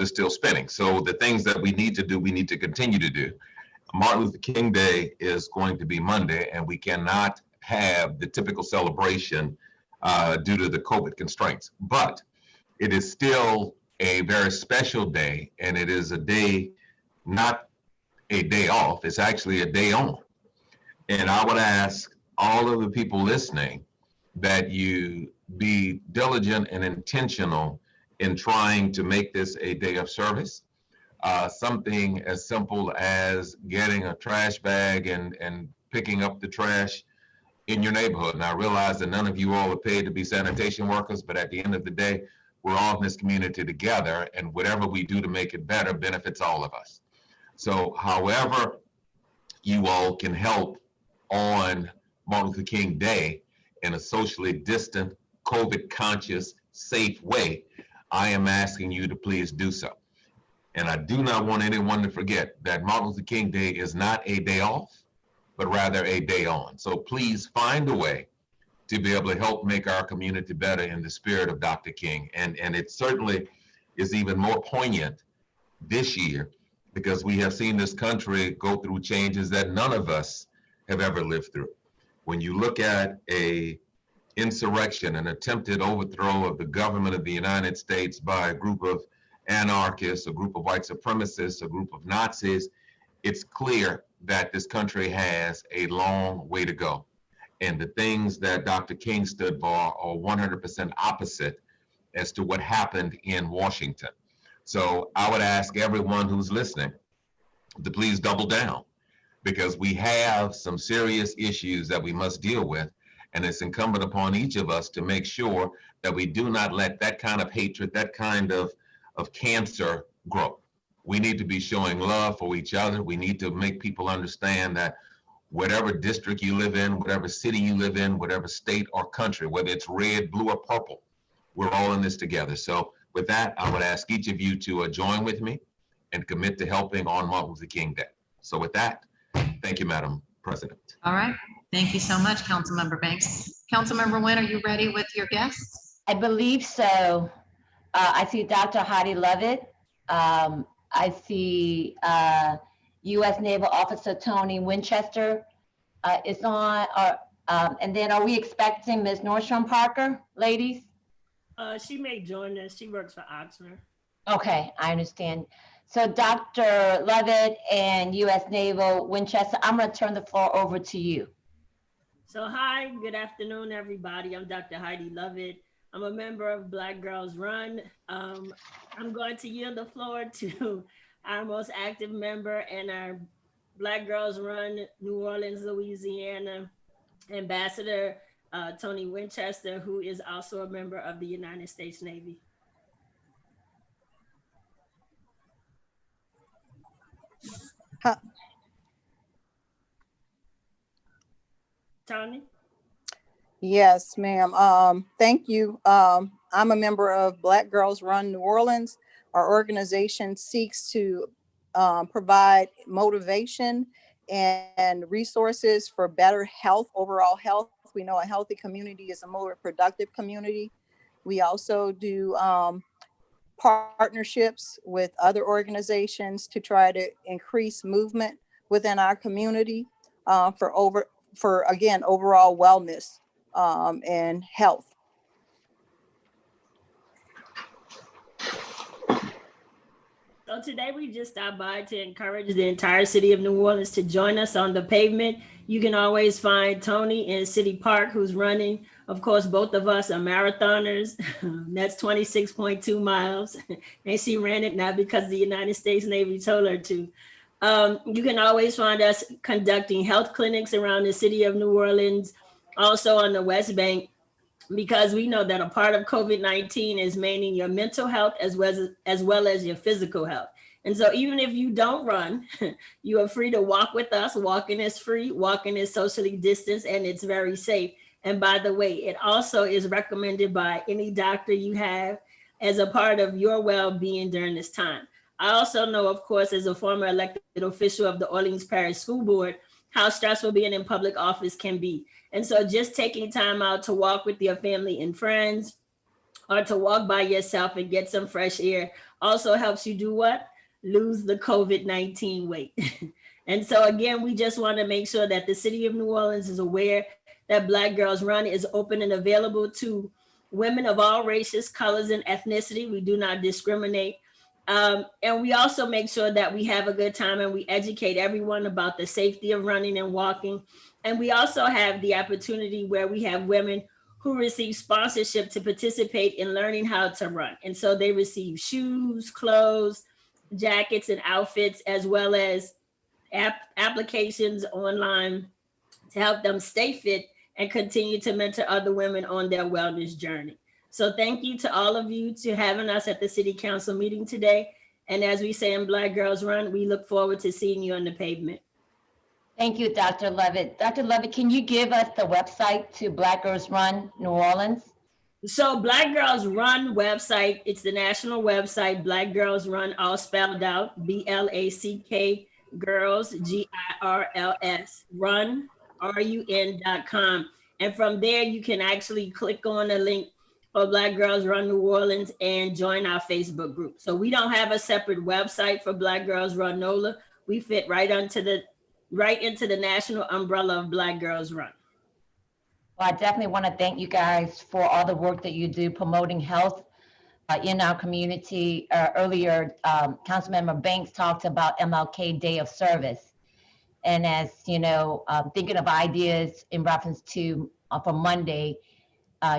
is still spinning. So the things that we need to do, we need to continue to do. Martin Luther King Day is going to be Monday, and we cannot have the typical celebration due to the COVID constraints. But it is still a very special day, and it is a day, not a day off, it's actually a day on. And I would ask all of the people listening that you be diligent and intentional in trying to make this a day of service. Something as simple as getting a trash bag and picking up the trash in your neighborhood. And I realize that none of you all are paid to be sanitation workers, but at the end of the day, we're all in this community together, and whatever we do to make it better benefits all of us. So however you all can help on Martin Luther King Day in a socially distant, COVID conscious, safe way, I am asking you to please do so. And I do not want anyone to forget that Martin Luther King Day is not a day off, but rather a day on. So please find a way to be able to help make our community better in the spirit of Dr. King. And it certainly is even more poignant this year because we have seen this country go through changes that none of us have ever lived through. When you look at a insurrection, an attempted overthrow of the government of the United States by a group of anarchists, a group of white supremacists, a group of Nazis, it's clear that this country has a long way to go. And the things that Dr. King stood for are 100% opposite as to what happened in Washington. So I would ask everyone who's listening to please double down, because we have some serious issues that we must deal with. And it's incumbent upon each of us to make sure that we do not let that kind of hatred, that kind of cancer grow. We need to be showing love for each other. We need to make people understand that whatever district you live in, whatever city you live in, whatever state or country, whether it's red, blue, or purple, we're all in this together. So with that, I would ask each of you to join with me and commit to helping on Martin Luther King Day. So with that, thank you, Madam President. All right. Thank you so much, Councilmember Banks. Councilmember Nguyen, are you ready with your guests? I believe so. I see Dr. Heidi Lovett. I see U.S. Naval Officer Tony Winchester is on. And then are we expecting Ms. Nordstrom Parker, ladies? She may join us. She works for Oxford. Okay, I understand. So Dr. Lovett and U.S. Naval Winchester, I'm going to turn the floor over to you. So hi, good afternoon, everybody. I'm Dr. Heidi Lovett. I'm a member of Black Girls Run. I'm going to yield the floor to our most active member and our Black Girls Run New Orleans, Louisiana Ambassador, Tony Winchester, who is also a member of the United States Navy. Tony? Yes, ma'am. Thank you. I'm a member of Black Girls Run New Orleans. Our organization seeks to provide motivation and resources for better health, overall health. We know a healthy community is a more productive community. We also do partnerships with other organizations to try to increase movement within our community for again, overall wellness and health. So today we just stopped by to encourage the entire city of New Orleans to join us on the pavement. You can always find Tony in City Park, who's running. Of course, both of us are marathoners. That's 26.2 miles. And she ran it not because the United States Navy told her to. You can always find us conducting health clinics around the city of New Orleans, also on the West Bank, because we know that a part of COVID-19 is maintaining your mental health as well as your physical health. And so even if you don't run, you are free to walk with us. Walking is free, walking is socially distanced, and it's very safe. And by the way, it also is recommended by any doctor you have as a part of your well-being during this time. I also know, of course, as a former elected official of the Orleans Parish School Board, how stressful being in public office can be. And so just taking time out to walk with your family and friends, or to walk by yourself and get some fresh air, also helps you do what? Lose the COVID-19 weight. And so again, we just want to make sure that the city of New Orleans is aware that Black Girls Run is open and available to women of all races, colors, and ethnicity. We do not discriminate. And we also make sure that we have a good time and we educate everyone about the safety of running and walking. And we also have the opportunity where we have women who receive sponsorship to participate in learning how to run. And so they receive shoes, clothes, jackets, and outfits, as well as applications online to help them stay fit and continue to mentor other women on their wellness journey. So thank you to all of you to having us at the City Council meeting today. And as we say in Black Girls Run, we look forward to seeing you on the pavement. Thank you, Dr. Lovett. Dr. Lovett, can you give us the website to Black Girls Run New Orleans? So Black Girls Run website, it's the national website, Black Girls Run, all spelled out, BLACK Girls, GIRLS, Run, RUN.com. And from there, you can actually click on the link for Black Girls Run New Orleans and join our Facebook group. So we don't have a separate website for Black Girls Run NOLA. We fit right into the national umbrella of Black Girls Run. Well, I definitely want to thank you guys for all the work that you do promoting health in our community. Earlier, Councilmember Banks talked about MLK Day of Service. And as you know, thinking of ideas in reference to for Monday,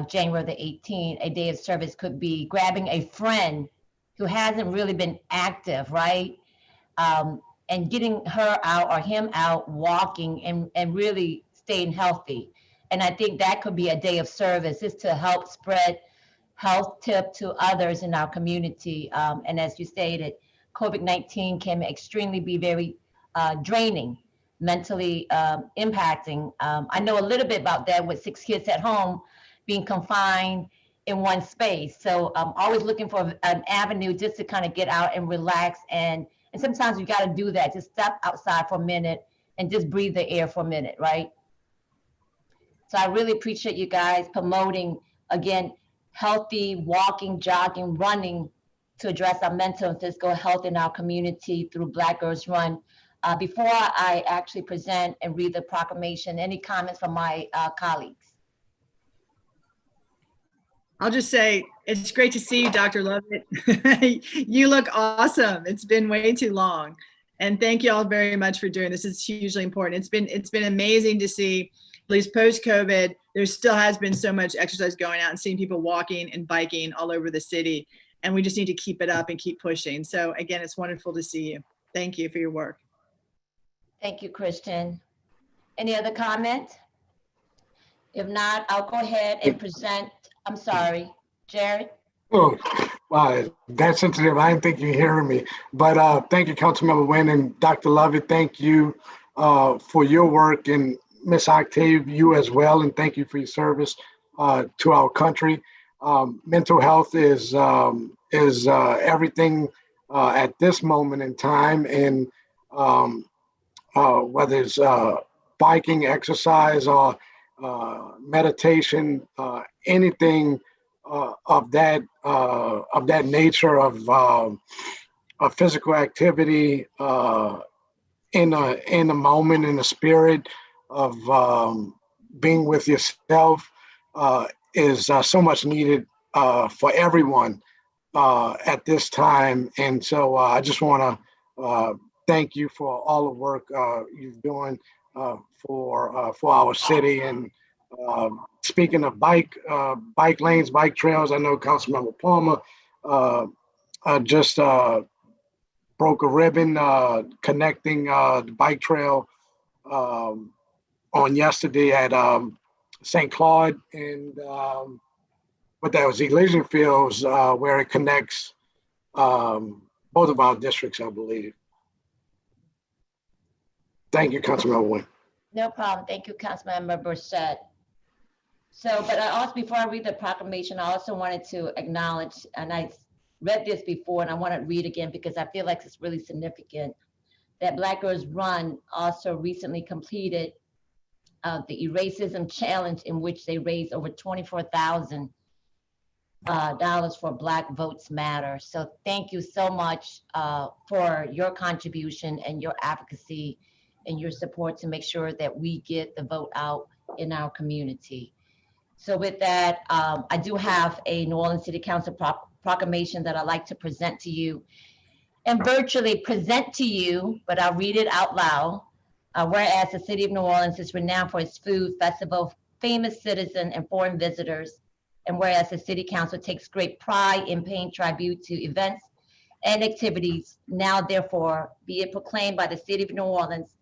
January the 18th, a day of service could be grabbing a friend who hasn't really been active, right? And getting her out or him out walking and really staying healthy. And I think that could be a day of service, is to help spread health tip to others in our community. And as you stated, COVID-19 can extremely be very draining, mentally impacting. I know a little bit about that with 6 kids at home, being confined in one space. So I'm always looking for an avenue just to kind of get out and relax. And sometimes you got to do that. Just step outside for a minute and just breathe the air for a minute, right? So I really appreciate you guys promoting, again, healthy walking, jogging, running to address our mental and physical health in our community through Black Girls Run. Before I actually present and read the proclamation, any comments from my colleagues? I'll just say, it's great to see you, Dr. Lovett. You look awesome. It's been way too long. And thank you all very much for doing this. It's hugely important. It's been amazing to see, at least post-COVID, there still has been so much exercise going out and seeing people walking and biking all over the city. And we just need to keep it up and keep pushing. So again, it's wonderful to see you. Thank you for your work. Thank you, Christian. Any other comment? If not, I'll go ahead and present. I'm sorry, Jared. Oh, wow, that's sensitive. I didn't think you were hearing me. But thank you, Councilmember Nguyen, and Dr. Lovett. Thank you for your work, and Ms. Octave, you as well, and thank you for your service to our country. Mental health is everything at this moment in time, and whether it's biking, exercise, or meditation, anything of that nature of physical activity in the moment, in the spirit of being with yourself is so much needed for everyone at this time. And so I just want to thank you for all the work you're doing for our city. And speaking of bike lanes, bike trails, I know Councilmember Palmer just broke a ribbon connecting the bike trail on yesterday at St. Claude, and what that was, Elysian Fields, where it connects both of our districts, I believe. Thank you, Councilmember Nguyen. No problem. Thank you, Councilmember Burchett. So, but I also, before I read the proclamation, I also wanted to acknowledge, and I read this before and I want to read again because I feel like it's really significant, that Black Girls Run also recently completed the Racism Challenge, in which they raised over $24,000 dollars for Black Votes Matter. So thank you so much for your contribution and your advocacy and your support to make sure that we get the vote out in our community. So with that, I do have a New Orleans City Council proclamation that I'd like to present to you and virtually present to you, but I'll read it out loud. Whereas the city of New Orleans is renowned for its food festival, famous citizen and foreign visitors, and whereas the city council takes great pride in paying tribute to events and activities, now therefore be it proclaimed by the city of New Orleans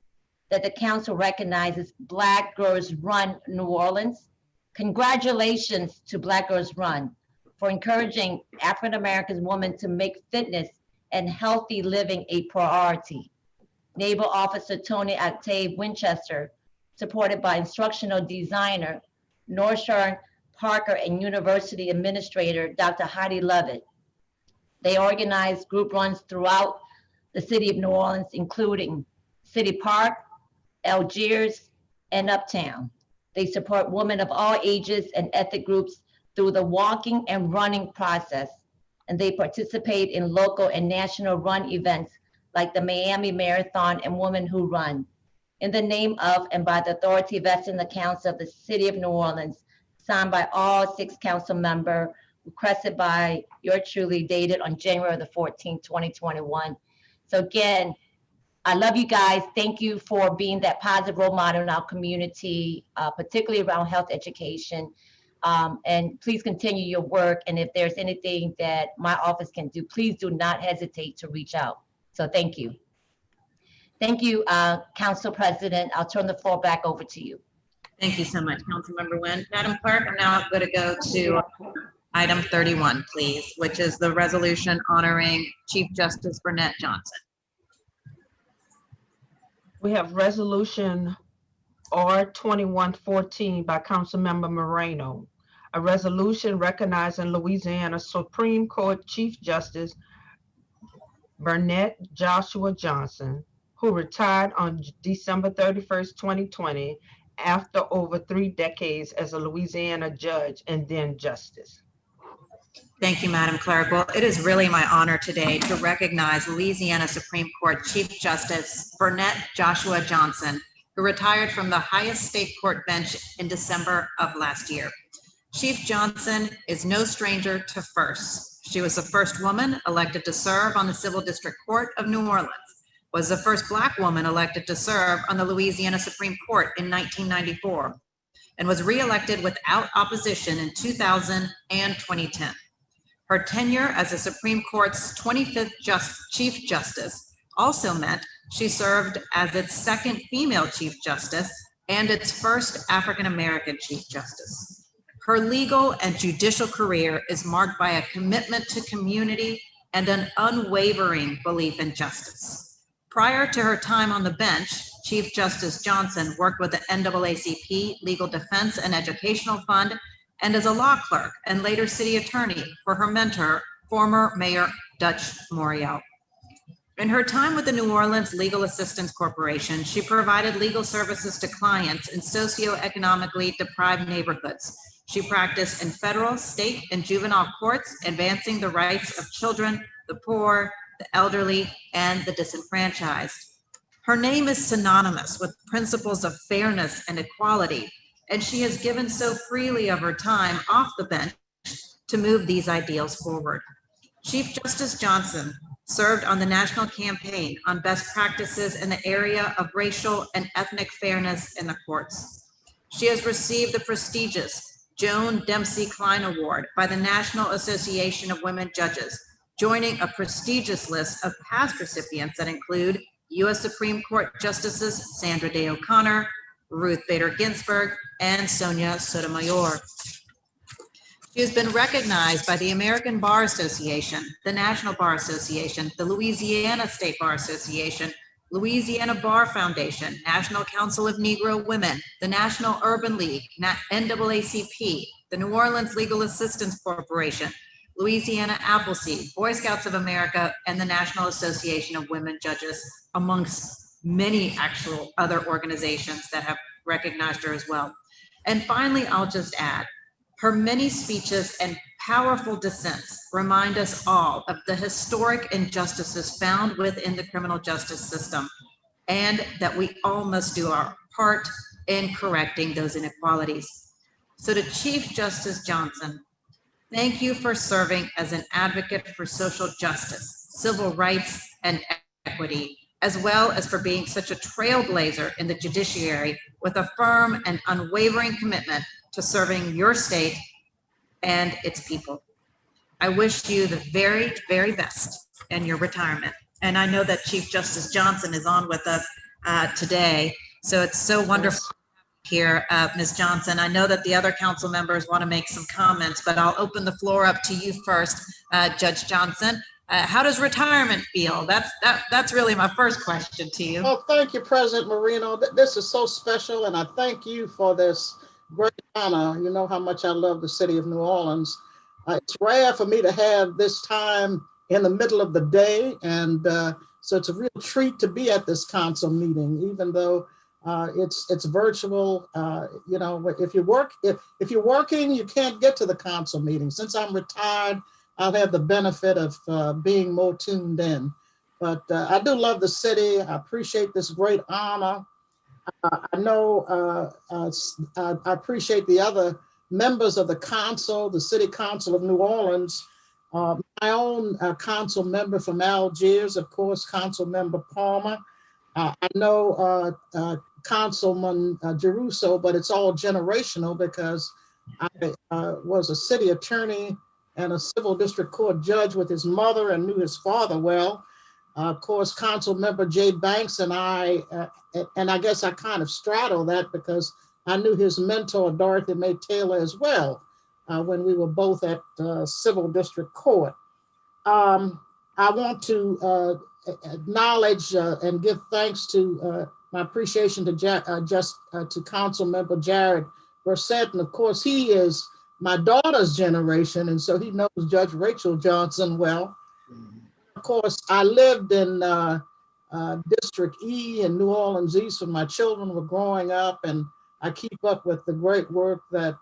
that the council recognizes Black Girls Run New Orleans. Congratulations to Black Girls Run for encouraging African-American women to make fitness and healthy living a priority. Naval Officer Tony Octave Winchester, supported by instructional designer Norshorn Parker and University Administrator Dr. Heidi Lovett. They organize group runs throughout the city of New Orleans, including City Park, Algiers, and Uptown. They support women of all ages and ethnic groups through the walking and running process, and they participate in local and national run events like the Miami Marathon and Women Who Run. In the name of and by the authority vested in the council of the city of New Orleans, signed by all 6 council members, requested by yours truly, dated on January the 14th, 2021. So again, I love you guys. Thank you for being that positive role model in our community, particularly around health education. And please continue your work. And if there's anything that my office can do, please do not hesitate to reach out. So thank you. Thank you, Council President. I'll turn the floor back over to you. Thank you so much, Councilmember Nguyen. Madam Clerk, I'm now going to go to item 31, please, which is the resolution honoring Chief Justice Burnett Johnson. We have resolution R2114 by Councilmember Moreno, a resolution recognizing Louisiana Supreme Court Chief Justice Burnett Joshua Johnson, who retired on December 31st, 2020, after over 3 decades as a Louisiana judge and then justice. Thank you, Madam Clerk. Well, it is really my honor today to recognize Louisiana Supreme Court Chief Justice Burnett Joshua Johnson, who retired from the highest state court bench in December of last year. Chief Johnson is no stranger to firsts. She was the first woman elected to serve on the Civil District Court of New Orleans, was the first Black woman elected to serve on the Louisiana Supreme Court in 1994, and was reelected without opposition in 2000 and 2010. Her tenure as the Supreme Court's 25th Chief Justice also meant she served as its 2nd female Chief Justice and its first African-American Chief Justice. Her legal and judicial career is marked by a commitment to community and an unwavering belief in justice. Prior to her time on the bench, Chief Justice Johnson worked with the NAACP Legal Defense and Educational Fund and as a law clerk and later city attorney for her mentor, former Mayor Dutch Morial. In her time with the New Orleans Legal Assistance Corporation, she provided legal services to clients in socioeconomically deprived neighborhoods. She practiced in federal, state, and juvenile courts, advancing the rights of children, the poor, the elderly, and the disenfranchised. Her name is synonymous with principles of fairness and equality, and she has given so freely of her time off the bench to move these ideals forward. Chief Justice Johnson served on the national campaign on best practices in the area of racial and ethnic fairness in the courts. She has received the prestigious Joan Dempsey Klein Award by the National Association of Women Judges, joining a prestigious list of past recipients that include U.S. Supreme Court Justices Sandra Day O'Connor, Ruth Bader Ginsburg, and Sonia Sotomayor. She has been recognized by the American Bar Association, the National Bar Association, the Louisiana State Bar Association, Louisiana Bar Foundation, National Council of Negro Women, the National Urban League, NAACP, the New Orleans Legal Assistance Corporation, Louisiana Appleseed, Boy Scouts of America, and the National Association of Women Judges, amongst many actual other organizations that have recognized her as well. And finally, I'll just add, her many speeches and powerful dissents remind us all of the historic injustices found within the criminal justice system, and that we all must do our part in correcting those inequalities. So to Chief Justice Johnson, thank you for serving as an advocate for social justice, civil rights, and equity, as well as for being such a trailblazer in the judiciary with a firm and unwavering commitment to serving your state and its people. I wish you the very, very best in your retirement. And I know that Chief Justice Johnson is on with us today. So it's so wonderful here, Ms. Johnson. I know that the other council members want to make some comments, but I'll open the floor up to you first, Judge Johnson. How does retirement feel? That's really my first question to you. Well, thank you, President Marino. This is so special, and I thank you for this great honor. You know how much I love the city of New Orleans. It's rare for me to have this time in the middle of the day, and so it's a real treat to be at this council meeting, even though it's virtual. You know, if you're working, you can't get to the council meeting. Since I'm retired, I'll have the benefit of being more tuned in. But I do love the city. I appreciate this great honor. I know I appreciate the other members of the council, the City Council of New Orleans, my own council member from Algiers, of course, Council Member Palmer. I know Councilman Geruso, but it's all generational because I was a city attorney and a civil district court judge with his mother and knew his father well. Of course, Council Member Jay Banks and I guess I kind of straddle that because I knew his mentor, Dorothy Mae Taylor, as well, when we were both at civil district court. I want to acknowledge and give thanks to my appreciation to Council Member Jared Brissett. And of course, he is my daughter's generation, and so he knows Judge Rachel Johnson well. Of course, I lived in District E in New Orleans East when my children were growing up, and I keep up with the great work that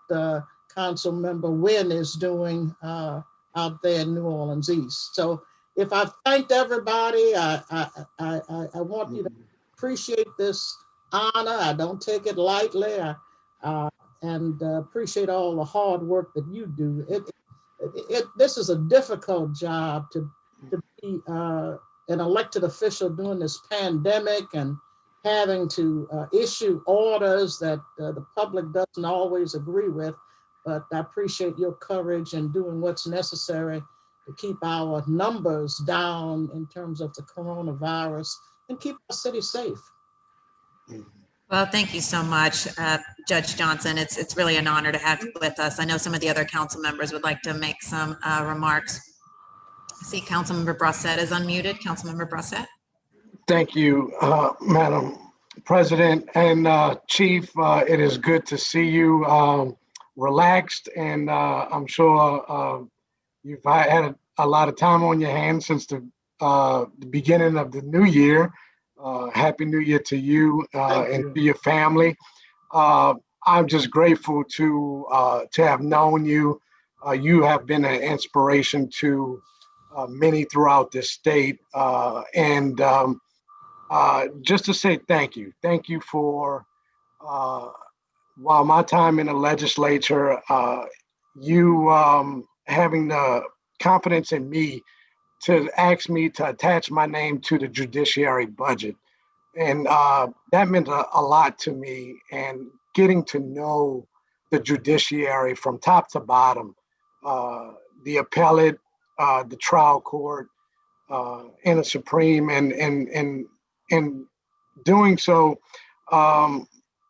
Council Member Wynn is doing out there in New Orleans East. So if I've thanked everybody, I want you to appreciate this honor. I don't take it lightly, and appreciate all the hard work that you do. This is a difficult job to be an elected official during this pandemic and having to issue orders that the public doesn't always agree with. But I appreciate your courage in doing what's necessary to keep our numbers down in terms of the coronavirus and keep our city safe. Well, thank you so much, Judge Johnson. It's really an honor to have you with us. I know some of the other council members would like to make some remarks. I see Councilmember Brissett is unmuted. Councilmember Brissett. Thank you, Madam President and Chief. It is good to see you relaxed, and I'm sure you've had a lot of time on your hands since the beginning of the new year. Happy New Year to you and to your family. I'm just grateful to have known you. You have been an inspiration to many throughout this state, and just to say thank you. Thank you for, while my time in the legislature, you having the confidence in me to ask me to attach my name to the judiciary budget. And that meant a lot to me, and getting to know the judiciary from top to bottom, the appellate, the trial court, and the Supreme, and doing so,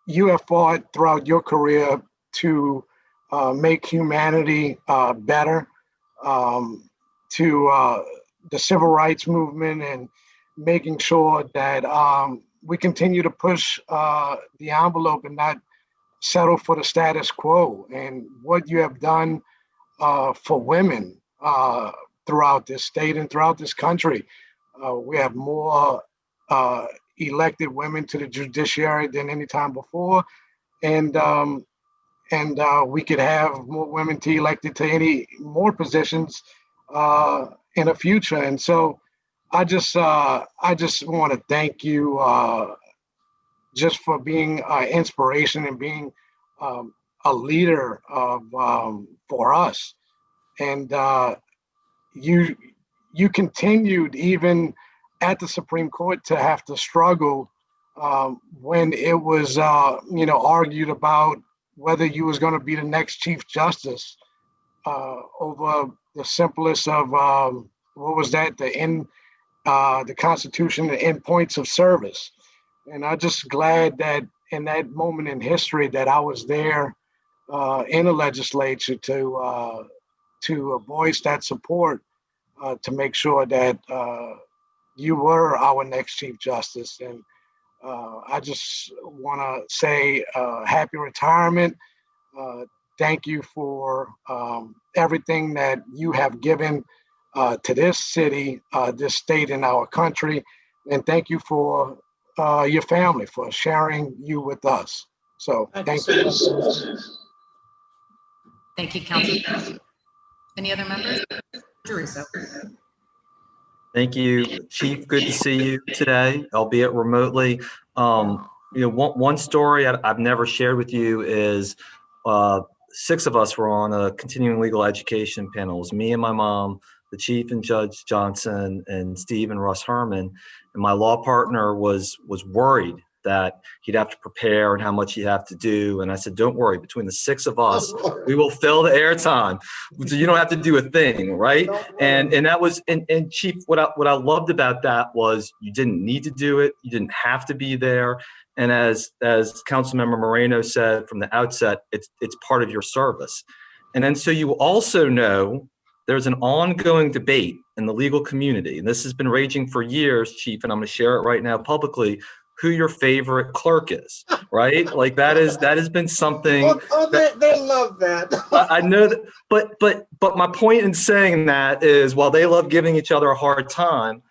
you have fought throughout your career to make humanity better, to the civil rights movement, and making sure that we continue to push the envelope and not settle for the status quo. And what you have done for women throughout this state and throughout this country. We have more elected women to the judiciary than any time before. And and we could have more women to elected to any more positions in the future. And so I just want to thank you just for being inspiration and being a leader of for us. And you continued even at the Supreme Court to have to struggle when it was argued about whether you was going to be the next Chief Justice over the simplest of what was that, the Constitution, the endpoints of service. And I'm just glad that in that moment in history that I was there in the legislature to voice that support to make sure that you were our next Chief Justice. And I just want to say happy retirement. Thank you for everything that you have given to this city, this state, and our country. And thank you for your family for sharing you with us. So thank you. Thank you, Councilman. Any other members? Jeruso. Thank you, Chief. Good to see you today, albeit remotely. One story I've never shared with you is 6 of us were on a continuing legal education panel. It was me and my mom, the Chief and Judge Johnson, and Steve and Russ Herman. And my law partner was worried that he'd have to prepare and how much he'd have to do. And I said, don't worry, between the 6 of us, we will fill the airtime. So you don't have to do a thing, right? And that was, and Chief, what I loved about that was you didn't need to do it. You didn't have to be there. And as Councilmember Moreno said from the outset, it's part of your service. And then so you also know there's an ongoing debate in the legal community, and this has been raging for years, Chief, and I'm going to share it right now publicly, who your favorite clerk is, right? Like that has been something. They love that. I know that, but my point in saying that is while they love giving each other a hard time,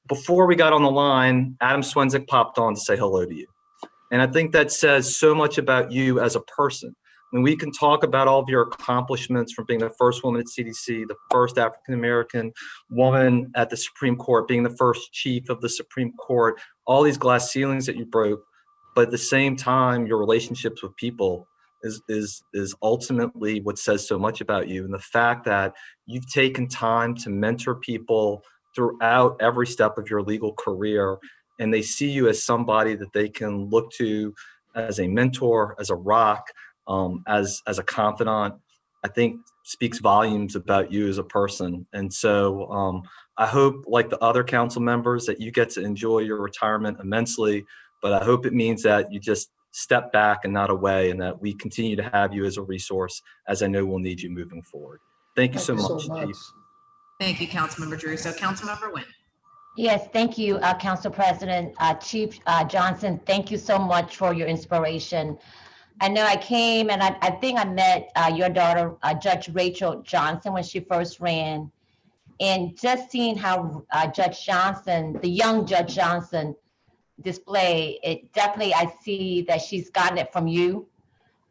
before we got on the line, Adam Swenzik popped on to say hello to you. And I think that says so much about you as a person. And we can talk about all of your accomplishments from being the first woman at CDC, the first African-American woman at the Supreme Court, being the first chief of the Supreme Court, all these glass ceilings that you broke. But at the same time, your relationships with people is ultimately what says so much about you. And the fact that you've taken time to mentor people throughout every step of your legal career, and they see you as somebody that they can look to as a mentor, as a rock, as a confidant, I think speaks volumes about you as a person. And so I hope, like the other council members, that you get to enjoy your retirement immensely, but I hope it means that you just step back and not away, and that we continue to have you as a resource, as I know we'll need you moving forward. Thank you so much, Chief. Thank you, Councilmember Jeruso. Councilmember Nguyen. Yes, thank you, Council President. Chief Johnson, thank you so much for your inspiration. I know I came and I think I met your daughter, Judge Rachel Johnson, when she first ran. And just seeing how Judge Johnson, the young Judge Johnson, display, it definitely, I see that she's gotten it from you.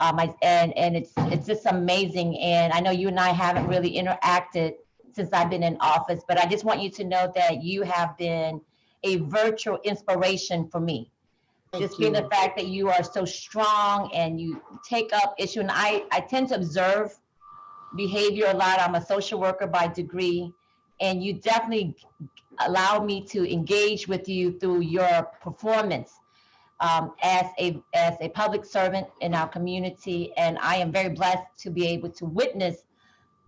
And it's just amazing. And I know you and I haven't really interacted since I've been in office, but I just want you to know that you have been a virtual inspiration for me. Just being the fact that you are so strong and you take up issue. And I tend to observe behavior a lot. I'm a social worker by degree, and you definitely allow me to engage with you through your performance as a public servant in our community. And I am very blessed to be able to witness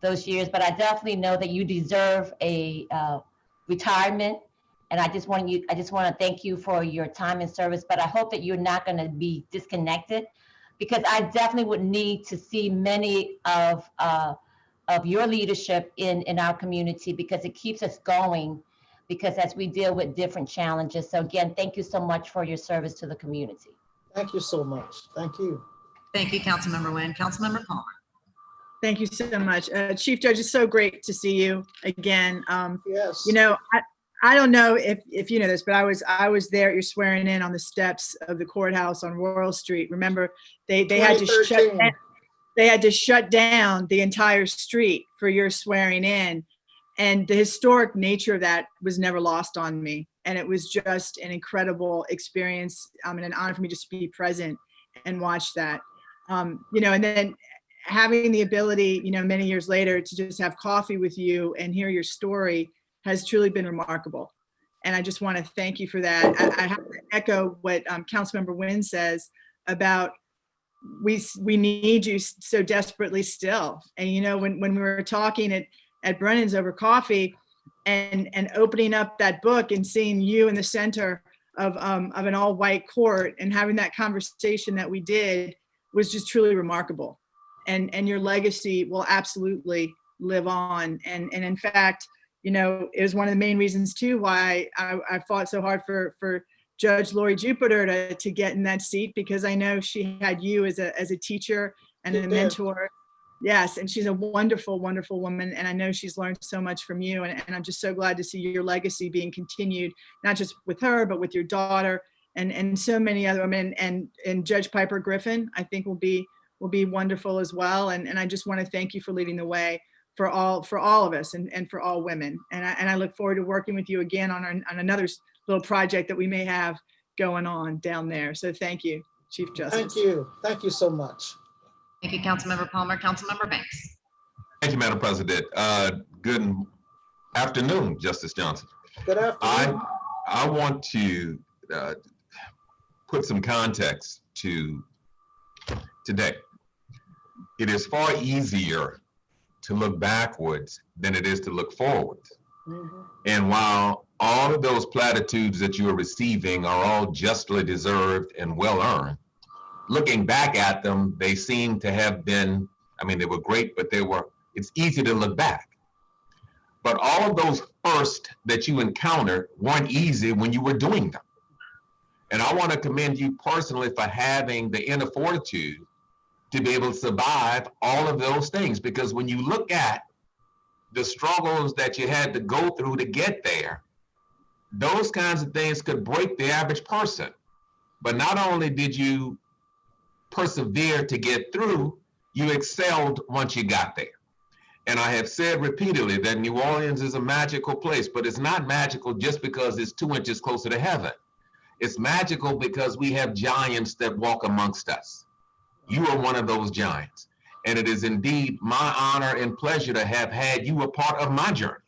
those years, but I definitely know that you deserve a retirement. And I just want to thank you for your time and service, but I hope that you're not going to be disconnected, because I definitely would need to see many of your leadership in our community, because it keeps us going, because as we deal with different challenges. So again, thank you so much for your service to the community. Thank you so much. Thank you. Thank you, Councilmember Nguyen. Councilmember Palmer. Thank you so much. Chief Judge, it's so great to see you again. Yes. You know, I don't know if you know this, but I was there at your swearing in on the steps of the courthouse on Royal Street. Remember, they had to shut down. they had to shut down the entire street for your swearing in. And the historic nature of that was never lost on me. And it was just an incredible experience and an honor for me just to be present and watch that. You know, and then having the ability, you know, many years later to just have coffee with you and hear your story has truly been remarkable. And I just want to thank you for that. I have to echo what Councilmember Wynn says about we need you so desperately still. And, you know, when we were talking at Brennan's over coffee and opening up that book and seeing you in the center of an all white court and having that conversation that we did was just truly remarkable. And your legacy will absolutely live on. And in fact, you know, it was one of the main reasons too why I fought so hard for Judge Lori Jupiter to get in that seat, because I know she had you as a teacher and a mentor. Yes, and she's a wonderful, wonderful woman, and I know she's learned so much from you, and I'm just so glad to see your legacy being continued, not just with her, but with your daughter and so many other women, and Judge Piper Griffin, I think will be wonderful as well, and I just want to thank you for leading the way for all of us and for all women, and I look forward to working with you again on another little project that we may have going on down there. So thank you, Chief Justice. Thank you so much. Thank you, Councilmember Palmer. Councilmember Banks. Thank you, Madam President. Good afternoon, Justice Johnson. Good afternoon. I want to put some context to today. It is far easier to look backwards than it is to look forward. Mm-hmm. And while all of those platitudes that you are receiving are all justly deserved and well earned, looking back at them, they seem to have been, I mean, they were great, but it's easy to look back. But all of those first that you encountered weren't easy when you were doing them. And I want to commend you personally for having the inner fortitude to be able to survive all of those things. Because when you look at the struggles that you had to go through to get there, those kinds of things could break the average person. But not only did you persevere to get through, you excelled once you got there. And I have said repeatedly that New Orleans is a magical place, but it's not magical just because it's 2 inches closer to heaven. It's magical because we have giants that walk amongst us. You are one of those giants. And it is indeed my honor and pleasure to have had you a part of my journey.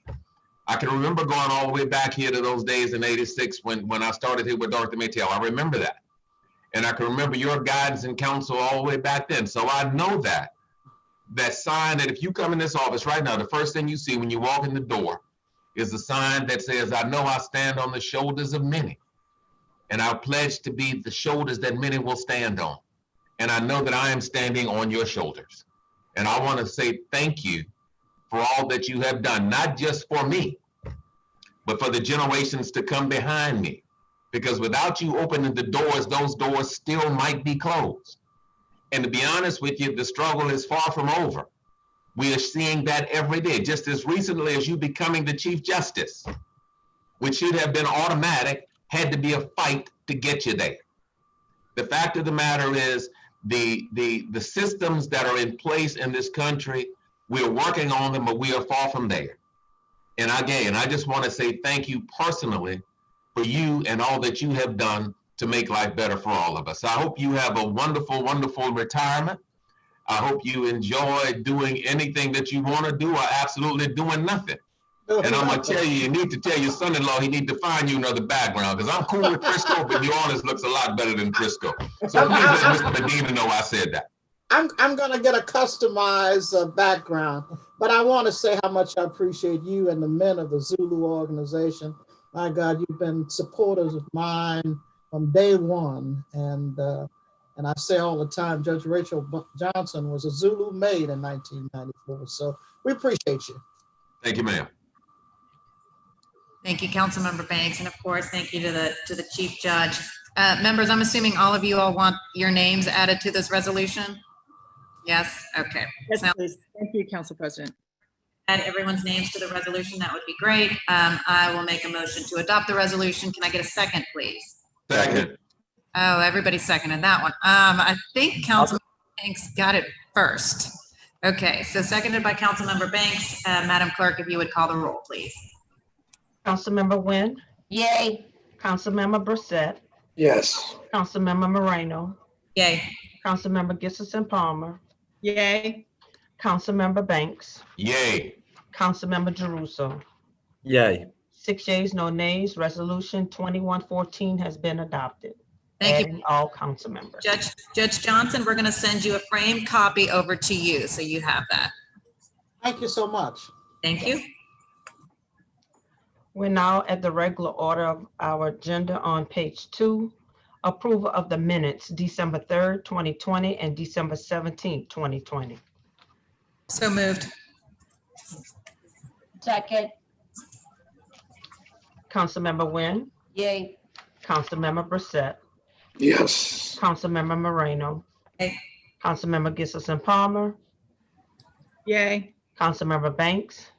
I can remember going all the way back here to those days in '86 when I started here with Dorothy Maytel. I remember that. And I can remember your guidance and counsel all the way back then. So I know that sign that if you come in this office right now, the first thing you see when you walk in the door is a sign that says, I know I stand on the shoulders of many, and I pledge to be the shoulders that many will stand on. And I know that I am standing on your shoulders. And I want to say thank you for all that you have done, not just for me, but for the generations to come behind me. Because without you opening the doors, those doors still might be closed. And to be honest with you, the struggle is far from over. We are seeing that every day, just as recently as you becoming the Chief Justice, which should have been automatic, had to be a fight to get you there. The fact of the matter is the systems that are in place in this country, we're working on them, but we are far from there. And again, I just want to say thank you personally for you and all that you have done to make life better for all of us. I hope you have a wonderful, wonderful retirement. I hope you enjoy doing anything that you want to do or absolutely doing nothing. And I'm going to tell you need to tell your son-in-law he need to find you another background, because I'm cool with Frisco, but New Orleans looks a lot better than Frisco. So please let Mr. Medina know I said that. I'm going to get a customized background, but I want to say how much I appreciate you and the men of the Zulu organization. My God, you've been supporters of mine from day one. And I say all the time, Judge Rachel Johnson was a Zulu maid in 1994. So we appreciate you. Thank you, ma'am. Thank you, Councilmember Banks. And of course, thank you to the Chief Judge. Members, I'm assuming all of you all want your names added to this resolution? Yes, okay. Yes, Now, please. Thank you, Council President. add everyone's names to the resolution, that would be great. I will make a motion to adopt the resolution. Can I get a second, please? Second. Oh, everybody seconded that one. I think Councilman Thanks, got it first. Okay, so seconded by Councilmember Banks. Madam Clerk, if you would call the roll, please. Councilmember Wynn, Yay. Councilmember Brissette, Yes. Councilmember Moreno, Yay. Councilmember Gibson Palmer, Yay. Councilmember Banks, Yay. Councilmember Jeruso. Yay. 6 yeas, no nays. Resolution 2114 has been adopted. Thank you. Adding all council members. Judge Johnson, we're going to send you a framed copy over to you, so you have that. Thank you so much. Thank you. We're now at the regular order of our agenda on page 2. Approval of the minutes, December 3rd, 2020 and December 17th, 2020. So moved. Second. Councilmember Wynn, Yay. Councilmember Brissette, Yes. Councilmember Moreno, Yay. Councilmember Gibson Palmer, Yay. Councilmember Banks,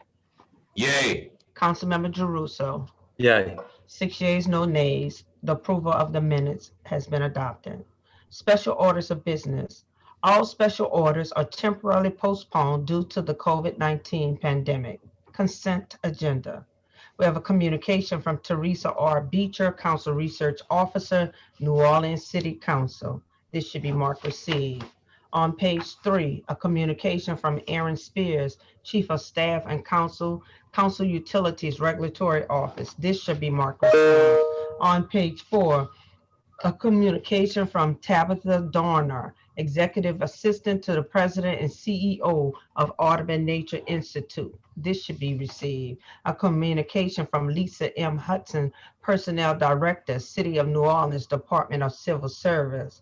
Yay. Councilmember Jeruso. Yay. 6 yeas, no nays. The approval of the minutes has been adopted. Special orders of business. All special orders are temporarily postponed due to the COVID-19 pandemic. Consent agenda. We have a communication from Teresa R. Beecher, Council Research Officer, New Orleans City Council. This should be marked received. On page 3, a communication from Aaron Spears, Chief of Staff and Council Utilities Regulatory Office. This should be marked received. On page 4, a communication from Tabitha Dorner, Executive Assistant to the President and CEO of Audubon Nature Institute. This should be received. A communication from Lisa M. Hudson, Personnel Director, City of New Orleans, Department of Civil Service.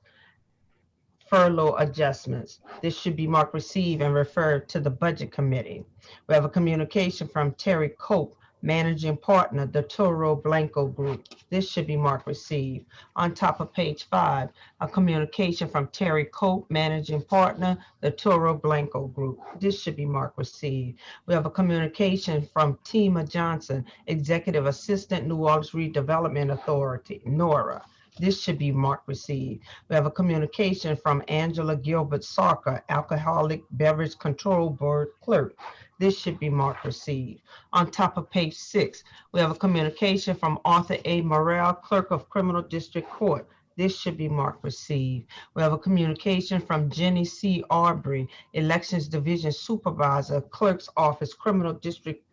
Furlough adjustments. This should be marked received and referred to the Budget Committee. We have a communication from Terry Cope, Managing Partner, the Toro Blanco Group. This should be marked received. On top of page 5, a communication from Terry Cope, Managing Partner, the Toro Blanco Group. This should be marked received. We have a communication from Tima Johnson, Executive Assistant, New Orleans Redevelopment Authority, NORA. This should be marked received. We have a communication from Angela Gilbert Sarker, Alcoholic Beverage Control Board Clerk. This should be marked received. On top of page 6, we have a communication from Arthur A. Morrell, Clerk of Criminal District Court. This should be marked received. We have a communication from Jenny C. Arbery, Elections Division Supervisor, Clerk's Office, Criminal District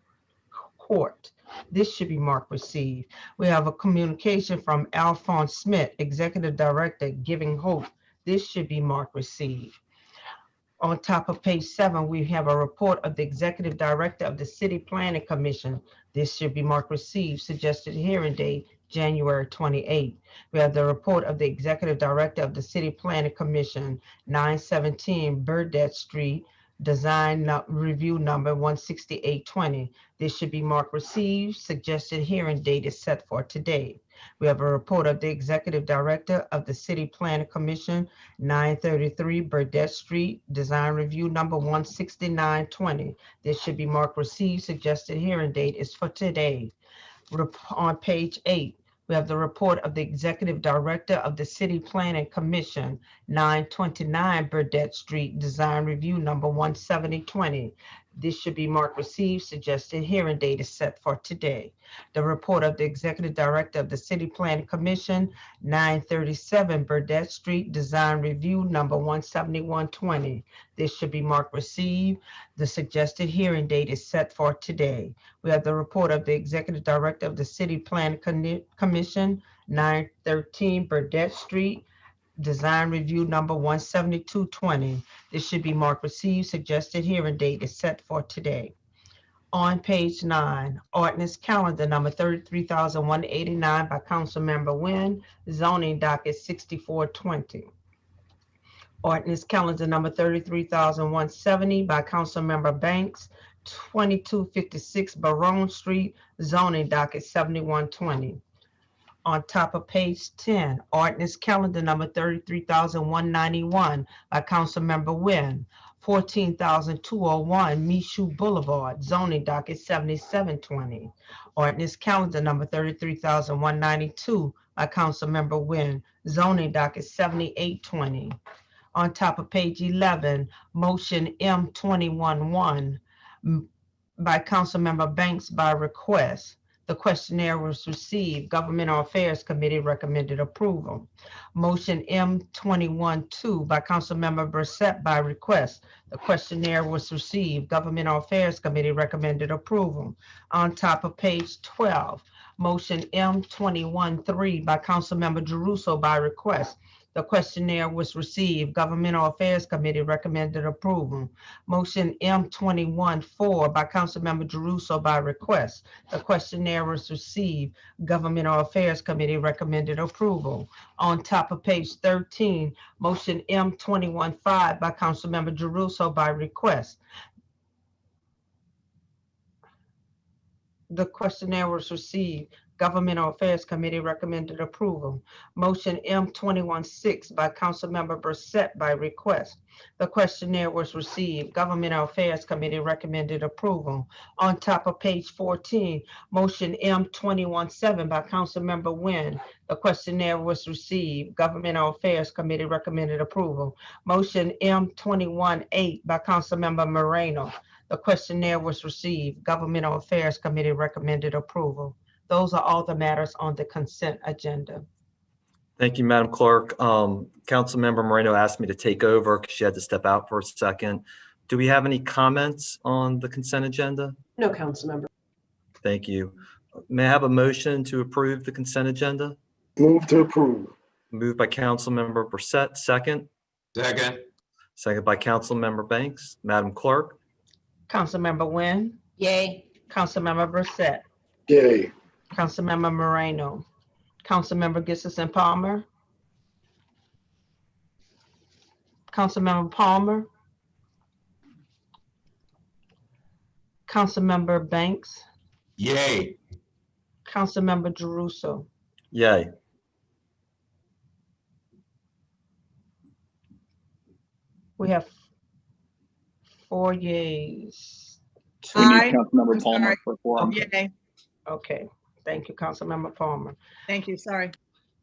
Court. This should be marked received. We have a communication from Alphonse Smith, Executive Director, Giving Hope. This should be marked received. On top of page 7, we have a report of the Executive Director of the City Planning Commission. This should be marked received. Suggested hearing date, January 28. We have the report of the Executive Director of the City Planning Commission, 917 Burdette Street, Design Review Number 16820. This should be marked received. Suggested hearing date is set for today. We have a report of the Executive Director of the City Planning Commission, 933 Burdette Street, Design Review Number 16920. This should be marked received. Suggested hearing date is for today. On page 8, we have the report of the Executive Director of the City Planning Commission, 929 Burdette Street, Design Review Number 17020. This should be marked received. Suggested hearing date is set for today. The report of the Executive Director of the City Planning Commission, 937 Burdette Street, Design Review Number 17120. This should be marked received. The suggested hearing date is set for today. We have the report of the Executive Director of the City Planning Commission, 913 Burdette Street, Design Review Number 17220. This should be marked received. Suggested hearing date is set for today. On page 9, ordinance calendar number 33,189 by Councilmember Wynn, zoning docket 6420. Ordinance calendar number 33,170 by Councilmember Banks, 2256 Barone Street, zoning docket 7120. On top of page 10, ordinance calendar number 33,191 by Councilmember Wynn, 14,201 Michoud Boulevard, zoning docket 7720. Ordinance calendar number 33,192 by Councilmember Wynn, zoning docket 7820. On top of page 11, motion M21-1 by Councilmember Banks by request. The questionnaire was received. Governmental Affairs Committee recommended approval. Motion M21-2 by Councilmember Brissette by request. The questionnaire was received. Governmental Affairs Committee recommended approval. On top of page 12, motion M21-3 by Councilmember Jeruso by request. The questionnaire was received. Governmental Affairs Committee recommended approval. Motion M21-4 by Councilmember Jeruso by request. The questionnaire was received. Governmental Affairs Committee recommended approval. On top of page 13, motion M21-5 by Councilmember Jeruso by request. The questionnaire was received. Governmental Affairs Committee recommended approval. Motion M21-6 by Councilmember Brissette by request. The questionnaire was received. Governmental Affairs Committee recommended approval. On top of page 14, motion M21-7 by Councilmember Nguyen. The questionnaire was received. Governmental Affairs Committee recommended approval. Motion M21-8 by Councilmember Moreno. The questionnaire was received. Governmental Affairs Committee recommended approval. Those are all the matters on the consent agenda. Thank you, Madam Clerk. Councilmember Moreno asked me to take over because she had to step out for a second. Do we have any comments on the consent agenda? No, Councilmember. Thank you. May I have a motion to approve the consent agenda? Move to approve. Moved by Councilmember Brissette, second. Second. Second by Councilmember Banks. Madam Clerk? Councilmember Nguyen, Yay. Councilmember Brissette, Yay. Councilmember Moreno, Councilmember Gissison Palmer, Councilmember Palmer, Councilmember Banks, Yay. Councilmember Jeruso. Yay. We have 4 yeas. We need Aye. Councilmember I'm Palmer sorry. for quorum. Yay. Okay, thank you, Councilmember Palmer. Thank you. Sorry.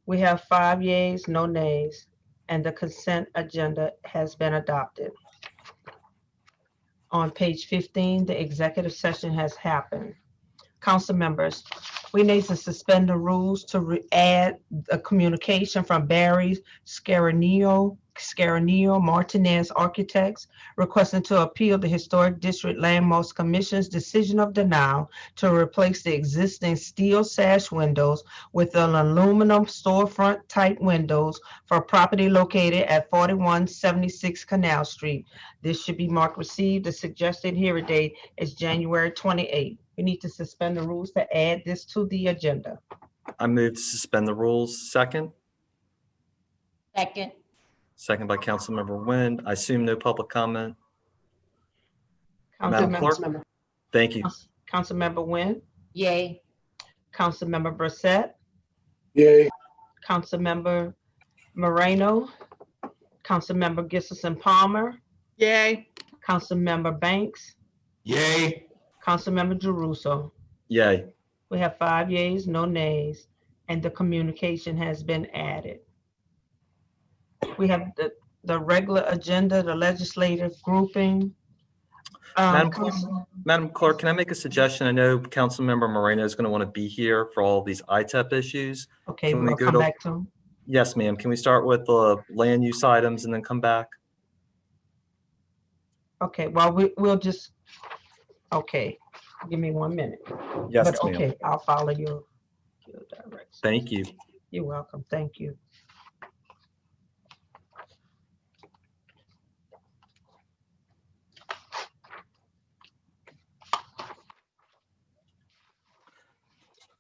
We have 5 yeas, no nays, and the consent agenda has been adopted. On page 15, the executive session has happened. Council members, we need to suspend the rules to add a communication from Barry Scarinio Martinez Architects requesting to appeal the Historic District Landmarks Commission's decision of denial to replace the existing steel sash windows with an aluminum storefront type windows for property located at 4176 Canal Street. This should be marked received. The suggested hearing date is January 28th. We need to suspend the rules to add this to the agenda. I move to suspend the rules. Second. Second. Second by Councilmember Nguyen. I assume no public comment. Madam Clerk? Councilmember. Thank you. Councilmember Nguyen, Yay. Councilmember Brissette, Yay. Councilmember Moreno, Councilmember Gissison Palmer, Yay. Councilmember Banks, Yay. Councilmember Jeruso. Yay. We have 5 yeas, no nays, and the communication has been added. We have the regular agenda, the legislative grouping. Madam Clerk, can I make a suggestion? I know Councilmember Moreno is going to want to be here for all these ITEP issues. Okay, Can we we'll go come to- back to them. Yes, ma'am. Can we start with the land use items and then come back? Okay, well, we'll just, okay, give me 1 minute. Yes, But ma'am. okay, I'll follow your direction. Thank you. You're welcome. Thank you.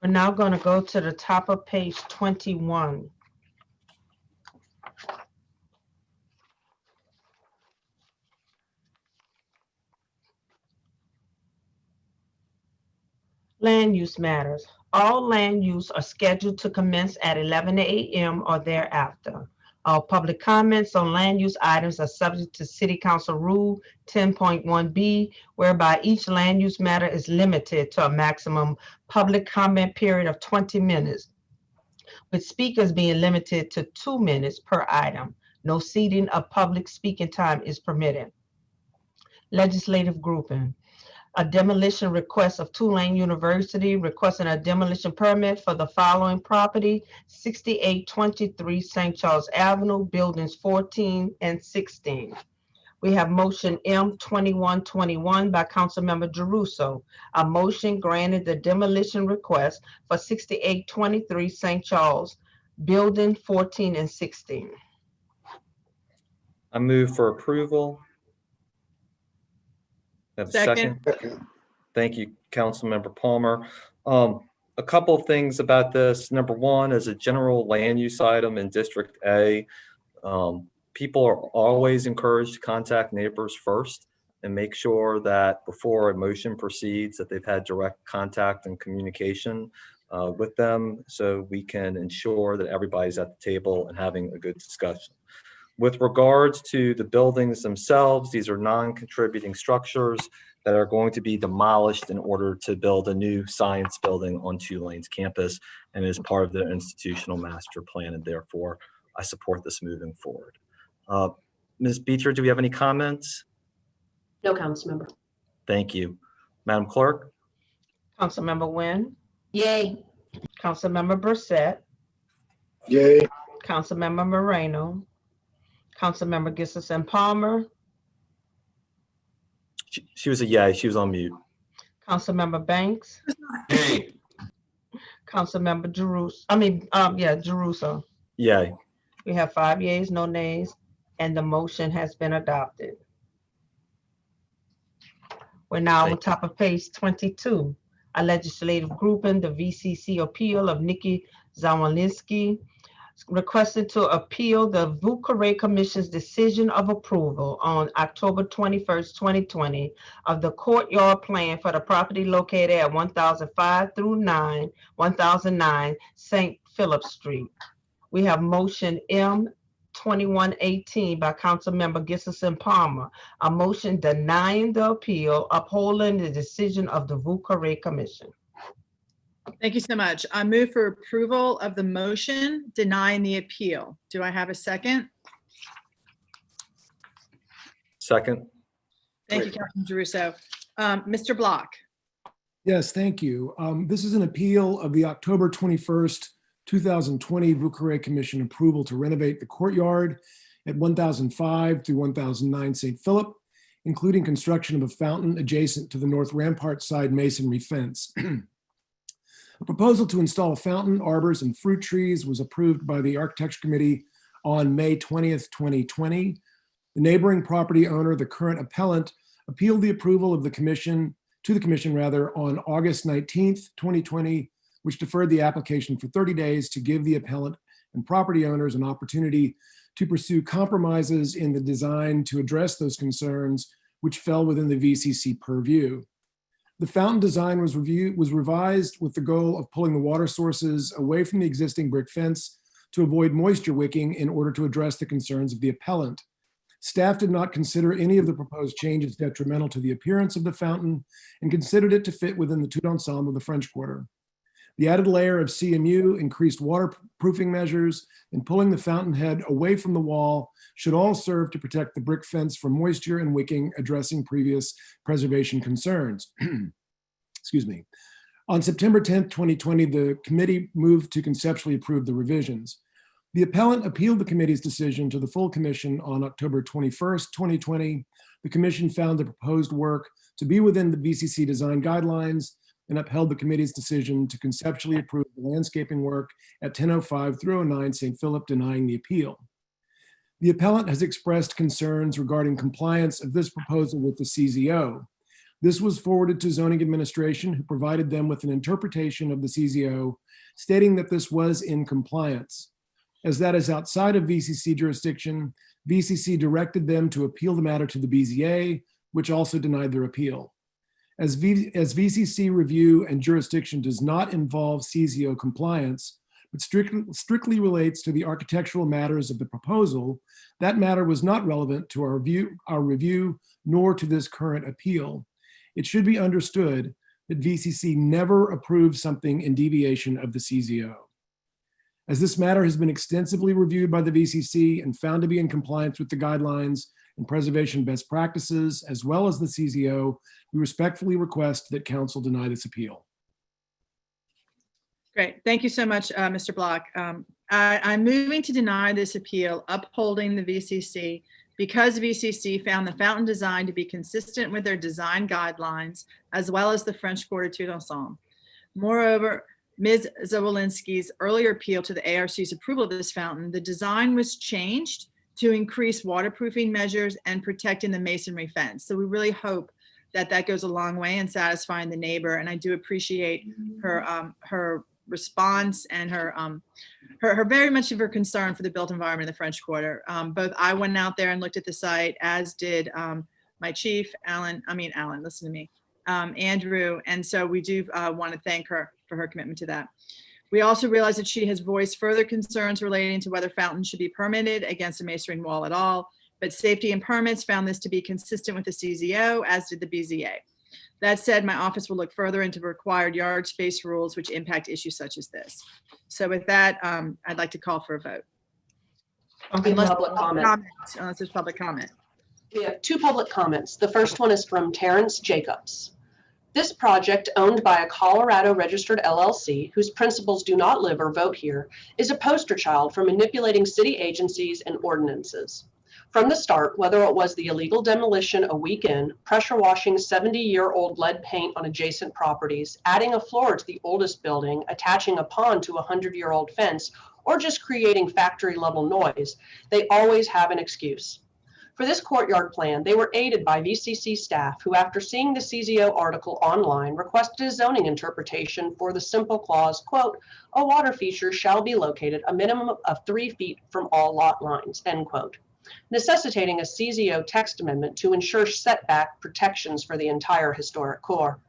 We're now going to go to the top of page 21. Land use matters. All land use are scheduled to commence at 11 a.m. or thereafter. All public comments on land use items are subject to City Council Rule 10.1B, whereby each land use matter is limited to a maximum public comment period of 20 minutes, with speakers being limited to 2 minutes per item. No ceding of public speaking time is permitted. Legislative grouping. A demolition request of Tulane University requesting a demolition permit for the following property: 6823 St. Charles Avenue, buildings 14 and 16. We have motion M 2121 by Councilmember Jeruso. A motion granted the demolition request for 6823 St. Charles, building 14 and 16. I move for approval. Have a second? Second. Thank you, Councilmember Palmer. A couple of things about this. Number one, as a general land use item in District A, people are always encouraged to contact neighbors first and make sure that before a motion proceeds that they've had direct contact and communication with them, so we can ensure that everybody's at the table and having a good discussion. With regards to the buildings themselves, these are non-contributing structures that are going to be demolished in order to build a new science building on Tulane's campus and is part of their institutional master plan, and therefore I support this moving forward. Ms. Beecher, do we have any comments? No comments, member. Thank you. Madam Clerk? Councilmember Nguyen, Yay. Councilmember Brissette, Yay. Councilmember Moreno, Councilmember Gissison Palmer, She was a yay. She was on mute. Councilmember Banks, Yay. Councilmember Jeruso. Yay. We have 5 yeas, no nays, and the motion has been adopted. We're now on top of page 22. A legislative grouping, the VCC appeal of Nikki Zawalinsky, requested to appeal the Bucharest Commission's decision of approval on October 21st, 2020 of the Courtyard plan for the property located at 1009 St. Philip Street. We have motion M 2118 by Councilmember Gissison Palmer, a motion denying the appeal, upholding the decision of the Bucharest Commission. Thank you so much. I move for approval of the motion denying the appeal. Do I have a second? Second. Thank you, Councilman Jeruso. Mr. Block. Yes, thank you. This is an appeal of the October 21st, 2020 Bucharest Commission approval to renovate the courtyard at 1005 through 1009 St. Philip, including construction of a fountain adjacent to the North Rampart side masonry fence. A proposal to install a fountain, arbors, and fruit trees was approved by the Architecture Committee on May 20th, 2020. The neighboring property owner, the current appellant, appealed the approval of the commission on August 19th, 2020, which deferred the application for 30 days to give the appellant and property owners an opportunity to pursue compromises in the design to address those concerns, which fell within the VCC purview. The fountain design was revised with the goal of pulling the water sources away from the existing brick fence to avoid moisture wicking in order to address the concerns of the appellant. Staff did not consider any of the proposed changes detrimental to the appearance of the fountain and considered it to fit within the tout ensemble of the French Quarter. The added layer of CMU, increased waterproofing measures, and pulling the fountain head away from the wall should all serve to protect the brick fence from moisture and wicking, addressing previous preservation concerns. Excuse me. On September 10th, 2020, the committee moved to conceptually approve the revisions. The appellant appealed the committee's decision to the full commission on October 21st, 2020. The commission found the proposed work to be within the VCC design guidelines and upheld the committee's decision to conceptually approve the landscaping work at 1005 through 09 St. Philip, denying the appeal. The appellant has expressed concerns regarding compliance of this proposal with the CZO. This was forwarded to zoning administration, who provided them with an interpretation of the CZO, stating that this was in compliance. As that is outside of VCC jurisdiction, VCC directed them to appeal the matter to the BZA, which also denied their appeal. As VCC review and jurisdiction does not involve CZO compliance, but strictly relates to the architectural matters of the proposal, that matter was not relevant to our review, nor to this current appeal. It should be understood that VCC never approved something in deviation of the CZO. As this matter has been extensively reviewed by the VCC and found to be in compliance with the guidelines and preservation best practices, as well as the CZO, we respectfully request that council deny this appeal. Great. Thank you so much, Mr. Block. I'm moving to deny this appeal, upholding the VCC because VCC found the fountain design to be consistent with their design guidelines, as well as the French Quarter tout ensemble. Moreover, Ms. Zawolinsky's earlier appeal to the ARC's approval of this fountain, the design was changed to increase waterproofing measures and protecting the masonry fence. So we really hope that that goes a long way in satisfying the neighbor. And I do appreciate her response and her very much of her concern for the built environment in the French Quarter. Both I went out there and looked at the site, as did my chief, Alan, listen to me, Andrew. And so we do want to thank her for her commitment to that. We also realize that she has voiced further concerns relating to whether fountains should be permitted against a masonry wall at all, but safety and permits found this to be consistent with the CZO, as did the BZA. That said, my office will look further into required yard space rules which impact issues such as this. So with that, I'd like to call for a vote. Unless there's public comment. We have two public comments. The first one is from Terrence Jacobs. This project, owned by a Colorado registered LLC, whose principals do not live or vote here, is a poster child for manipulating city agencies and ordinances. From the start, whether it was the illegal demolition a week in, pressure washing 70-year-old lead paint on adjacent properties, adding a floor to the oldest building, attaching a pond to a 100-year-old fence, or just creating factory-level noise, they always have an excuse. For this courtyard plan, they were aided by VCC staff who, after seeing the CZO article online, requested a zoning interpretation for the simple clause, quote, "A water feature shall be located a minimum of 3 feet from all lot lines," end quote, necessitating a CZO text amendment to ensure setback protections for the entire historic core.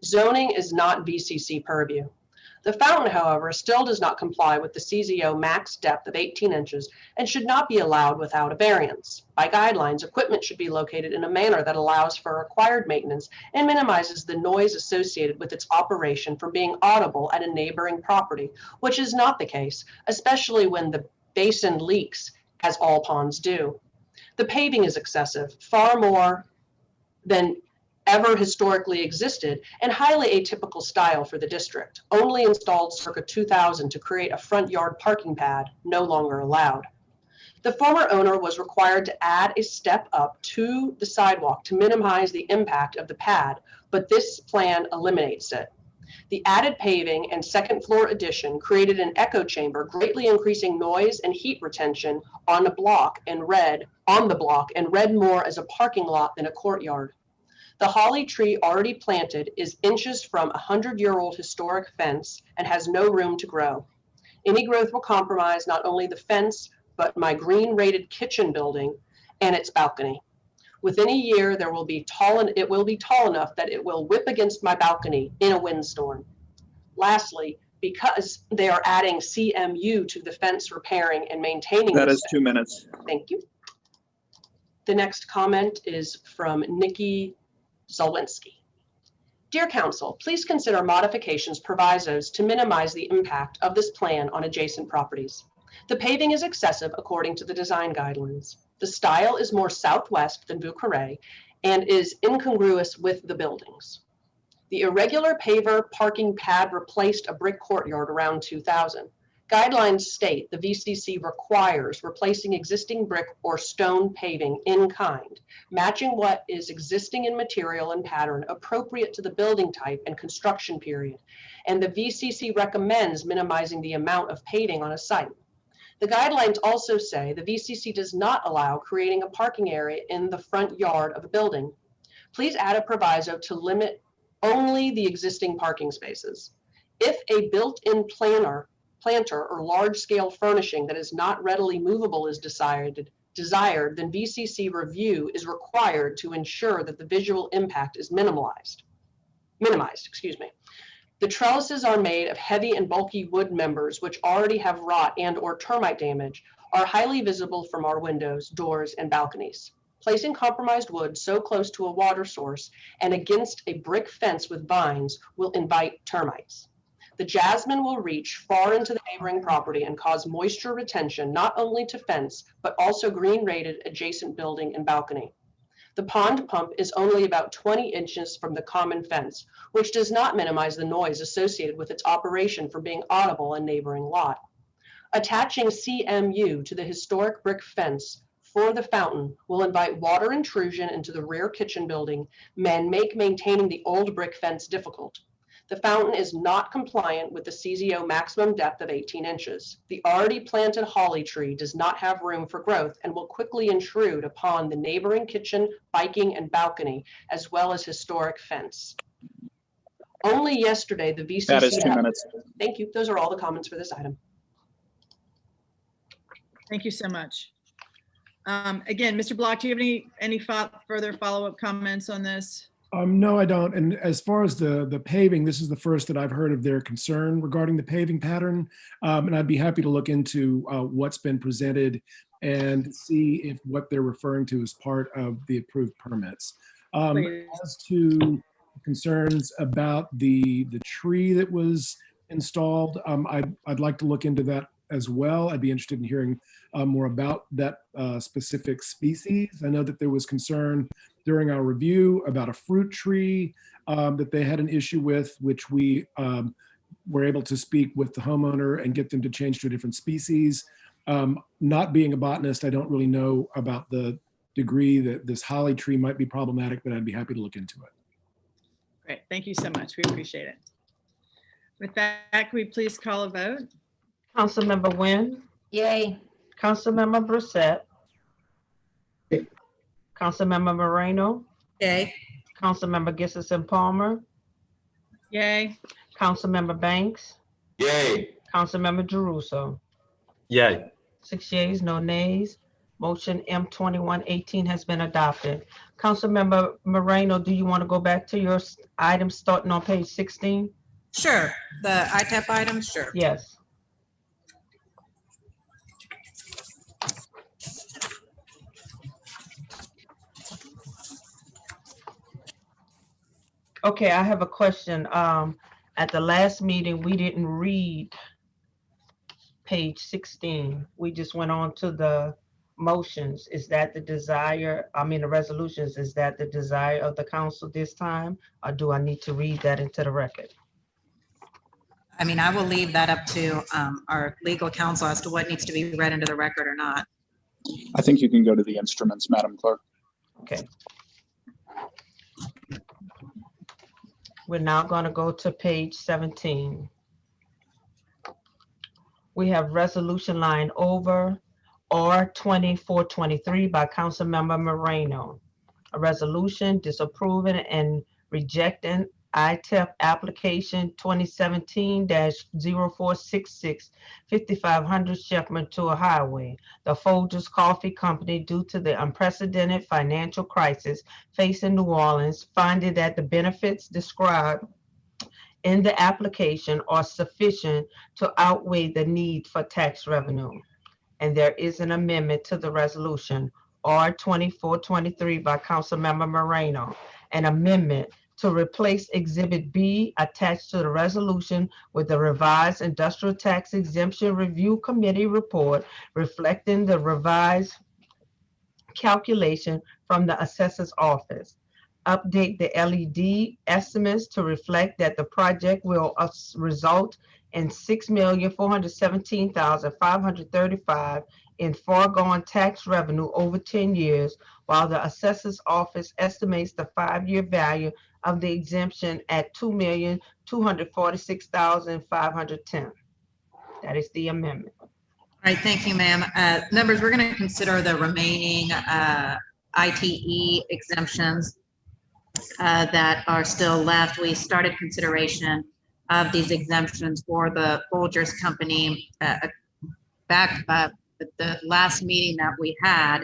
Zoning is not VCC purview. The fountain, however, still does not comply with the CZO max depth of 18 inches and should not be allowed without a variance. By guidelines, equipment should be located in a manner that allows for required maintenance and minimizes the noise associated with its operation from being audible at a neighboring property, which is not the case, especially when the basin leaks, as all ponds do. The paving is excessive, far more than ever historically existed, and highly atypical style for the district, only installed circa 2000 to create a front yard parking pad, no longer allowed. The former owner was required to add a step up to the sidewalk to minimize the impact of the pad, but this plan eliminates it. The added paving and second floor addition created an echo chamber, greatly increasing noise and heat retention on the block and read more as a parking lot than a courtyard. The holly tree already planted is inches from a 100-year-old historic fence and has no room to grow. Any growth will compromise not only the fence, but my green rated kitchen building and its balcony. Within a year, it will be tall enough that it will whip against my balcony in a windstorm. Lastly, because they are adding CMU to the fence repairing and maintaining. That is 2 minutes. Thank you. The next comment is from Nikki Zawolinsky. Dear Council, please consider modifications provisos to minimize the impact of this plan on adjacent properties. The paving is excessive according to the design guidelines. The style is more southwest than Bucharest and is incongruous with the buildings. The irregular paver parking pad replaced a brick courtyard around 2000. Guidelines state the VCC requires replacing existing brick or stone paving in kind, matching what is existing in material and pattern appropriate to the building type and construction period, and the VCC recommends minimizing the amount of paving on a site. The guidelines also say the VCC does not allow creating a parking area in the front yard of a building. Please add a proviso to limit only the existing parking spaces. If a built-in planter or large-scale furnishing that is not readily movable is desired, then VCC review is required to ensure that the visual impact is minimized. The trellises are made of heavy and bulky wood members which already have rot and/or termite damage, are highly visible from our windows, doors, and balconies. Placing compromised wood so close to a water source and against a brick fence with vines will invite termites. The jasmine will reach far into the neighboring property and cause moisture retention, not only to fence, but also green rated adjacent building and balcony. The pond pump is only about 20 inches from the common fence, which does not minimize the noise associated with its operation for being audible in neighboring lot. Attaching CMU to the historic brick fence for the fountain will invite water intrusion into the rear kitchen building and make maintaining the old brick fence difficult. The fountain is not compliant with the CZO maximum depth of 18 inches. The already planted holly tree does not have room for growth and will quickly intrude upon the neighboring kitchen, biking, and balcony, as well as historic fence. Only yesterday, the VCC— That is 2 minutes. Thank you. Those are all the comments for this item. Thank you so much. Again, Mr. Block, do you have any further follow-up comments on this? No, I don't. And as far as the paving, this is the first that I've heard of their concern regarding the paving pattern. And I'd be happy to look into what's been presented and see if what they're referring to is part of the approved permits. As to concerns about the tree that was installed, I'd like to look into that as well. I'd be interested in hearing more about that specific species. I know that there was concern during our review about a fruit tree that they had an issue with, which we were able to speak with the homeowner and get them to change to a different species. Not being a botanist, I don't really know about the degree that this holly tree might be problematic, but I'd be happy to look into it. Great, thank you so much. We appreciate it. With that, can we please call a vote? Councilmember Nguyen. Yay. Councilmember Brissette. Councilmember Moreno. Yay. Councilmember Gissison Palmer. Yay. Councilmember Banks. Yay. Councilmember Jeruso. Yay. 6 yeas, no nays. Motion M2118 has been adopted. Councilmember Moreno, do you want to go back to your items starting on page 16? Sure. The ITEP items, sure. Yes. Okay, I have a question. At the last meeting, we didn't read page 16. We just went on to the motions. Is that the desire, the resolutions, is that the desire of the council this time? Or do I need to read that into the record? I mean, I will leave that up to our legal counsel as to what needs to be read into the record or not. I think you can go to the instruments, Madam Clerk. Okay. We're now going to go to page 17. We have resolution line over R2423 by Councilmember Moreno. A resolution disapproving and rejecting ITEP application 2017-0466 5500 Sheffman Tour Highway. The Folgers Coffee Company, due to the unprecedented financial crisis facing New Orleans, finding that the benefits described in the application are sufficient to outweigh the need for tax revenue. And there is an amendment to the resolution R2423 by Councilmember Moreno, an amendment to replace Exhibit B attached to the resolution with the revised Industrial Tax Exemption Review Committee report reflecting the revised calculation from the assessor's office. Update the LED estimates to reflect that the project will result in $6,417,535 in foregone tax revenue over 10 years, while the assessor's office estimates the 5-year value of the exemption at $2,246,510. That is the amendment. All right, thank you, ma'am. Members, we're going to consider the remaining ITE exemptions that are still left. We started consideration of these exemptions for the Folgers company back at the last meeting that we had.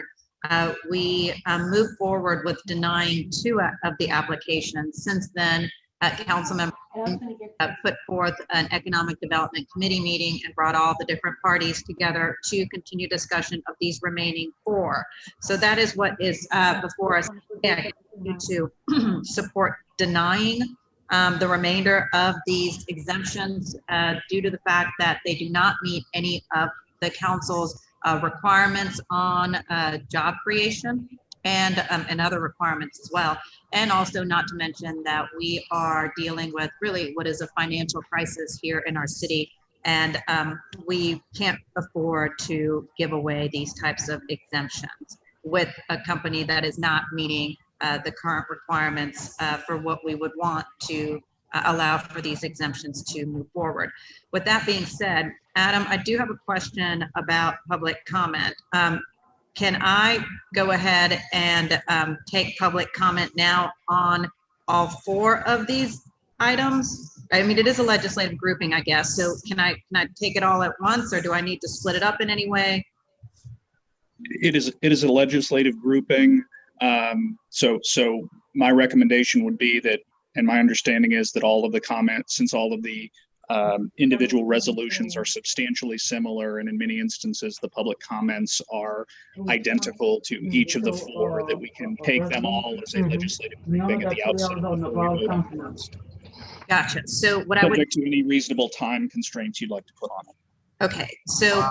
We moved forward with denying 2 of the applications. Since then, Councilmember put forth an economic development committee meeting and brought all the different parties together to continue discussion of these remaining 4. So that is what is before us. I continue to support denying the remainder of these exemptions due to the fact that they do not meet any of the council's requirements on job creation and other requirements as well. And also not to mention that we are dealing with really what is a financial crisis here in our city. And we can't afford to give away these types of exemptions with a company that is not meeting the current requirements for what we would want to allow for these exemptions to move forward. With that being said, Adam, I do have a question about public comment. Can I go ahead and take public comment now on all 4 of these items? I mean, it is a legislative grouping, I guess. So can I take it all at once, or do I need to split it up in any way? It is a legislative grouping. So my recommendation would be that, and my understanding is that all of the comments, since all of the individual resolutions are substantially similar, and in many instances the public comments are identical to each of the 4, that we can take them all as a legislative grouping at the outset before we vote on the rest. Gotcha. So what I would, Subject to any reasonable time constraints you'd like to put on it. okay, so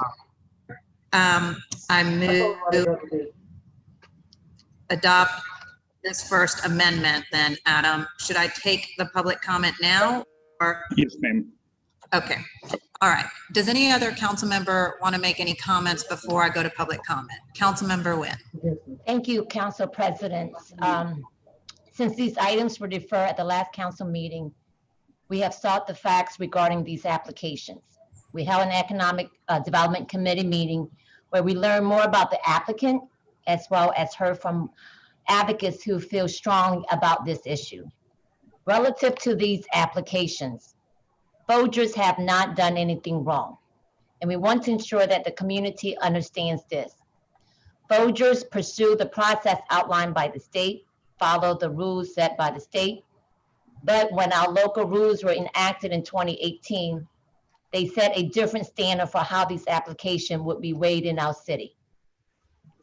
I move to adopt this first amendment then, Adam. Should I take the public comment now, or? Yes, ma'am. Okay, all right. Does any other council member want to make any comments before I go to public comment? Councilmember Nguyen. Thank you, Council President. Since these items were deferred at the last council meeting, we have sought the facts regarding these applications. We held an Economic Development Committee meeting where we learned more about the applicant, as well as heard from advocates who feel strongly about this issue. Relative to these applications, Folgers have not done anything wrong, and we want to ensure that the community understands this. Folgers pursue the process outlined by the state, follow the rules set by the state, but when our local rules were enacted in 2018, they set a different standard for how these applications would be weighed in our city.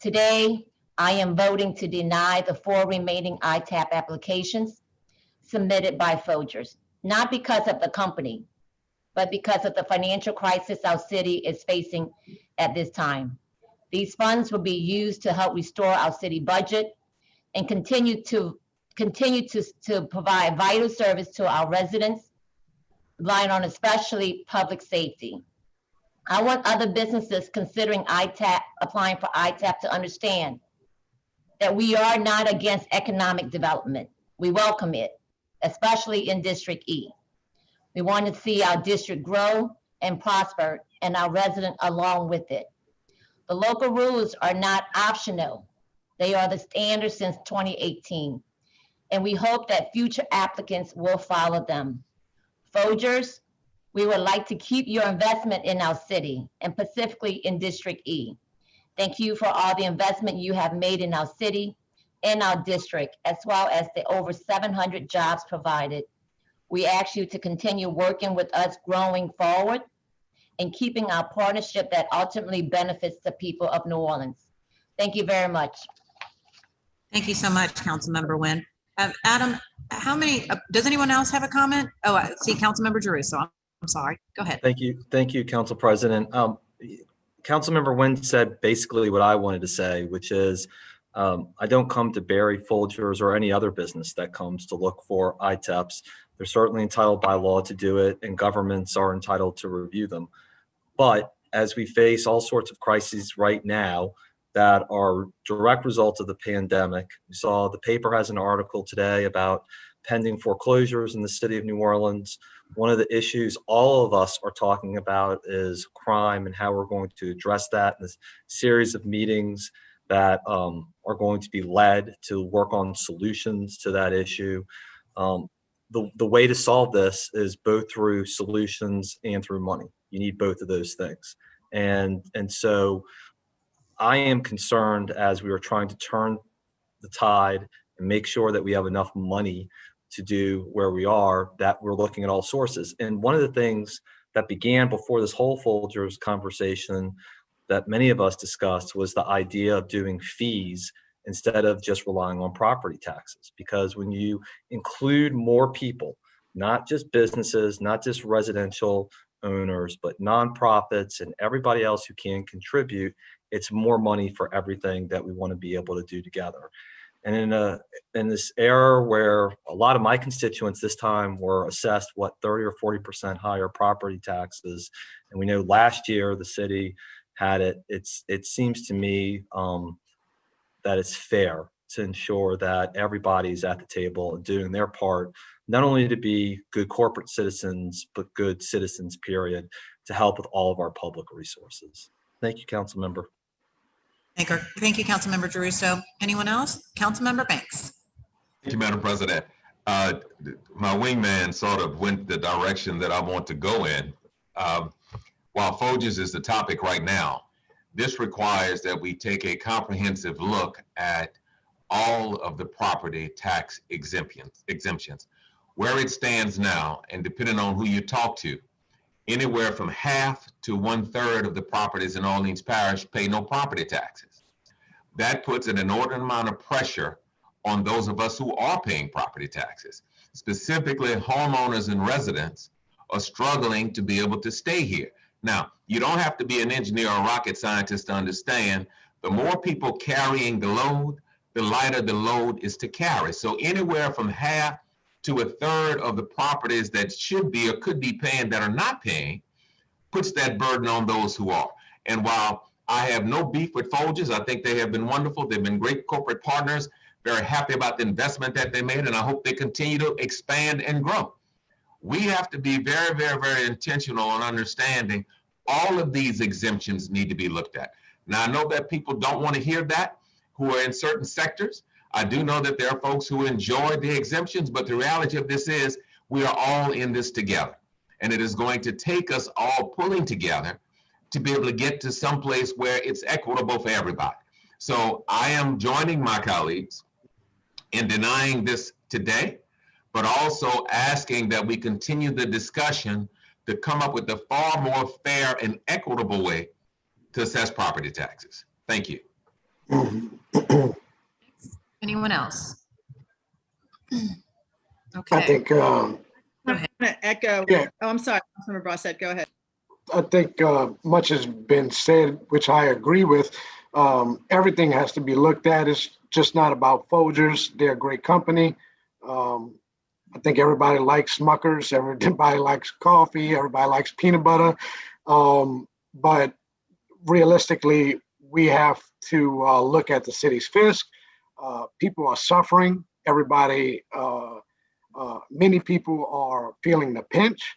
Today, I am voting to deny the 4 remaining ITAP applications submitted by Folgers, not because of the company, but because of the financial crisis our city is facing at this time. These funds will be used to help restore our city budget and continue to provide vital service to our residents, relying on especially public safety. I want other businesses considering ITAP, applying for ITAP, to understand that we are not against economic development. We welcome it, especially in District E. We want to see our district grow and prosper, and our residents along with it. The local rules are not optional. They are the standard since 2018, and we hope that future applicants will follow them. Folgers, we would like to keep your investment in our city, and specifically in District E. Thank you for all the investment you have made in our city and our district, as well as the over 700 jobs provided. We ask you to continue working with us growing forward and keeping our partnership that ultimately benefits the people of New Orleans. Thank you very much. Thank you so much, Councilmember Nguyen. Adam, how many, does anyone else have a comment? Oh, I see Councilmember Drew, so I'm sorry. Go ahead. Thank you, Council President. Councilmember Nguyen said basically what I wanted to say, which is I don't come to bury Folgers or any other business that comes to look for ITAPs. They're certainly entitled by law to do it, and governments are entitled to review them. But as we face all sorts of crises right now that are direct results of the pandemic, we saw the paper has an article today about pending foreclosures in the city of New Orleans. One of the issues all of us are talking about is crime and how we're going to address that in a series of meetings that are going to be led to work on solutions to that issue. The way to solve this is both through solutions and through money. You need both of those things. And so I am concerned, as we are trying to turn the tide and make sure that we have enough money to do where we are, that we're looking at all sources. And one of the things that began before this whole Folgers conversation that many of us discussed was the idea of doing fees instead of just relying on property taxes. Because when you include more people not just businesses, not just residential owners, but nonprofits and everybody else who can contribute. It's more money for everything that we want to be able to do together. And in this era where a lot of my constituents this time were assessed 30 or 40% higher property taxes, and we know last year the city had it seems to me that it's fair to ensure that everybody's at the table and doing their part, not only to be good corporate citizens, but good citizens, period, to help with all of our public resources. Thank you, Council Member. Thank you, Councilmember Giusto. Anyone else? Councilmember Banks. Thank you, Madam President. My wingman sort of went the direction that I want to go in. While Folgers is the topic right now, this requires that we take a comprehensive look at all of the property tax exemptions. Where it stands now, and depending on who you talk to, anywhere from half to 1/3 of the properties in Orleans Parish pay no property taxes. That puts an inordinate amount of pressure on those of us who are paying property taxes. Specifically, homeowners and residents are struggling to be able to stay here. Now, you don't have to be an engineer or rocket scientist to understand the more people carrying the load, the lighter the load is to carry. So anywhere from half to 1/3 of the properties that should be or could be paying that are not paying puts that burden on those who are. And while I have no beef with Folgers, I think they have been wonderful. They've been great corporate partners, very happy about the investment that they made, and I hope they continue to expand and grow. We have to be very, very, very intentional on understanding all of these exemptions need to be looked at. Now, I know that people don't want to hear that who are in certain sectors. I do know that there are folks who enjoy the exemptions, but the reality of this is we are all in this together. And it is going to take us all pulling together to be able to get to some place where it's equitable for everybody. So I am joining my colleagues in denying this today, but also asking that we continue the discussion to come up with a far more fair and equitable way to assess property taxes. Thank you. Anyone else? I think, Go ahead. I'm gonna echo. Yeah. Oh, I'm sorry, Councilmember Brossette, go ahead. I think much has been said, which I agree with. Everything has to be looked at. It's just not about Folgers. They're a great company. I think everybody likes Smuckers. Everybody likes coffee. Everybody likes peanut butter. But realistically, we have to look at the city's fisc. People are suffering. Everybody, many people are feeling the pinch,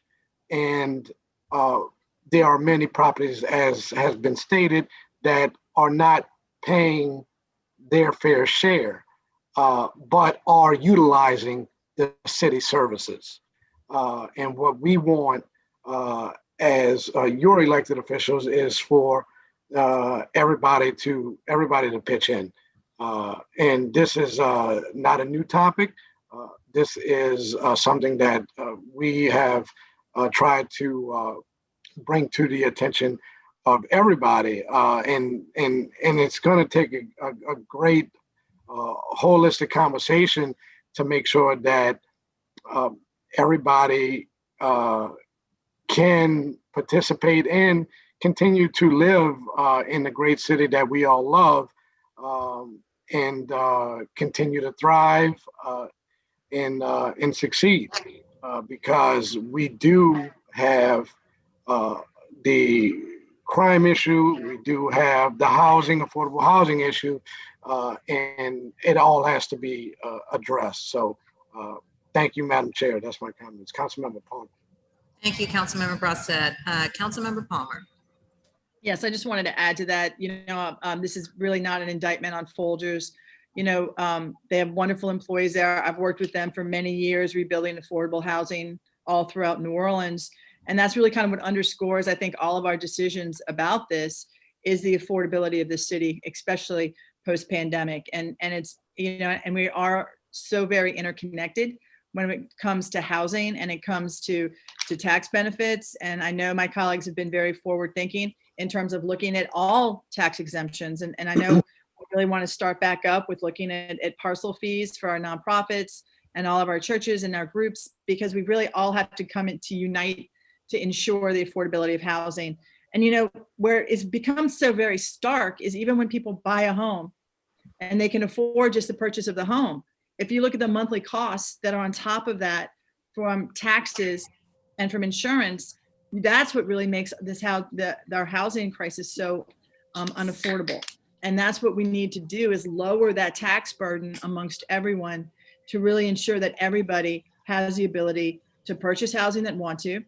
and there are many properties, as has been stated, that are not paying their fair share, but are utilizing the city services. And what we want as your elected officials is for everybody to pitch in. And this is not a new topic. This is something that we have tried to bring to the attention of everybody, and it's going to take a great holistic conversation to make sure that everybody can participate and continue to live in the great city that we all love, and continue to thrive and succeed, because we do have the crime issue, we do have the affordable housing issue, and it all has to be addressed. So thank you, Madam Chair. That's my comments. Councilmember Palmer. Thank you, Councilmember Brossette. Councilmember Palmer. Yes, I just wanted to add to that. This is really not an indictment on Folgers. They have wonderful employees there. I've worked with them for many years, rebuilding affordable housing all throughout New Orleans. And that's really kind of what underscores, I think, all of our decisions about this is the affordability of the city, especially post-pandemic. And it's, and we are so very interconnected when it comes to housing and it comes to tax benefits. And I know my colleagues have been very forward thinking in terms of looking at all tax exemptions. And I know we really want to start back up with looking at parcel fees for our nonprofits and all of our churches and our groups, because we really all have to come in to unite to ensure the affordability of housing. And you know, where it's become so very stark is even when people buy a home and they can afford just the purchase of the home. If you look at the monthly costs that are on top of that from taxes and from insurance, that's what really makes this our housing crisis so unaffordable. And that's what we need to do, is lower that tax burden amongst everyone to really ensure that everybody has the ability to purchase housing that want to,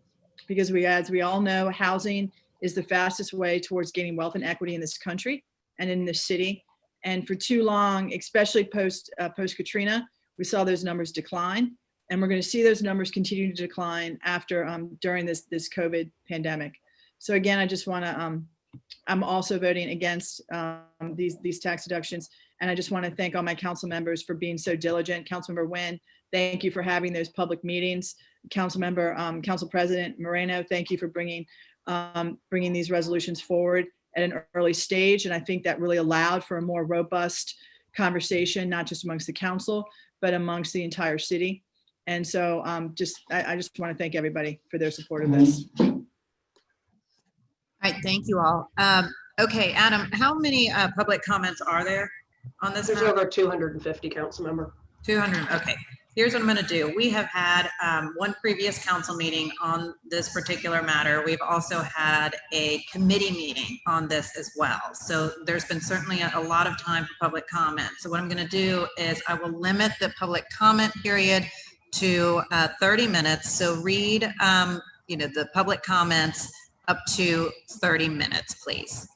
because as we all know, housing is the fastest way towards gaining wealth and equity in this country and in this city. And for too long, especially post Katrina, we saw those numbers decline, and we're going to see those numbers continue to decline after during this COVID pandemic. So again, I just want to I'm also voting against these tax deductions, and I just want to thank all my council members for being so diligent. Councilmember Nguyen, thank you for having those public meetings. Council President Moreno, thank you for bringing these resolutions forward at an early stage. And I think that really allowed for a more robust conversation, not just amongst the council, but amongst the entire city. And so I just want to thank everybody for their support of this. All right, thank you all. Okay, Adam, how many public comments are there on this? There's over 250, council member. 200, okay. Here's what I'm gonna do. We have had one previous council meeting on this particular matter. We've also had a committee meeting on this as well. So there's been certainly a lot of time for public comment. So what I'm gonna do is I will limit the public comment period to 30 minutes. So read the public comments up to 30 minutes, please.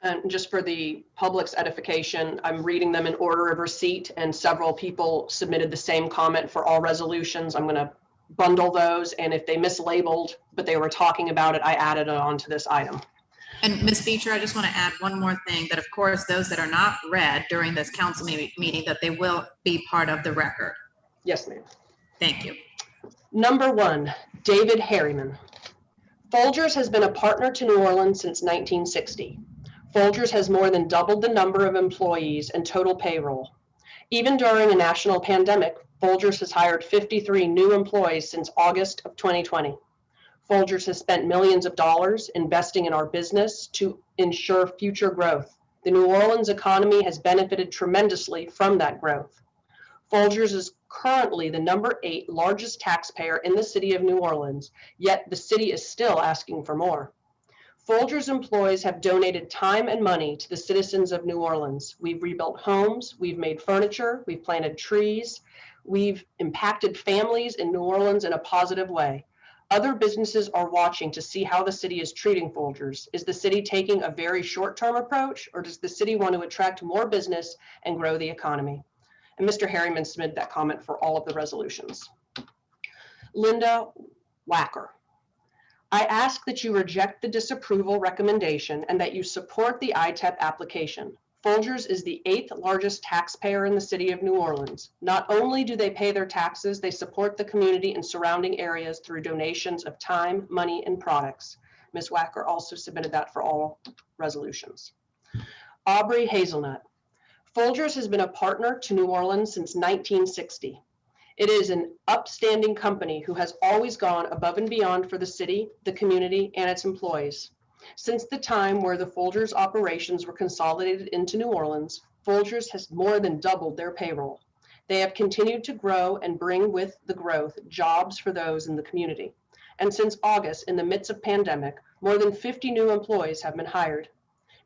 And just for the public's edification, I'm reading them in order of receipt, and several people submitted the same comment for all resolutions. I'm going to bundle those, and if they mislabeled, but they were talking about it, I added it onto this item. And Ms. Beecher, I just want to add one more thing, that of course, those that are not read during this council meeting, that they will be part of the record. Yes, ma'am. Thank you. Number 1, David Harriman. Folgers has been a partner to New Orleans since 1960. Folgers has more than doubled the number of employees and total payroll. Even during a national pandemic, Folgers has hired 53 new employees since August of 2020. Folgers has spent millions of dollars investing in our business to ensure future growth. The New Orleans economy has benefited tremendously from that growth. Folgers is currently the number 8 largest taxpayer in the city of New Orleans, yet the city is still asking for more. Folgers employees have donated time and money to the citizens of New Orleans. We've rebuilt homes, we've made furniture, we've planted trees, we've impacted families in New Orleans in a positive way. Other businesses are watching to see how the city is treating Folgers. Is the city taking a very short-term approach, or does the city want to attract more business and grow the economy? And Mr. Harriman submitted that comment for all of the resolutions. Linda Wacker. I ask that you reject the disapproval recommendation and that you support the ITEP application. Folgers is the 8th largest taxpayer in the city of New Orleans. Not only do they pay their taxes, they support the community and surrounding areas through donations of time, money, and products. Ms. Wacker also submitted that for all resolutions. Aubrey Hazelnut. Folgers has been a partner to New Orleans since 1960. It is an upstanding company who has always gone above and beyond for the city, the community, and its employees. Since the time where the Folgers operations were consolidated into New Orleans, Folgers has more than doubled their payroll. They have continued to grow and bring with the growth jobs for those in the community. And since August, in the midst of pandemic, more than 50 new employees have been hired.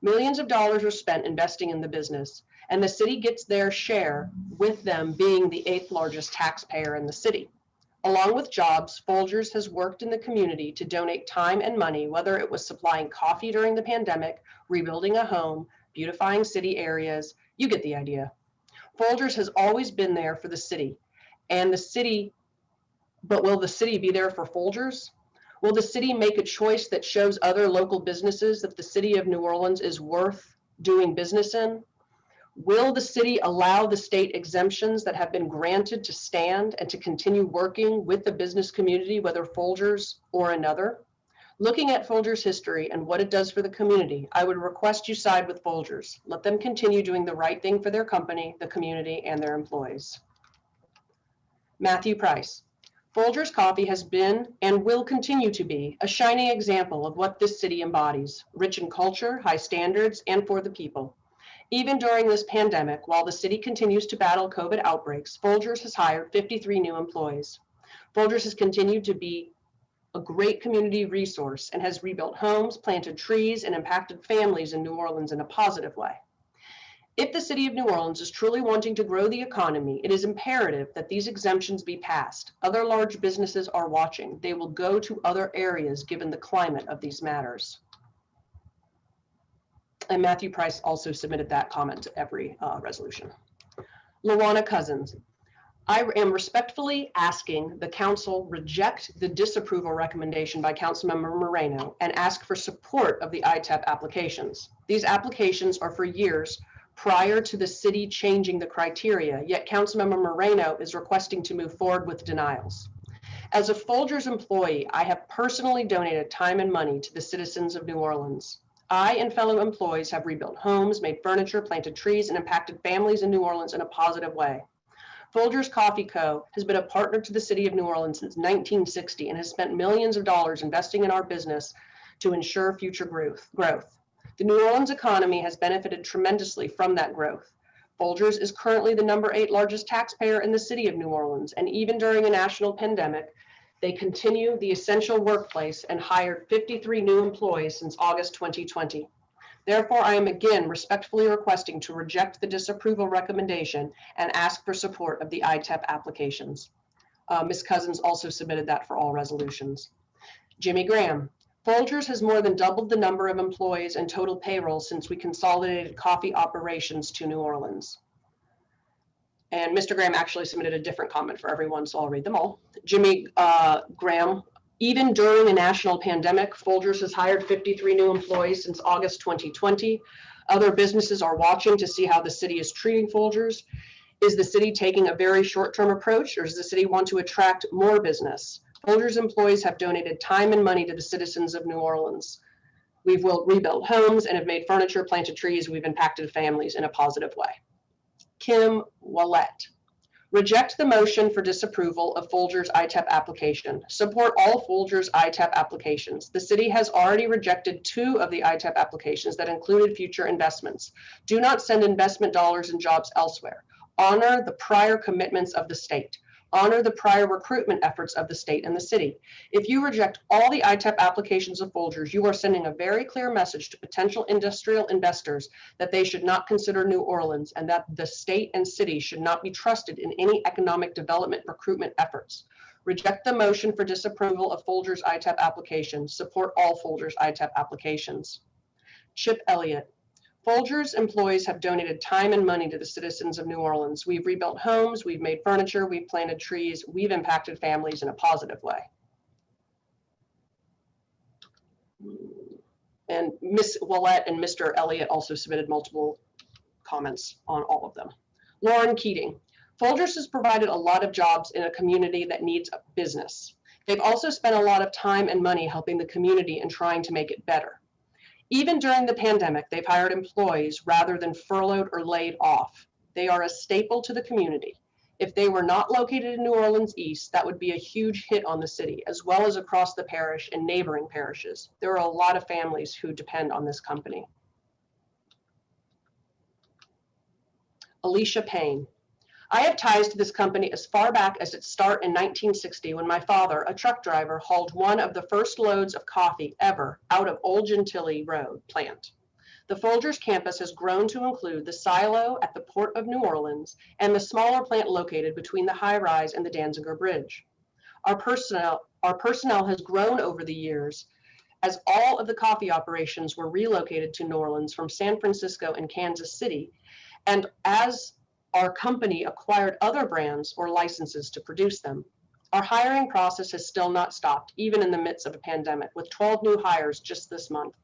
Millions of dollars are spent investing in the business, and the city gets their share, with them being the 8th largest taxpayer in the city. Along with jobs, Folgers has worked in the community to donate time and money, whether it was supplying coffee during the pandemic, rebuilding a home, beautifying city areas. You get the idea. Folgers has always been there for the city, but will the city be there for Folgers? Will the city make a choice that shows other local businesses that the city of New Orleans is worth doing business in? Will the city allow the state exemptions that have been granted to stand and to continue working with the business community, whether Folgers or another? Looking at Folgers' history and what it does for the community, I would request you side with Folgers. Let them continue doing the right thing for their company, the community, and their employees. Matthew Price. Folgers Coffee has been and will continue to be a shining example of what this city embodies, rich in culture, high standards, and for the people. Even during this pandemic, while the city continues to battle COVID outbreaks, Folgers has hired 53 new employees. Folgers has continued to be a great community resource and has rebuilt homes, planted trees, and impacted families in New Orleans in a positive way. If the city of New Orleans is truly wanting to grow the economy, it is imperative that these exemptions be passed. Other large businesses are watching. They will go to other areas given the climate of these matters. And Matthew Price also submitted that comment to every resolution. Lawana Cousins. I am respectfully asking the council reject the disapproval recommendation by Councilmember Moreno and ask for support of the ITEP applications. These applications are for years prior to the city changing the criteria, yet Councilmember Moreno is requesting to move forward with denials. As a Folgers employee, I have personally donated time and money to the citizens of New Orleans. I and fellow employees have rebuilt homes, made furniture, planted trees, and impacted families in New Orleans in a positive way. Folgers Coffee Co. has been a partner to the city of New Orleans since 1960 and has spent millions of dollars investing in our business to ensure future growth. The New Orleans economy has benefited tremendously from that growth. Folgers is currently the #8 largest taxpayer in the city of New Orleans, and even during a national pandemic, they continue the essential workplace and hired 53 new employees since August 2020. Therefore, I am again respectfully requesting to reject the disapproval recommendation and ask for support of the ITEP applications. Ms. Cousins also submitted that for all resolutions. Jimmy Graham. Folgers has more than doubled the number of employees and total payroll since we consolidated coffee operations to New Orleans. And Mr. Graham actually submitted a different comment for everyone, so I'll read them all. Jimmy Graham, even during a national pandemic, Folgers has hired 53 new employees since August 2020. Other businesses are watching to see how the city is treating Folgers. Is the city taking a very short-term approach, or does the city want to attract more business? Folgers employees have donated time and money to the citizens of New Orleans. We've rebuilt homes and have made furniture, planted trees. We've impacted families in a positive way. Kim Willett. Reject the motion for disapproval of Folgers ITEP application. Support all Folgers ITEP applications. The city has already rejected 2 of the ITEP applications that included future investments. Do not send investment dollars and jobs elsewhere. Honor the prior commitments of the state. Honor the prior recruitment efforts of the state and the city. If you reject all the ITEP applications of Folgers, you are sending a very clear message to potential industrial investors that they should not consider New Orleans and that the state and city should not be trusted in any economic development recruitment efforts. Reject the motion for disapproval of Folgers ITEP applications. Support all Folgers ITEP applications. Chip Elliott. Folgers employees have donated time and money to the citizens of New Orleans. We've rebuilt homes, we've made furniture, we've planted trees, we've impacted families in a positive way. And Ms. Willett and Mr. Elliott also submitted multiple comments on all of them. Lauren Keating. Folgers has provided a lot of jobs in a community that needs a business. They've also spent a lot of time and money helping the community and trying to make it better. Even during the pandemic, they've hired employees rather than furloughed or laid off. They are a staple to the community. If they were not located in New Orleans East, that would be a huge hit on the city, as well as across the parish and neighboring parishes. There are a lot of families who depend on this company. Alicia Payne. I have ties to this company as far back as its start in 1960 when my father, a truck driver, hauled one of the first loads of coffee ever out of Old Gentilly Road plant. The Folgers campus has grown to include the silo at the Port of New Orleans and the smaller plant located between the high rise and the Danziger Bridge. Our personnel has grown over the years as all of the coffee operations were relocated to New Orleans from San Francisco and Kansas City, and as our company acquired other brands or licenses to produce them. Our hiring process has still not stopped, even in the midst of a pandemic, with 12 new hires just this month.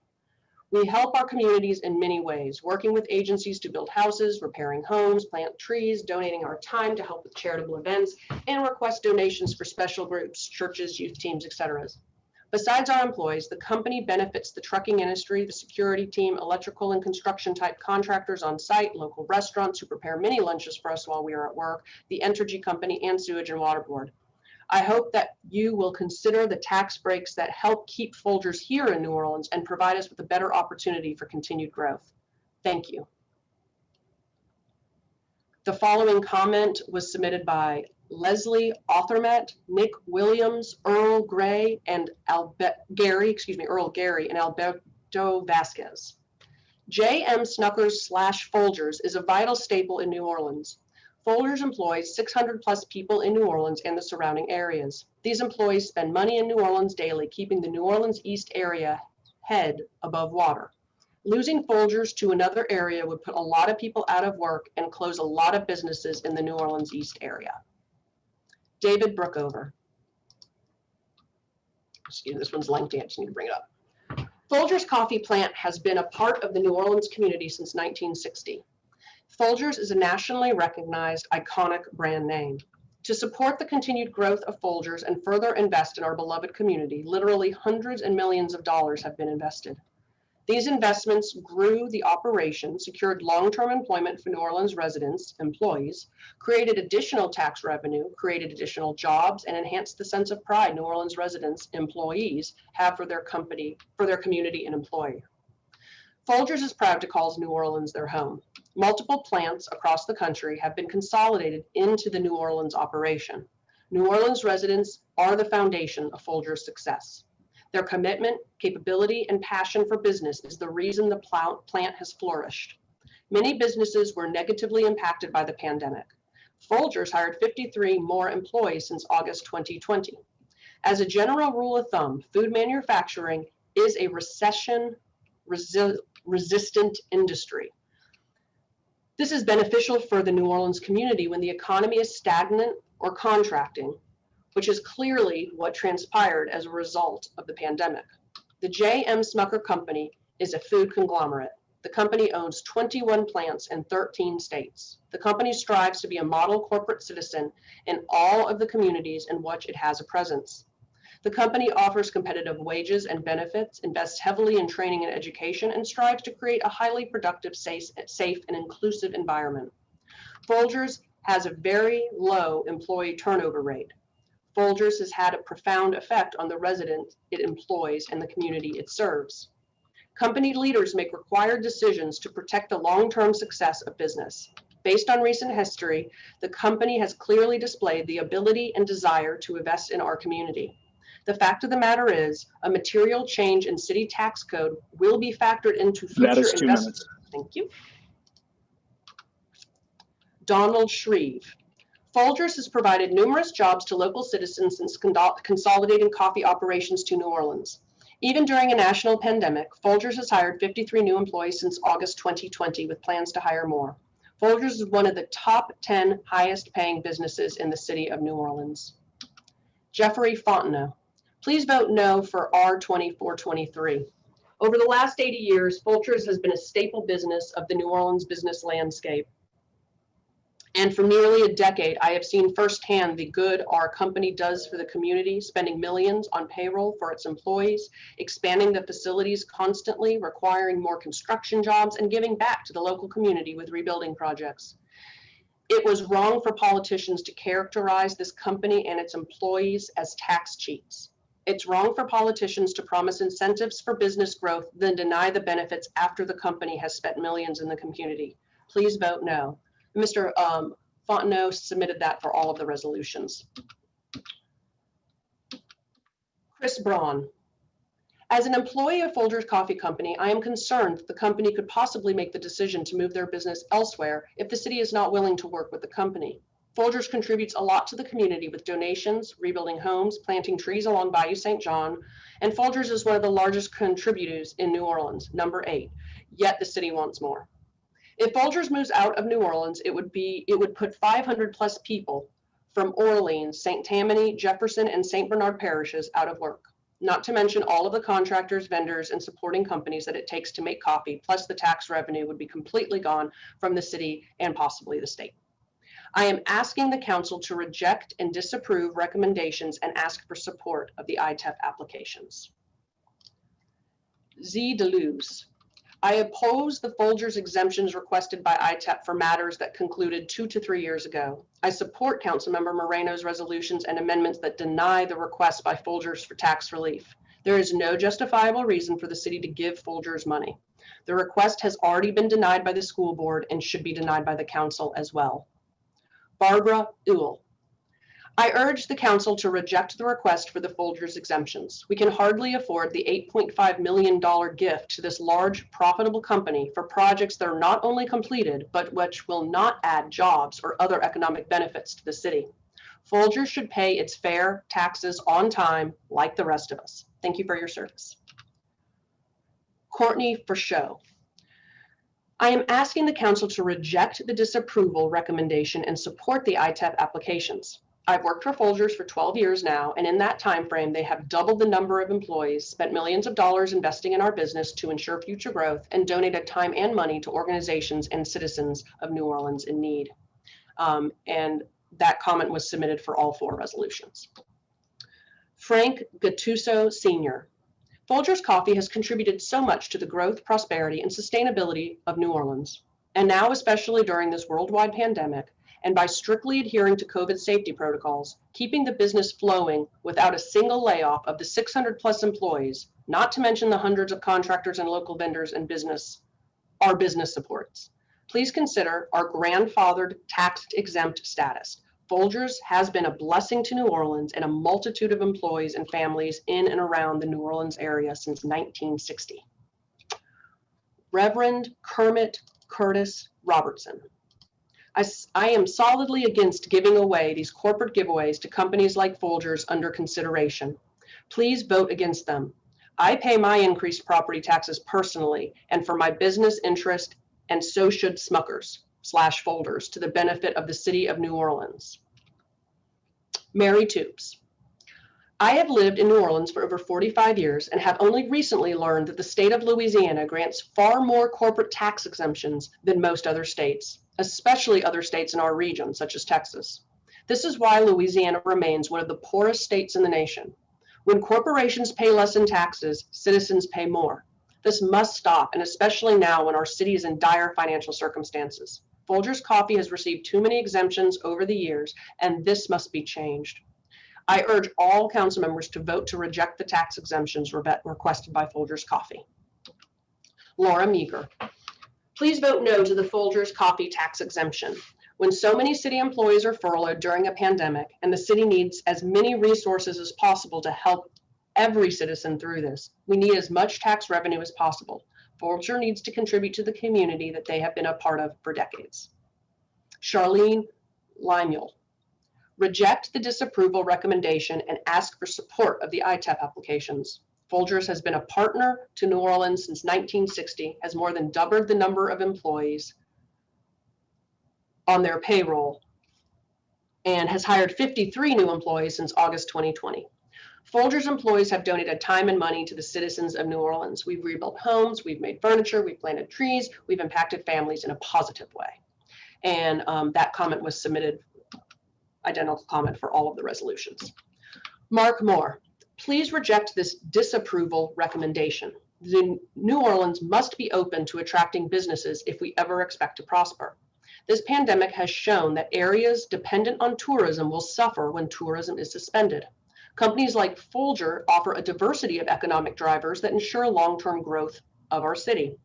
We help our communities in many ways, working with agencies to build houses, repairing homes, plant trees, donating our time to help with charitable events, and request donations for special groups, churches, youth teams, etc. Besides our employees, the company benefits the trucking industry, the security team, electrical and construction type contractors on site, local restaurants who prepare mini lunches for us while we are at work, the energy company, and sewage and water board. I hope that you will consider the tax breaks that help keep Folgers here in New Orleans and provide us with a better opportunity for continued growth. Thank you. The following comment was submitted by Leslie Authormet, Nick Williams, Earl Gray, and Earl Gary, and Alberto Vasquez. J.M. Snuckers / Folgers is a vital staple in New Orleans. Folgers employs 600 plus people in New Orleans and the surrounding areas. These employees spend money in New Orleans daily, keeping the New Orleans East area head above water. Losing Folgers to another area would put a lot of people out of work and close a lot of businesses in the New Orleans East area. David Brookover. Excuse me, this one's lengthy, I just need to bring it up. Folgers coffee plant has been a part of the New Orleans community since 1960. Folgers is a nationally recognized, iconic brand name. To support the continued growth of Folgers and further invest in our beloved community, literally hundreds and millions of dollars have been invested. These investments grew the operation, secured long-term employment for New Orleans residents, employees, created additional tax revenue, created additional jobs, and enhanced the sense of pride New Orleans residents, employees have for their company, for their community and employer. Folgers is proud to call New Orleans their home. Multiple plants across the country have been consolidated into the New Orleans operation. New Orleans residents are the foundation of Folgers' success. Their commitment, capability, and passion for business is the reason the plant has flourished. Many businesses were negatively impacted by the pandemic. Folgers hired 53 more employees since August 2020. As a general rule of thumb, food manufacturing is a recession-resistant industry. This is beneficial for the New Orleans community when the economy is stagnant or contracting, which is clearly what transpired as a result of the pandemic. The J.M. Smucker Company is a food conglomerate. The company owns 21 plants in 13 states. The company strives to be a model corporate citizen in all of the communities in which it has a presence. The company offers competitive wages and benefits, invests heavily in training and education, and strives to create a highly productive, safe, and inclusive environment. Folgers has a very low employee turnover rate. Folgers has had a profound effect on the residents it employs and the community it serves. Company leaders make required decisions to protect the long-term success of business. Based on recent history, the company has clearly displayed the ability and desire to invest in our community. The fact of the matter is, a material change in city tax code will be factored into future That is 2 investments. minutes. Thank you. Donald Shreve. Folgers has provided numerous jobs to local citizens since consolidating coffee operations to New Orleans. Even during a national pandemic, Folgers has hired 53 new employees since August 2020 with plans to hire more. Folgers is one of the top 10 highest paying businesses in the city of New Orleans. Jeffrey Fontenot. Please vote no for R2423. Over the last 80 years, Folgers has been a staple business of the New Orleans business landscape. And for nearly a decade, I have seen firsthand the good our company does for the community, spending millions on payroll for its employees, expanding the facilities constantly, requiring more construction jobs, and giving back to the local community with rebuilding projects. It was wrong for politicians to characterize this company and its employees as tax cheats. It's wrong for politicians to promise incentives for business growth, then deny the benefits after the company has spent millions in the community. Please vote no. Mr. Fontenot submitted that for all of the resolutions. Chris Braun. As an employee of Folgers Coffee Company, I am concerned that the company could possibly make the decision to move their business elsewhere if the city is not willing to work with the company. Folgers contributes a lot to the community with donations, rebuilding homes, planting trees along Bayou St. John, and Folgers is one of the largest contributors in New Orleans, number 8, yet the city wants more. If Folgers moves out of New Orleans, it would put 500 plus people from Orleans, St. Tammany, Jefferson, and St. Bernard parishes out of work, not to mention all of the contractors, vendors, and supporting companies that it takes to make coffee, plus the tax revenue would be completely gone from the city and possibly the state. I am asking the council to reject and disapprove recommendations and ask for support of the ITEP applications. Z. Deleuze. I oppose the Folgers exemptions requested by ITEP for matters that concluded 2 to 3 years ago. I support Councilmember Moreno's resolutions and amendments that deny the request by Folgers for tax relief. There is no justifiable reason for the city to give Folgers money. The request has already been denied by the school board and should be denied by the council as well. Barbara Ewell. I urge the council to reject the request for the Folgers exemptions. We can hardly afford the $8.5 million gift to this large, profitable company for projects that are not only completed, but which will not add jobs or other economic benefits to the city. Folgers should pay its fair taxes on time, like the rest of us. Thank you for your service. Courtney for show. I am asking the council to reject the disapproval recommendation and support the ITEP applications. I've worked for Folgers for 12 years now, and in that time frame, they have doubled the number of employees, spent millions of dollars investing in our business to ensure future growth, and donated time and money to organizations and citizens of New Orleans in need. And that comment was submitted for all 4 resolutions. Frank Gattuso Sr. Folgers Coffee has contributed so much to the growth, prosperity, and sustainability of New Orleans. And now, especially during this worldwide pandemic, and by strictly adhering to COVID safety protocols, keeping the business flowing without a single layoff of the 600 plus employees, not to mention the hundreds of contractors and local vendors and our business supports. Please consider our grandfathered tax-exempt status. Folgers has been a blessing to New Orleans and a multitude of employees and families in and around the New Orleans area since 1960. Reverend Kermit Curtis Robertson. I am solidly against giving away these corporate giveaways to companies like Folgers under consideration. Please vote against them. I pay my increased property taxes personally and for my business interest, and so should Smuckers/Folgers to the benefit of the city of New Orleans. Mary Tubes. I have lived in New Orleans for over 45 years and have only recently learned that the state of Louisiana grants far more corporate tax exemptions than most other states, especially other states in our region, such as Texas. This is why Louisiana remains one of the poorest states in the nation. When corporations pay less in taxes, citizens pay more. This must stop, and especially now when our city is in dire financial circumstances. Folgers Coffee has received too many exemptions over the years, and this must be changed. I urge all council members to vote to reject the tax exemptions requested by Folgers Coffee. Laura Meager. Please vote no to the Folgers Coffee tax exemption. When so many city employees are furloughed during a pandemic and the city needs as many resources as possible to help every citizen through this, we need as much tax revenue as possible. Folger needs to contribute to the community that they have been a part of for decades. Charlene Lemuel. Reject the disapproval recommendation and ask for support of the ITEP applications. Folgers has been a partner to New Orleans since 1960, has more than doubled the number of employees on their payroll, and has hired 53 new employees since August 2020. Folgers employees have donated time and money to the citizens of New Orleans. We've rebuilt homes, we've made furniture, we've planted trees, we've impacted families in a positive way. And that comment was submitted, identical comment for all of the resolutions. Mark Moore. Please reject this disapproval recommendation. New Orleans must be open to attracting businesses if we ever expect to prosper. This pandemic has shown that areas dependent on tourism will suffer when tourism is suspended. Companies like Folger offer a diversity of economic drivers that ensure long-term growth of our city.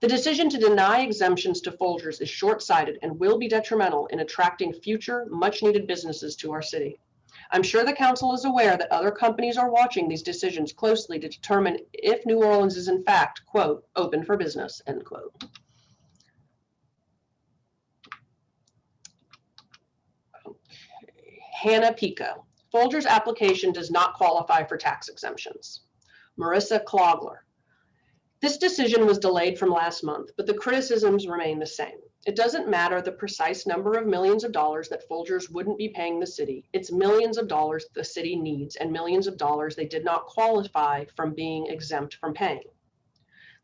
The decision to deny exemptions to Folgers is short-sighted and will be detrimental in attracting future much-needed businesses to our city. I'm sure the council is aware that other companies are watching these decisions closely to determine if New Orleans is in fact, quote, open for business, end quote. Okay. Hannah Pico. Folger's application does not qualify for tax exemptions. Marissa Klogler. This decision was delayed from last month, but the criticisms remain the same. It doesn't matter the precise number of millions of dollars that Folgers wouldn't be paying the city. It's millions of dollars the city needs and millions of dollars they did not qualify from being exempt from paying.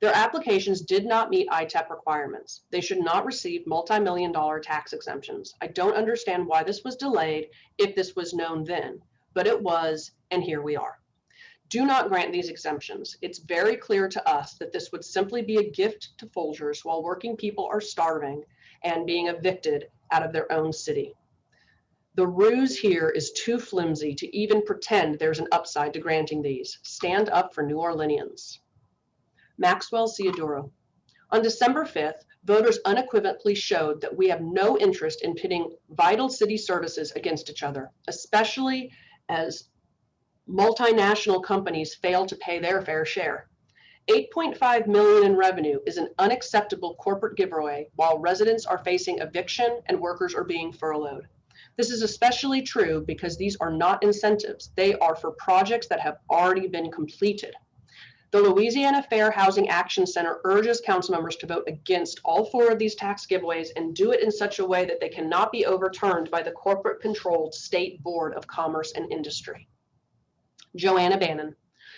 Their applications did not meet ITEP requirements. They should not receive multi-million-dollar tax exemptions. I don't understand why this was delayed if this was known then, but it was, and here we are. Do not grant these exemptions. It's very clear to us that this would simply be a gift to Folgers while working people are starving and being evicted out of their own city. The ruse here is too flimsy to even pretend there's an upside to granting these. Stand up for New Orleanians. Maxwell Ciodoro. On December 5th, voters unequivocally showed that we have no interest in pitting vital city services against each other, especially as multinational companies fail to pay their fair share. $8.5 million in revenue is an unacceptable corporate giveaway while residents are facing eviction and workers are being furloughed. This is especially true because these are not incentives. They are for projects that have already been completed. The Louisiana Fair Housing Action Center urges council members to vote against all 4 of these tax giveaways and do it in such a way that they cannot be overturned by the corporate-controlled State Board of Commerce and Industry. Joanna Bannon.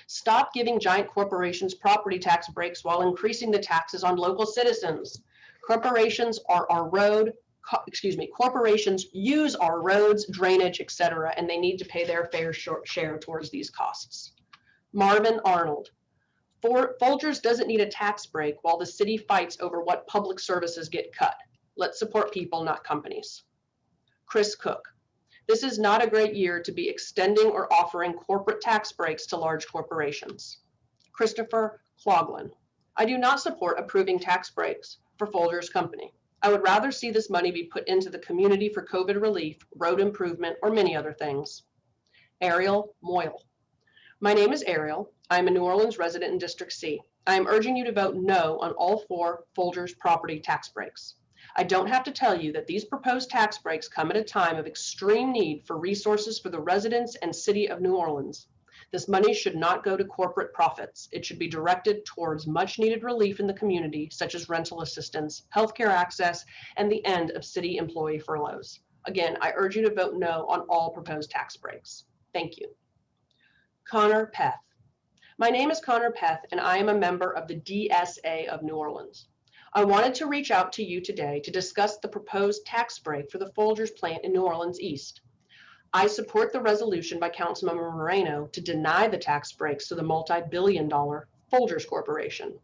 Stop giving giant corporations property tax breaks while increasing the taxes on local citizens. Corporations corporations use our roads, drainage, etc., and they need to pay their fair share towards these costs. Marvin Arnold. Folgers doesn't need a tax break while the city fights over what public services get cut. Let's support people, not companies. Chris Cook. This is not a great year to be extending or offering corporate tax breaks to large corporations. Christopher Cloglin. I do not support approving tax breaks for Folgers Company. I would rather see this money be put into the community for COVID relief, road improvement, or many other things. Ariel Moyle. My name is Ariel. I am a New Orleans resident in District C. I am urging you to vote no on all 4 Folgers property tax breaks. I don't have to tell you that these proposed tax breaks come at a time of extreme need for resources for the residents and city of New Orleans. This money should not go to corporate profits. It should be directed towards much needed relief in the community, such as rental assistance, healthcare access, and the end of city employee furloughs. Again, I urge you to vote no on all proposed tax breaks. Thank you. Connor Peth. My name is Connor Peth, and I am a member of the DSA of New Orleans. I wanted to reach out to you today to discuss the proposed tax break for the Folgers plant in New Orleans East. I support the resolution by Councilmember Moreno to deny the tax breaks to the multi-billion-dollar Folgers Corporation.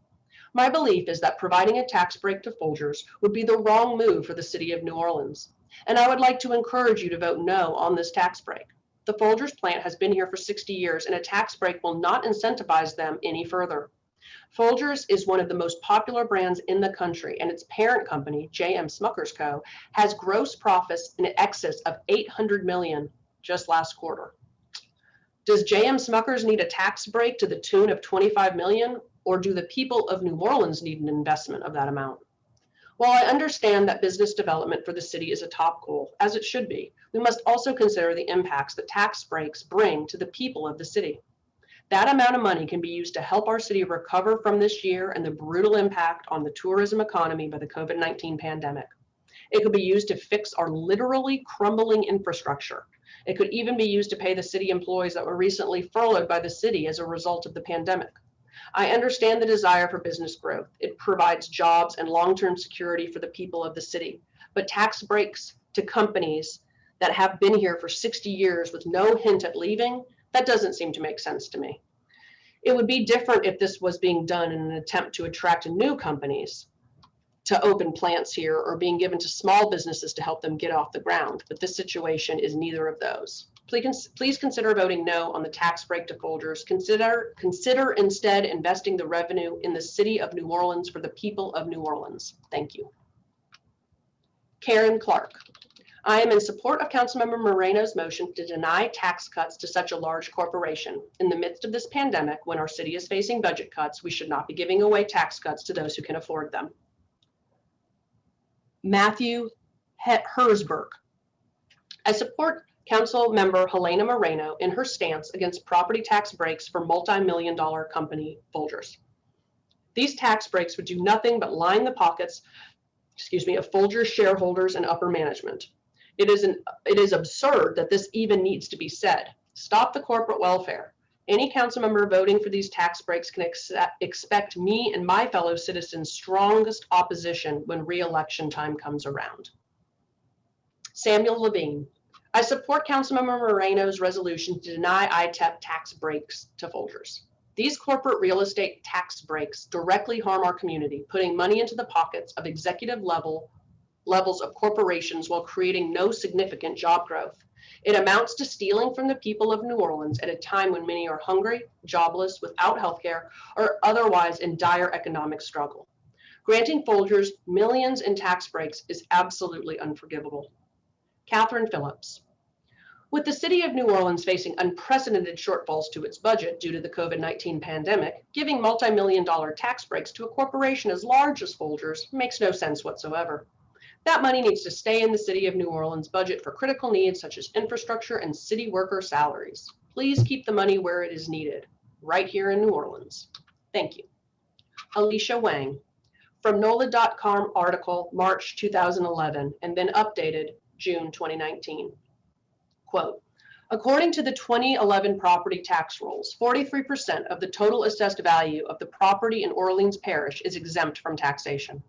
My belief is that providing a tax break to Folgers would be the wrong move for the city of New Orleans, and I would like to encourage you to vote no on this tax break. The Folgers plant has been here for 60 years, and a tax break will not incentivize them any further. Folgers is one of the most popular brands in the country, and its parent company, J.M. Smuckers Co., has gross profits in excess of $800 million just last quarter. Does J.M. Smuckers need a tax break to the tune of $25 million, or do the people of New Orleans need an investment of that amount? While I understand that business development for the city is a top goal, as it should be, we must also consider the impacts that tax breaks bring to the people of the city. That amount of money can be used to help our city recover from this year and the brutal impact on the tourism economy by the COVID-19 pandemic. It could be used to fix our literally crumbling infrastructure. It could even be used to pay the city employees that were recently furloughed by the city as a result of the pandemic. I understand the desire for business growth. It provides jobs and long-term security for the people of the city. But tax breaks to companies that have been here for 60 years with no hint at leaving, that doesn't seem to make sense to me. It would be different if this was being done in an attempt to attract new companies to open plants here or being given to small businesses to help them get off the ground. But this situation is neither of those. Please consider voting no on the tax break to Folgers. Consider instead investing the revenue in the city of New Orleans for the people of New Orleans. Thank you. Karen Clark. I am in support of Councilmember Moreno's motion to deny tax cuts to such a large corporation. In the midst of this pandemic, when our city is facing budget cuts, we should not be giving away tax cuts to those who can afford them. Matthew Hersberg. I support Council Member Helena Moreno in her stance against property tax breaks for multi-million-dollar company Folgers. These tax breaks would do nothing but line the pockets, of Folgers shareholders and upper management. It is absurd that this even needs to be said. Stop the corporate welfare. Any council member voting for these tax breaks can expect me and my fellow citizens' strongest opposition when re-election time comes around. Samuel Levine. I support Councilmember Moreno's resolution to deny ITEP tax breaks to Folgers. These corporate real estate tax breaks directly harm our community, putting money into the pockets of executive levels of corporations while creating no significant job growth. It amounts to stealing from the people of New Orleans at a time when many are hungry, jobless, without health care, or otherwise in dire economic struggle. Granting Folgers millions in tax breaks is absolutely unforgivable. Catherine Phillips. With the city of New Orleans facing unprecedented shortfalls to its budget due to the COVID-19 pandemic, giving multi-million-dollar tax breaks to a corporation as large as Folgers makes no sense whatsoever. That money needs to stay in the city of New Orleans budget for critical needs such as infrastructure and city worker salaries. Please keep the money where it is needed, right here in New Orleans. Thank you. Alicia Wang. From NOLA.com article, March 2011, and then updated June 2019. Quote, according to the 2011 property tax rules, 43% of the total assessed value of the property in Orleans Parish is exempt from taxation.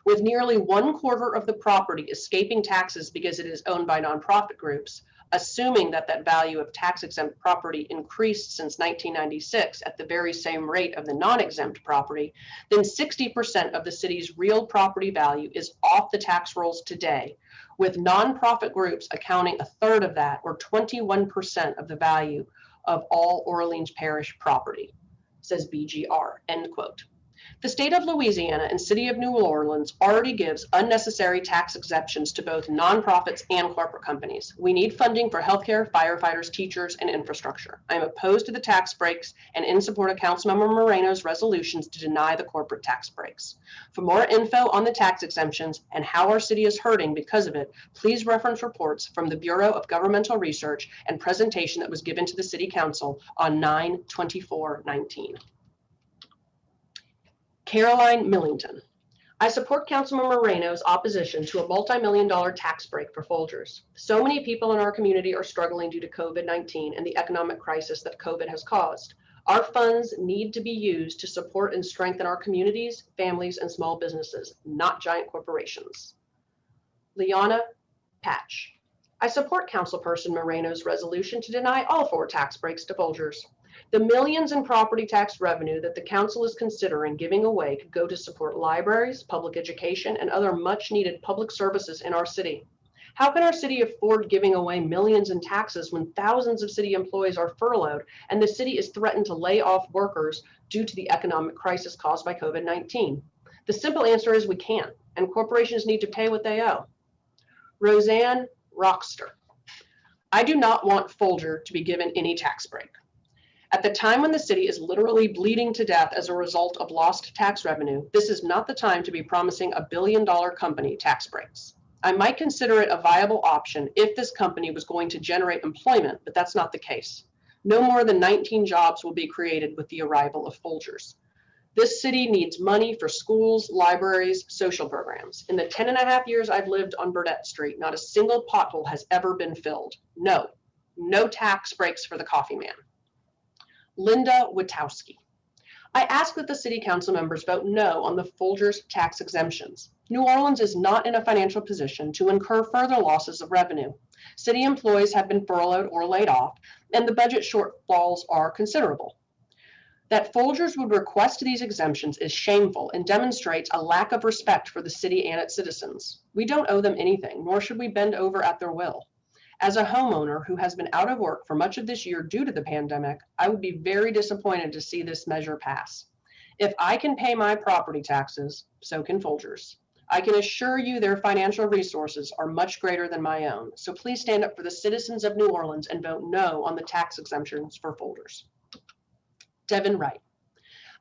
With nearly 1/4 of the property escaping taxes because it is owned by nonprofit groups, assuming that that value of tax-exempt property increased since 1996 at the very same rate of the non-exempt property, then 60% of the city's real property value is off the tax rolls today, with nonprofit groups accounting 1/3 of that, or 21% of the value of all Orleans Parish property, says BGR, end quote. The state of Louisiana and city of New Orleans already gives unnecessary tax exemptions to both nonprofits and corporate companies. We need funding for healthcare, firefighters, teachers, and infrastructure. I am opposed to the tax breaks and in support of Councilmember Moreno's resolutions to deny the corporate tax breaks. For more info on the tax exemptions and how our city is hurting because of it, please reference reports from the Bureau of Governmental Research and presentation that was given to the City Council on 9/24/19. Caroline Millington. I support Councilmember Moreno's opposition to a multi-million-dollar tax break for Folgers. So many people in our community are struggling due to COVID-19 and the economic crisis that COVID has caused. Our funds need to be used to support and strengthen our communities, families, and small businesses, not giant corporations. Liana Patch. I support Councilperson Moreno's resolution to deny all 4 tax breaks to Folgers. The millions in property tax revenue that the council is considering giving away could go to support libraries, public education, and other much needed public services in our city. How can our city afford giving away millions in taxes when thousands of city employees are furloughed and the city is threatened to lay off workers due to the economic crisis caused by COVID-19? The simple answer is we can't, and corporations need to pay what they owe. Roseanne Rockster. I do not want Folger to be given any tax break. At the time when the city is literally bleeding to death as a result of lost tax revenue, this is not the time to be promising a billion-dollar company tax breaks. I might consider it a viable option if this company was going to generate employment, but that's not the case. No more than 19 jobs will be created with the arrival of Folgers. This city needs money for schools, libraries, social programs. In the 10.5 years I've lived on Burdett Street, not a single pothole has ever been filled. No tax breaks for the coffee man. Linda Witowski. I ask that the city council members vote no on the Folgers tax exemptions. New Orleans is not in a financial position to incur further losses of revenue. City employees have been furloughed or laid off, and the budget shortfalls are considerable. That Folgers would request these exemptions is shameful and demonstrates a lack of respect for the city and its citizens. We don't owe them anything, nor should we bend over at their will. As a homeowner who has been out of work for much of this year due to the pandemic, I would be very disappointed to see this measure pass. If I can pay my property taxes, so can Folgers. I can assure you their financial resources are much greater than my own. So please stand up for the citizens of New Orleans and vote no on the tax exemptions for Folgers. Devin Wright.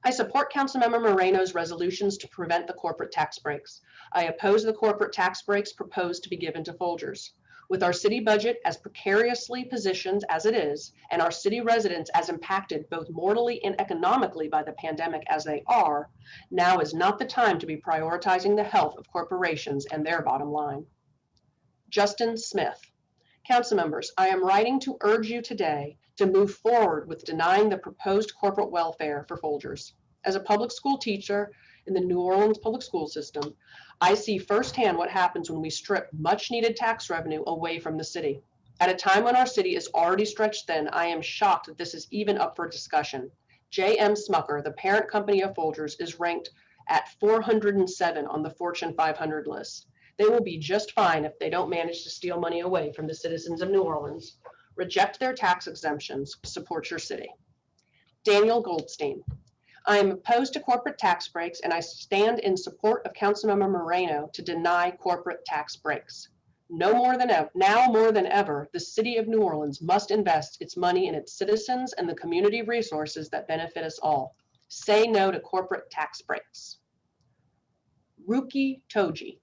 I support Councilmember Moreno's resolutions to prevent the corporate tax breaks. I oppose the corporate tax breaks proposed to be given to Folgers. With our city budget as precariously positioned as it is, and our city residents as impacted both mortally and economically by the pandemic as they are, now is not the time to be prioritizing the health of corporations and their bottom line. Justin Smith. Council members, I am writing to urge you today to move forward with denying the proposed corporate welfare for Folgers. As a public school teacher in the New Orleans public school system, I see firsthand what happens when we strip much needed tax revenue away from the city. At a time when our city is already stretched thin, I am shocked that this is even up for discussion. J.M. Smucker, the parent company of Folgers, is ranked at 407 on the Fortune 500 list. They will be just fine if they don't manage to steal money away from the citizens of New Orleans. Reject their tax exemptions, support your city. Daniel Goldstein. I am opposed to corporate tax breaks, and I stand in support of Councilmember Moreno to deny corporate tax breaks. Now more than ever, the city of New Orleans must invest its money in its citizens and the community resources that benefit us all. Say no to corporate tax breaks. Ruki Toji.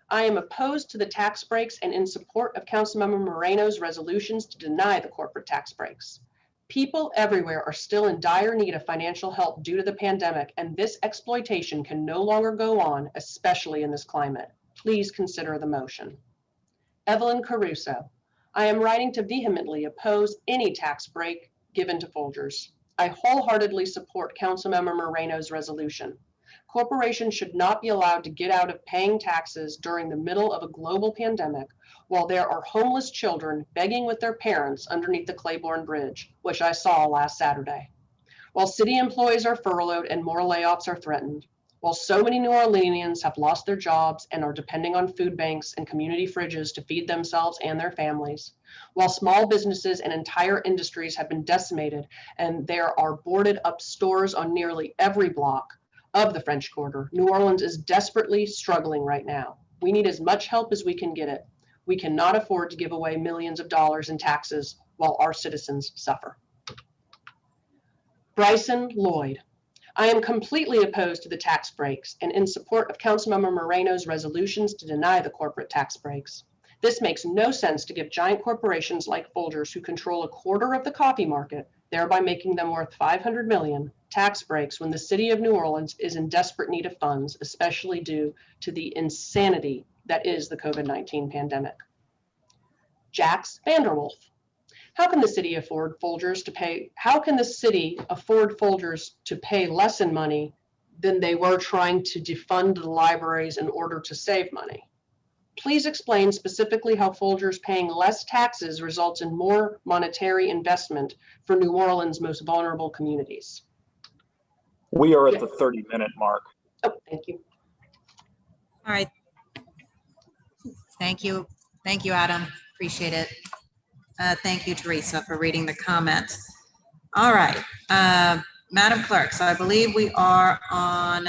I am opposed to the tax breaks and in support of Councilmember Moreno's resolutions to deny the corporate tax breaks. People everywhere are still in dire need of financial help due to the pandemic, and this exploitation can no longer go on, especially in this climate. Please consider the motion. Evelyn Caruso. I am writing to vehemently oppose any tax break given to Folgers. I wholeheartedly support Councilmember Moreno's resolution. Corporations should not be allowed to get out of paying taxes during the middle of a global pandemic while there are homeless children begging with their parents underneath the Claiborne Bridge, which I saw last Saturday. While city employees are furloughed and more layoffs are threatened, while so many New Orleanians have lost their jobs and are depending on food banks and community fridges to feed themselves and their families, while small businesses and entire industries have been decimated and there are boarded up stores on nearly every block of the French Quarter, New Orleans is desperately struggling right now. We need as much help as we can get it. We cannot afford to give away millions of dollars in taxes while our citizens suffer. Bryson Lloyd. I am completely opposed to the tax breaks and in support of Councilmember Moreno's resolutions to deny the corporate tax breaks. This makes no sense to give giant corporations like Folgers, who control a quarter of the coffee market, thereby making them worth $500 million, tax breaks when the city of New Orleans is in desperate need of funds, especially due to the insanity that is the COVID-19 pandemic. Jax Vanderwolf. How can the city afford Folgers to pay? How can the city afford Folgers to pay less in money than they were trying to defund the libraries in order to save money? Please explain specifically how Folgers paying less taxes results in more monetary investment for New Orleans' most vulnerable communities. We are at the 30-minute mark. Oh, thank you. All right. Thank you. Thank you, Adam. Appreciate it. Thank you, Teresa, for reading the comments. All right, Madam Clerk, so I believe we are on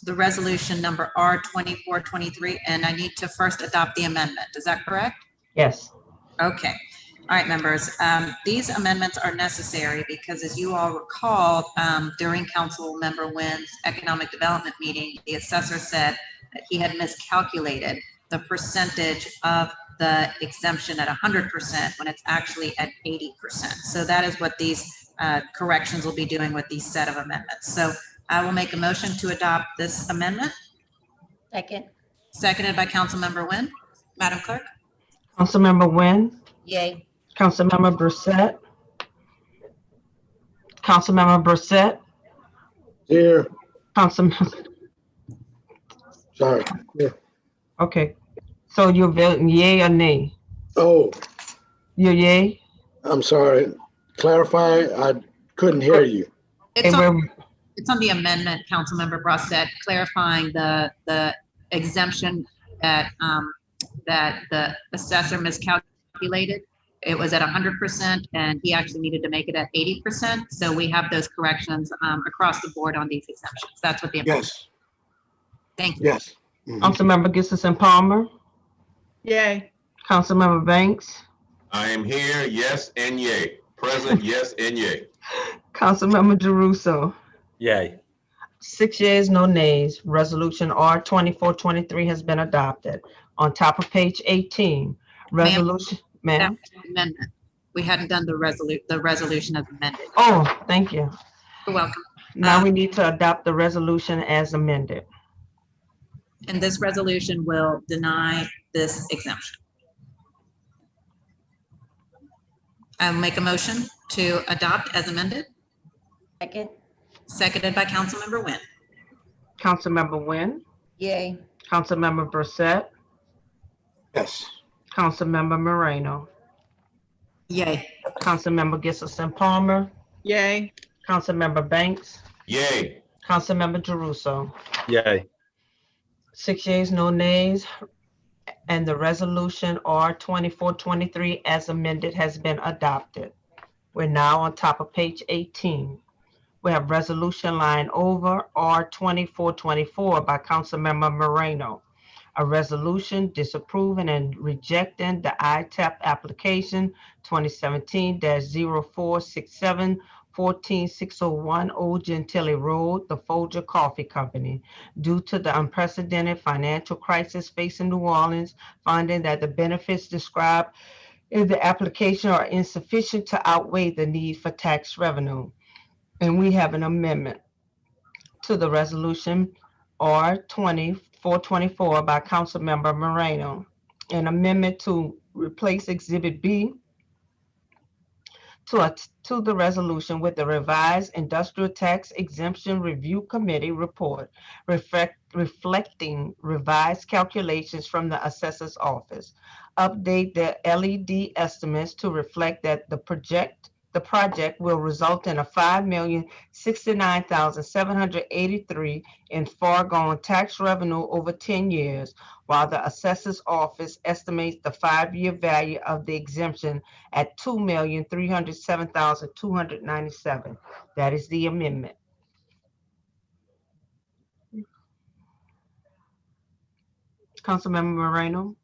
the resolution number R2423, and I need to first adopt the amendment. Is that correct? Yes. Okay. All right, members. These amendments are necessary because, as you all recall, during Council Member Wynn's economic development meeting, the assessor said that he had miscalculated the percentage of the exemption at 100% when it's actually at 80%. So that is what these corrections will be doing with these set of amendments. So I will make a motion to adopt this amendment. Second. Seconded by Councilmember Wynn. Madam Clerk? Councilmember Wynn, Yay. Councilmember Brissette, Councilmember Brissette, Here, Councilmember. sorry. Yeah. Okay, so you're voting yay or nay? Oh, You're yay? I'm sorry. Clarify, I couldn't hear you. It's Okay, on, it's on the amendment, Councilmember Brissette, clarifying the exemption that that the assessor miscalculated. It was at 100% and he actually needed to make it at 80%. So we have those corrections across the board on these exemptions. That's what the amendment. Yes, Thank you. yes. Mhm. Councilmember Gibson Palmer, Yay. Councilmember Banks, I am here, yes and yay. Present, yes and yay. Councilmember DeRusso. Yay. 6 yeas, no nays. Resolution R2423 has been adopted. On top of page 18, resolution, ma'am. Amendment. We hadn't done the resolution as amended. Oh, thank you. You're welcome. Now we need to adopt the resolution as amended. And this resolution will deny this exemption. I'll make a motion to adopt as amended, Second. seconded by Councilmember Wynn. Councilmember Wynn, Yay. Councilmember Brissette, Yes. Councilmember Moreno, Yay. Councilmember Gissison Palmer, Yay. Councilmember Banks, Yay. Councilmember Jeruso. Yay. 6 yeas, no nays, and the resolution R 2423 as amended has been adopted. We're now on top of page 18. We have resolution line over R 2424 by Councilmember Moreno. A resolution disapproving and rejecting the ITAP application 2017-0467 14601 Old Gentilly Road, the Folger Coffee Company, due to the unprecedented financial crisis facing New Orleans, finding that the benefits described in the application are insufficient to outweigh the need for tax revenue. And we have an amendment to the resolution R 2424 by Councilmember Moreno. An amendment to replace Exhibit B to the resolution with the revised Industrial Tax Exemption Review Committee report reflecting revised calculations from the Assessor's Office. Update the LED estimates to reflect that the project will result in a $5,069,783 in foregone tax revenue over 10 years, while the Assessor's Office estimates the 5-year value of the exemption at $2,307,297. That is the amendment. Councilmember Moreno.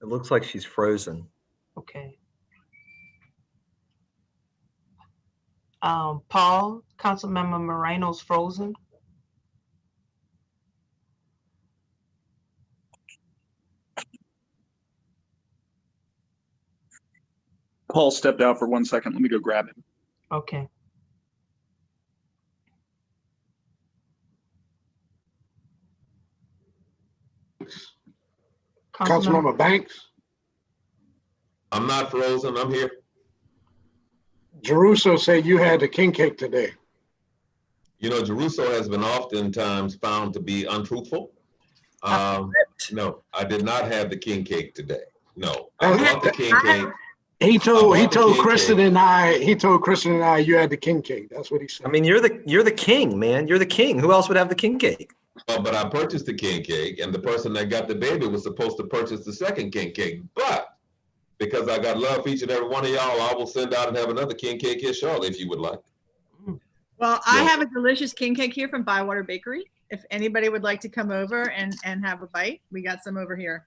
It looks like she's frozen. Okay. Paul, Councilmember Moreno's frozen. Paul stepped out for 1 second. Let me go grab him. Okay. Councilmember Banks, I'm not frozen. I'm here. Jeruso said you had the king cake today. You know, Jeruso has been oftentimes found to be untruthful. No, I did not have the king cake today. No, I bought the king cake. He told Kristen and I you had the king cake. That's what he said. I mean, you're the king, man. You're the king. Who else would have the king cake? But I purchased the king cake, and the person that got the baby was supposed to purchase the second king cake. But because I got love for each and every one of y'all, I will send out and have another king cake here shortly if you would like. Well, I have a delicious king cake here from Bywater Bakery. If anybody would like to come over and have a bite, we got some over here.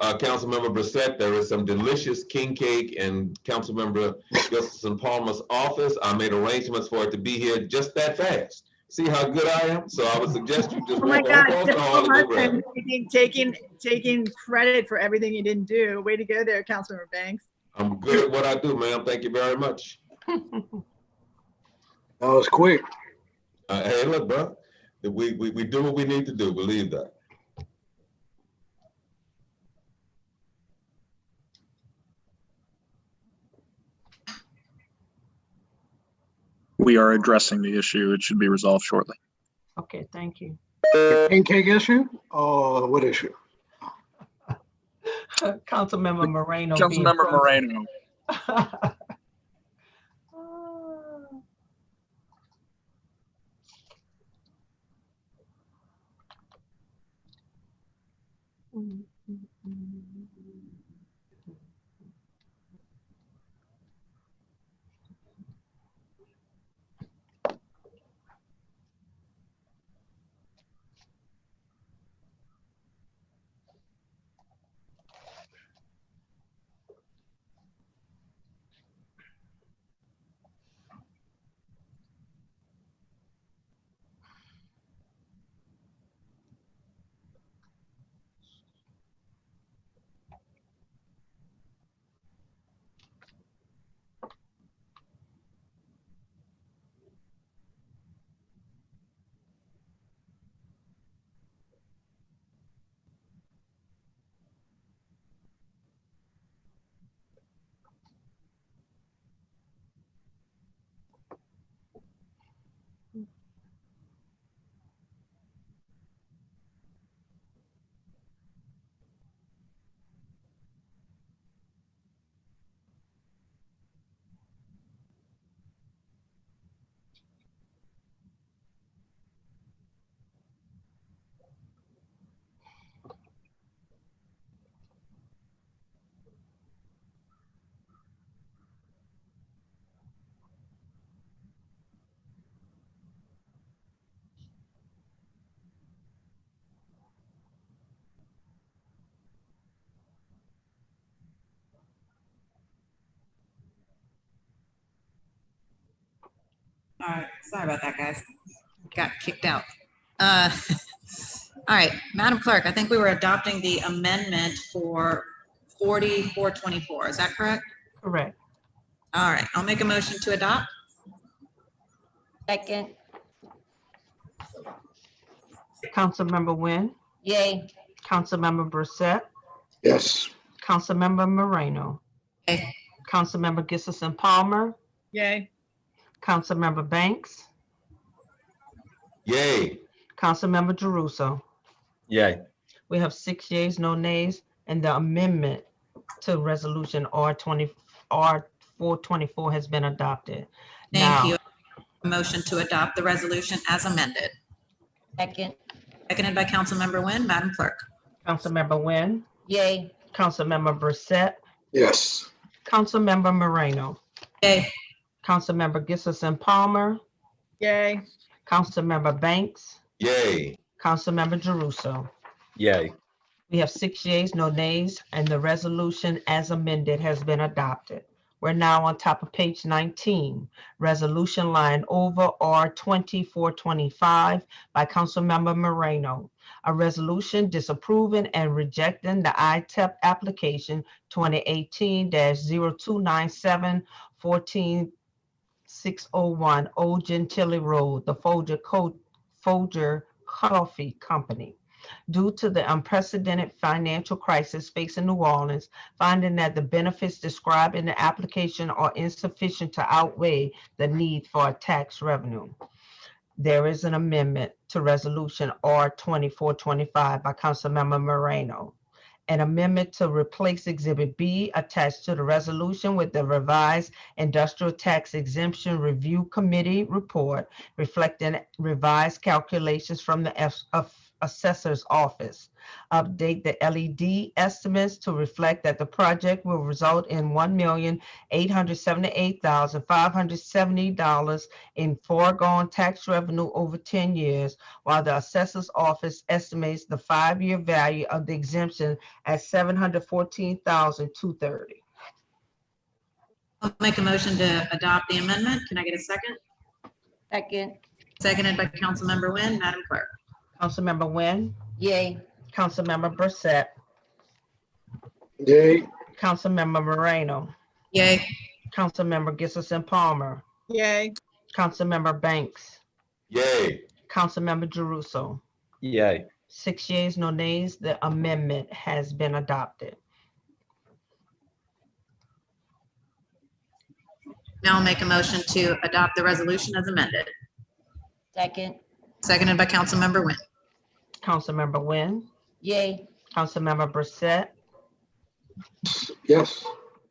Councilmember Brissette, there is some delicious king cake in Councilmember Gustafson Palmer's office. I made arrangements for it to be here just that fast. See how good I am? So I would suggest you just walk across the hall and go grab it. Taking credit for everything you didn't do. Way to go there, Councilmember Banks. I'm good at what I do, ma'am. Thank you very much. That was quick. Hey, look, bro, we do what we need to do. Believe that. We are addressing the issue. It should be resolved shortly. Okay, thank you. The king cake issue? Or what issue? Councilmember Moreno. Councilmember Moreno. All right, sorry about that, guys. Got kicked out. All right, Madam Clerk, I think we were adopting the amendment for 4424. Is that correct? Correct. All right, I'll make a motion to adopt. Second, Councilmember Wynn, yay. Councilmember Brissette, Yes. Councilmember Moreno, Yay. Councilmember Gissison Palmer, Yay. Councilmember Banks, Yay. Councilmember Jeruso. Yay. We have 6 yeas, no nays, and the amendment to resolution R424 has been adopted. Thank Now, you. Motion to adopt the resolution as amended. Second, Seconded by Councilmember Wynn. Madam Clerk. Councilmember Wynn, yay. Councilmember Brissette, Yes. Councilmember Moreno, Yay. Councilmember Gissison Palmer, Yay. Councilmember Banks, Yay. Councilmember Jeruso. Yay. We have 6 yeas, no nays, and the resolution as amended has been adopted. We're now on top of page 19, resolution line over R2425 by Councilmember Moreno. A resolution disapproving and rejecting the ITEP application 2018-0297 14601 Old Gentilly Road, the Folger Coffee Company. Due to the unprecedented financial crisis facing New Orleans, finding that the benefits described in the application are insufficient to outweigh the need for a tax revenue. There is an amendment to Resolution R2425 by Councilmember Moreno. An amendment to replace Exhibit B attached to the resolution with the revised Industrial Tax Exemption Review Committee report reflecting revised calculations from the Assessor's Office. Update the LED estimates to reflect that the project will result in $1,878,570 in foregone tax revenue over 10 years, while the Assessor's Office estimates the 5-year value of the exemption at $714,230. I'll make a motion to adopt the amendment. Can I get a second? Second, Seconded by Councilmember Wynn. Madam Clerk. Councilmember Wynn, yay. Councilmember Brissette, Yay. Councilmember Moreno, Yay. Councilmember Gissison Palmer, Yay. Councilmember Banks, Yay. Councilmember Jeruso. Yay. 6 yeas, no nays. The amendment has been adopted. Now I'll make a motion to adopt the resolution as amended. Second, Seconded by Councilmember Wynn. Councilmember Wynn, yay. Councilmember Brissette, Yes.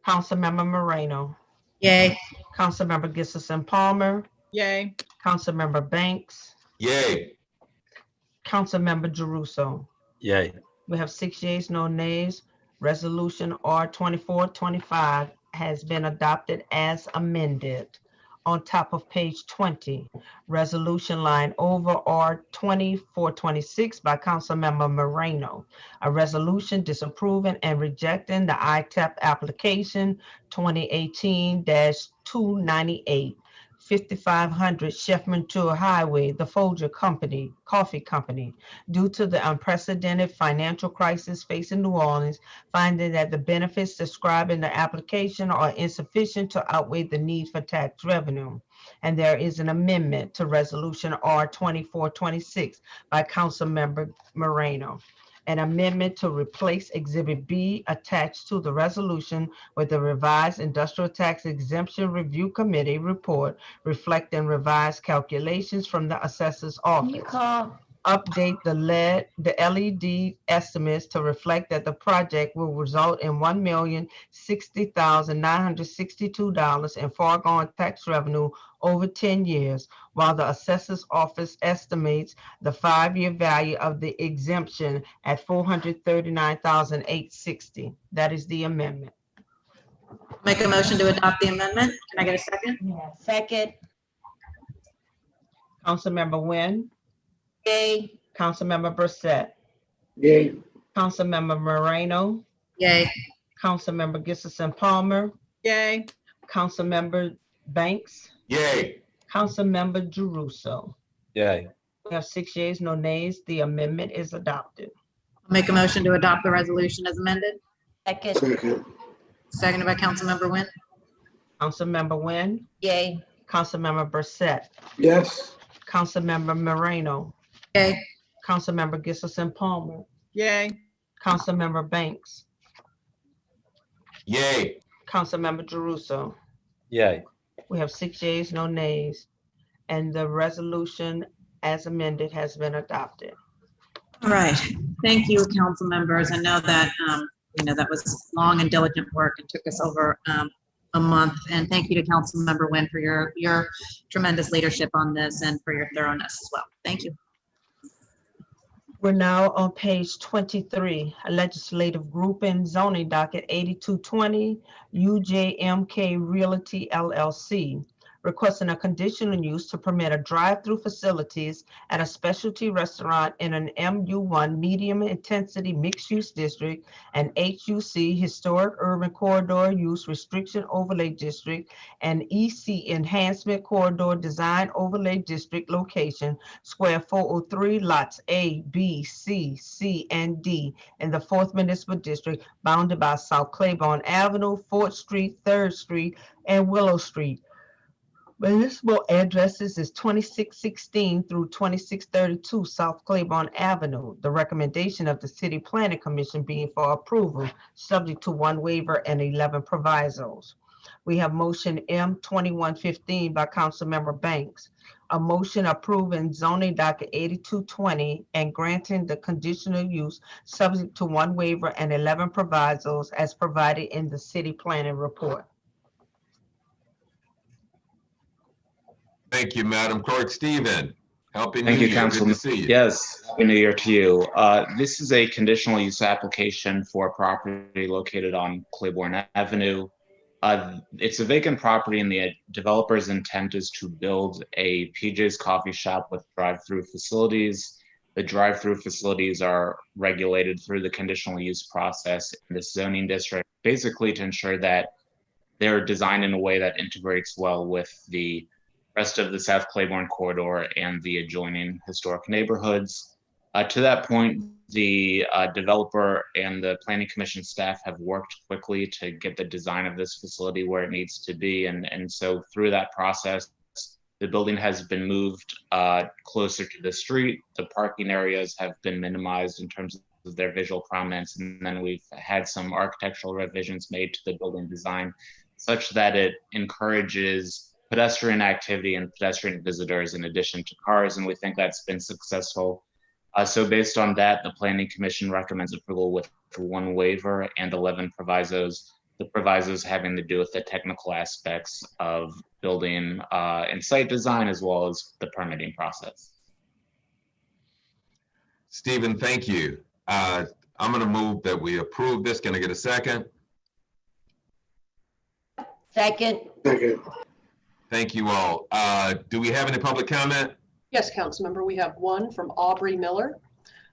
Councilmember Moreno, Yay. Councilmember Gissison Palmer, Yay. Councilmember Banks, Yay. Councilmember Jeruso. Yay. We have 6 yeas, no nays. Resolution R2425 has been adopted as amended. On top of page 20, resolution line over R2426 by Councilmember Moreno. A resolution disapproving and rejecting the ITEP application 2018-298 5500 Chef-Menteur Highway, the Folger Coffee Company, due to the unprecedented financial crisis facing New Orleans, finding that the benefits described in the application are insufficient to outweigh the need for tax revenue. And there is an amendment to Resolution R2426 by Councilmember Moreno. An amendment to replace Exhibit B attached to the resolution with the revised Industrial Tax Exemption Review Committee report reflecting revised calculations from the Assessor's Can you Office. call? Update the LED estimates to reflect that the project will result in $1,060,962 in foregone tax revenue over 10 years, while the Assessor's Office estimates the 5-year value of the exemption at $439,860. That is the amendment. Make a motion to adopt the amendment. Can I get a second? Second, Councilmember Wynn, yay. Councilmember Brissette, Yay. Councilmember Moreno, Yay. Councilmember Gissison Palmer, Yay. Councilmember Banks, Yay. Councilmember Jeruso. Yay. We have 6 yeas, no nays. The amendment is adopted. Make a motion to adopt the resolution as amended. Second, Second. Seconded by Councilmember Nguyen. Councilmember Nguyen, yay. Councilmember Brissette, Yes. Councilmember Moreno, Yay. Councilmember Gissison Palmer, Yay. Councilmember Banks, Yay. Councilmember Jeruso. Yay. We have 6 yeas, no nays, and the resolution as amended has been adopted. All right. Thank you, council members. I know that, that was long and diligent work and took us over a month. And thank you to Councilmember Nguyen for your tremendous leadership on this and for your thoroughness as well. Thank you. We're now on page 23, a legislative group in zoning docket 8220, UJMK Realty LLC, requesting a conditional use to permit a drive-through facilities at a specialty restaurant in an MU1 medium intensity mixed-use district and HUC Historic Urban Corridor Use Restriction Overlay District and EC Enhancement Corridor Design Overlay District location, square 403, lots A, B, C, C, and D in the 4th Municipal District, bounded by South Claiborne Avenue, 4th Street, 3rd Street, and Willow Street. Municipal addresses is 2616 through 2632 South Claiborne Avenue. The recommendation of the City Planning Commission being for approval, subject to 1 waiver and 11 provisos. We have motion M 2115 by Councilmember Banks, a motion approving zoning docket 8220 and granting the conditional use subject to 1 waiver and 11 provisos as provided in the City Planning Report. Thank you, Madam Clerk. Stephen, Happy New Thank you, Year. Good to Councilman. see you. Yes, Happy New Year to you. This is a conditional use application for a property located on Claiborne Avenue. It's a vacant property and the developer's intent is to build a PJ's coffee shop with drive-through facilities. The drive-through facilities are regulated through the conditional use process in this zoning district, basically to ensure that they're designed in a way that integrates well with the rest of the South Claiborne corridor and the adjoining historic neighborhoods. To that point, the developer and the Planning Commission staff have worked quickly to get the design of this facility where it needs to be. And so through that process, the building has been moved closer to the street. The parking areas have been minimized in terms of their visual prominence. And then we've had some architectural revisions made to the building design such that it encourages pedestrian activity and pedestrian visitors in addition to cars, and we think that's been successful. So based on that, the Planning Commission recommends approval with 1 waiver and 11 provisos. The provisos having to do with the technical aspects of building and site design, as well as the permitting process. Stephen, thank you. I'm going to move that we approve this. Can I get a second? Second, Second. Thank you all. Do we have any public comment? Yes, Councilmember, we have one from Aubrey Miller.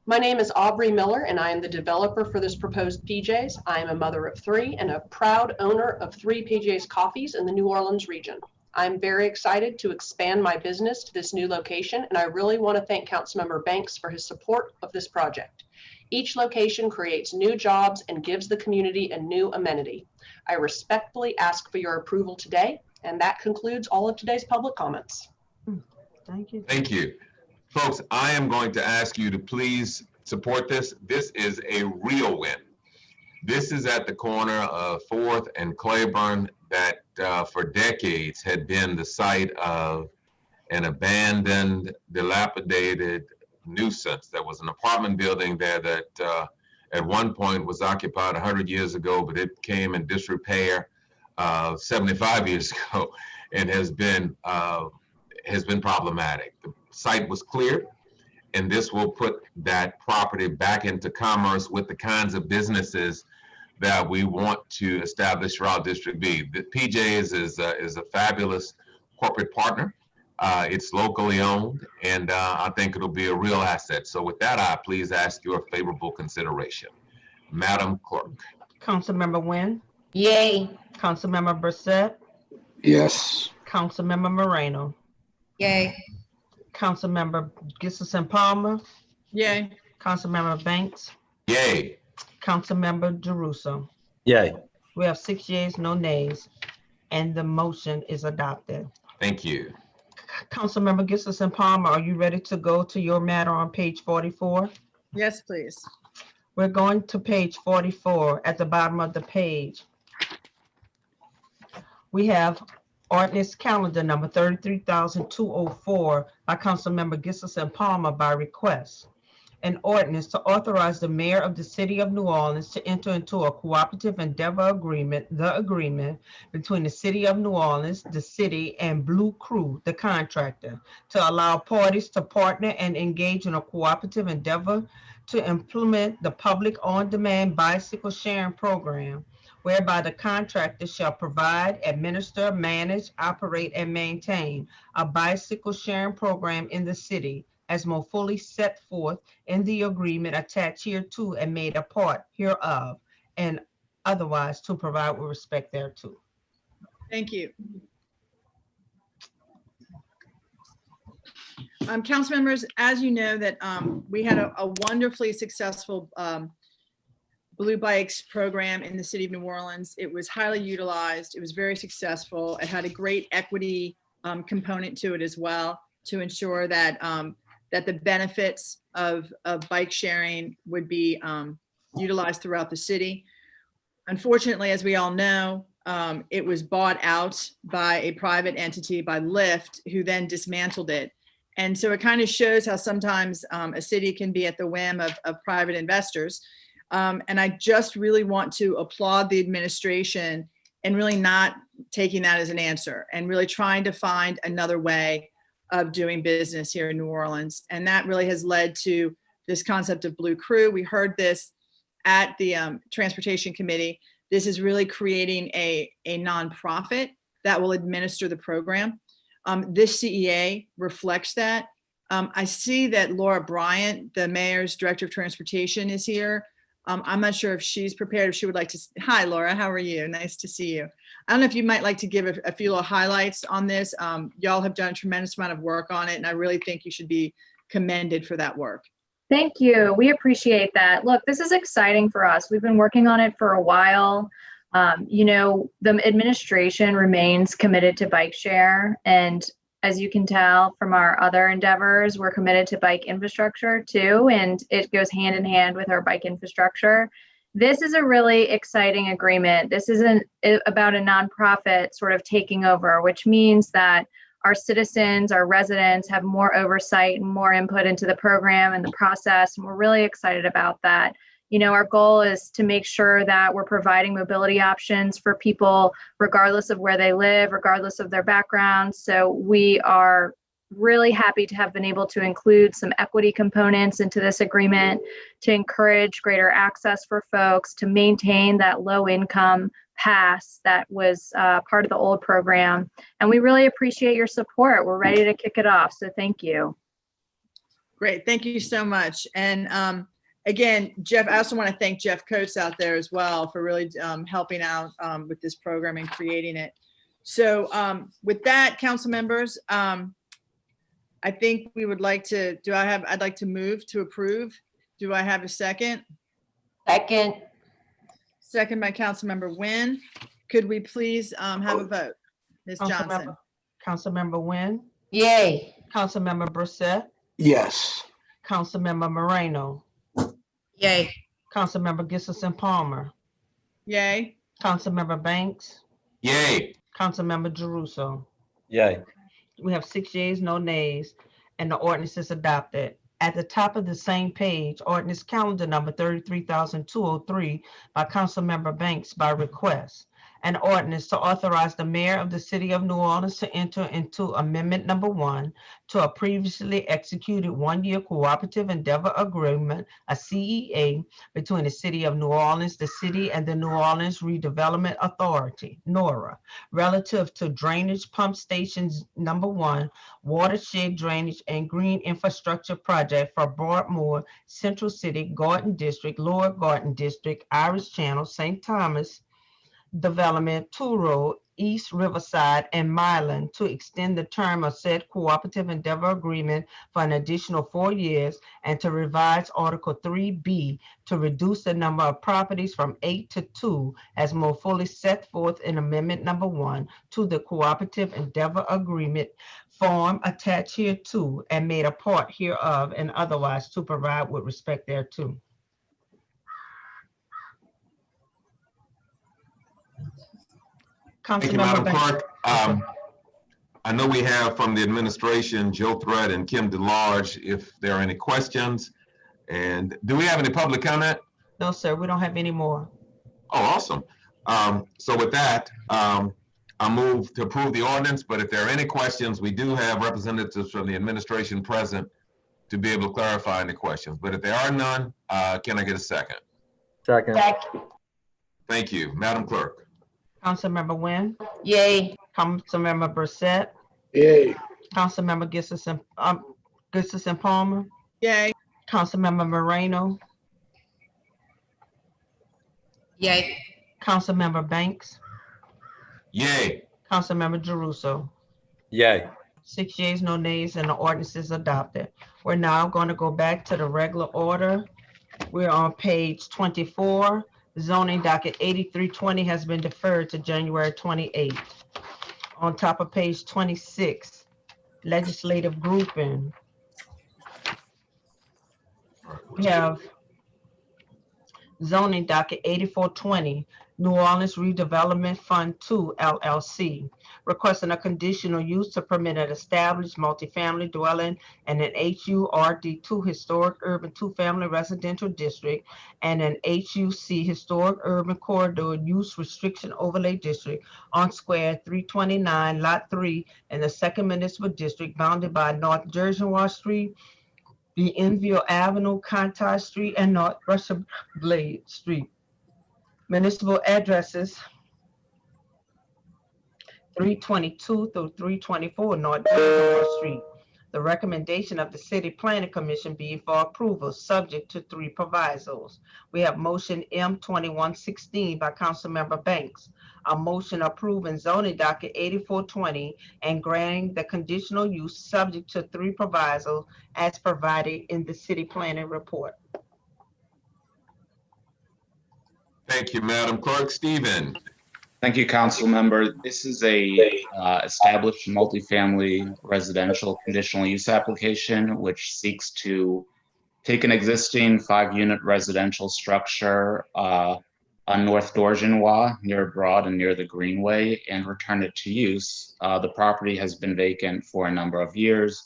My name is Aubrey Miller, and I am the developer for this proposed PJ's. I am a mother of 3 and a proud owner of 3 PJ's Coffees in the New Orleans region. I'm very excited to expand my business to this new location, and I really want to thank Councilmember Banks for his support of this project. Each location creates new jobs and gives the community a new amenity. I respectfully ask for your approval today, and that concludes all of today's public comments. Thank you. Thank you. Folks, I am going to ask you to please support this. This is a real win. This is at the corner of 4th and Claiborne that for decades had been the site of an abandoned, dilapidated nuisance. There was an apartment building there that at one point was occupied 100 years ago, but it came in disrepair 75 years ago and has been problematic. The site was cleared, and this will put that property back into commerce with the kinds of businesses that we want to establish for our District B. The PJ's is a fabulous corporate partner. It's locally owned, and I think it'll be a real asset. So with that, I please ask your favorable consideration. Madam Clerk. Councilmember Nguyen, yay. Councilmember Brissette, Yes. Councilmember Moreno. Yay. Councilmember Gibson Palmer, Yay. Councilmember Banks, Yay. Councilmember Jeruso. Yay. We have 6 yeas, no nays, and the motion is adopted. Thank you. Councilmember Gibson Palmer, are you ready to go to your matter on page 44? Yes, please. We're going to page 44 at the bottom of the page. We have ordinance calendar number 33,204 by Councilmember Gibson Palmer by request. An ordinance to authorize the mayor of the city of New Orleans to enter into a cooperative endeavor agreement, the agreement between the city of New Orleans, the city, and Blue Crew, the contractor, to allow parties to partner and engage in a cooperative endeavor to implement the public on-demand bicycle sharing program, whereby the contractor shall provide, administer, manage, operate, and maintain a bicycle sharing program in the city as more fully set forth in the agreement attached hereto and made a part hereof, and otherwise to provide with respect thereto. Thank you. Council members, as you know that we had a wonderfully successful Blue Bikes program in the city of New Orleans. It was highly utilized. It was very successful. It had a great equity component to it as well, to ensure that that the benefits of bike sharing would be utilized throughout the city. Unfortunately, as we all know, it was bought out by a private entity, by Lyft, who then dismantled it. And so it kind of shows how sometimes a city can be at the whim of private investors. And I just really want to applaud the administration and really not taking that as an answer and really trying to find another way of doing business here in New Orleans. And that really has led to this concept of Blue Crew. We heard this at the Transportation Committee. This is really creating a nonprofit that will administer the program. This CEA reflects that. I see that Laura Bryant, the mayor's director of transportation, is here. I'm not sure if she's prepared, if she would like to. Hi, Laura, how are you? Nice to see you. I don't know if you might like to give a few little highlights on this. Y'all have done a tremendous amount of work on it, and I really think you should be commended for that work. Thank you. We appreciate that. Look, this is exciting for us. We've been working on it for a while. You know, the administration remains committed to bike share. And as you can tell from our other endeavors, we're committed to bike infrastructure too. And it goes hand in hand with our bike infrastructure. This is a really exciting agreement. This isn't about a nonprofit sort of taking over, which means that our citizens, our residents have more oversight and more input into the program and the process. And we're really excited about that. You know, our goal is to make sure that we're providing mobility options for people, regardless of where they live, regardless of their background. So we are really happy to have been able to include some equity components into this agreement to encourage greater access for folks, to maintain that low income pass that was part of the old program. And we really appreciate your support. We're ready to kick it off. So thank you. Great. Thank you so much. And again, Jeff, I also want to thank Jeff Coates out there as well for really helping out with this program and creating it. So with that, council members, I think we would like to, I'd like to move to approve. Do I have a second? Second. Second by Councilmember Nguyen. Could we please have a vote? Ms. Johnson. Councilmember Nguyen. Yay. Councilmember Brissette. Yes. Councilmember Moreno. Yay. Councilmember Gibson Palmer. Yay. Councilmember Banks. Yay. Councilmember Jeruso. Yay. We have 6 yeas, no nays, and the ordinance is adopted. At the top of the same page, ordinance calendar number 33,203 by Councilmember Banks by request. An ordinance to authorize the mayor of the city of New Orleans to enter into amendment number 1 to a previously executed one-year cooperative endeavor agreement, a CEA, between the city of New Orleans, the city, and the New Orleans Redevelopment Authority, NORA, relative to drainage pump stations number 1, watershed drainage and green infrastructure project for Broadmoor, Central City, Garden District, Lower Garden District, Irish Channel, St. Thomas Development, Tool Road, East Riverside and Mylan to extend the term of said cooperative endeavor agreement for an additional 4 years and to revise Article 3B to reduce the number of properties from 8 to 2 as more fully set forth in Amendment Number 1 to the cooperative endeavor agreement form attached hereto and made a part hereof and otherwise to provide with respect thereto. Thank you, Madam Clerk. I know we have from the administration, Joe Thread and Kim DeLarge, if there are any questions. And do we have any public comment? No, sir, we don't have any more. Oh, awesome. So with that, I move to approve the ordinance, but if there are any questions, we do have representatives from the administration present to be able to clarify any questions. But if there are none, can I get a second? Second. Thank you. Madam Clerk. Councilmember Wynn. Yay. Councilmember Brissette. Yay. Councilmember Gustafson Palmer. Yay. Councilmember Moreno. Yay. Councilmember Banks. Yay. Councilmember Jeruso. Yay. 6 yeas, no nays, and the ordinance is adopted. We're now going to go back to the regular order. We're on page 24. Zoning docket 8320 has been deferred to January 28th. On top of page 26, legislative grouping. We have zoning docket 8420, New Orleans Redevelopment Fund 2 LLC, requesting a conditional use to permit an established multifamily dwelling in an HURD2 historic urban two-family residential district and an HUC historic urban corridor use restriction overlay district on square 329 lot 3 in the second municipal district bounded by North Jersey Street, the Enville Avenue, Contour Street, and North Russia Blade Street. Municipal addresses 322 through 324 North Jersey Street. The recommendation of the City Planning Commission being for approval, subject to 3 provisos. We have motion M2116 by Councilmember Banks, a motion approving zoning docket 8420 and granting the conditional use subject to 3 provisos as provided in the City Planning Report. Thank you, Madam Clerk. Stephen. Thank you, Council Member. This is a established multifamily residential conditional use application, which seeks to take an existing 5-unit residential structure on North Dorgenois, near Broad and near the Greenway, and return it to use. The property has been vacant for a number of years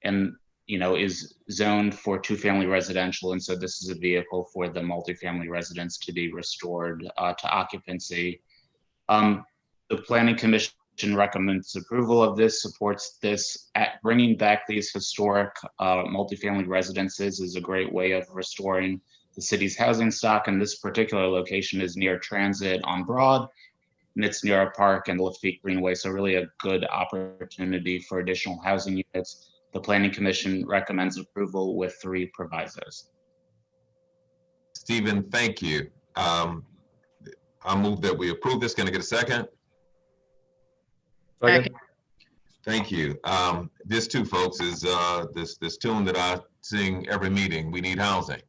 and is zoned for 2-family residential. And so this is a vehicle for the multifamily residents to be restored to occupancy. The Planning Commission recommends approval of this, supports this. Bringing back these historic multifamily residences is a great way of restoring the city's housing stock. And this particular location is near transit on Broad, and it's near a park and Lafitte Greenway. So really a good opportunity for additional housing units. The Planning Commission recommends approval with 3 provisos. Stephen, thank you. I move that we approve this. Can I get a second? Second. Thank you. This too, folks, is this tune that I sing every meeting. We need housing.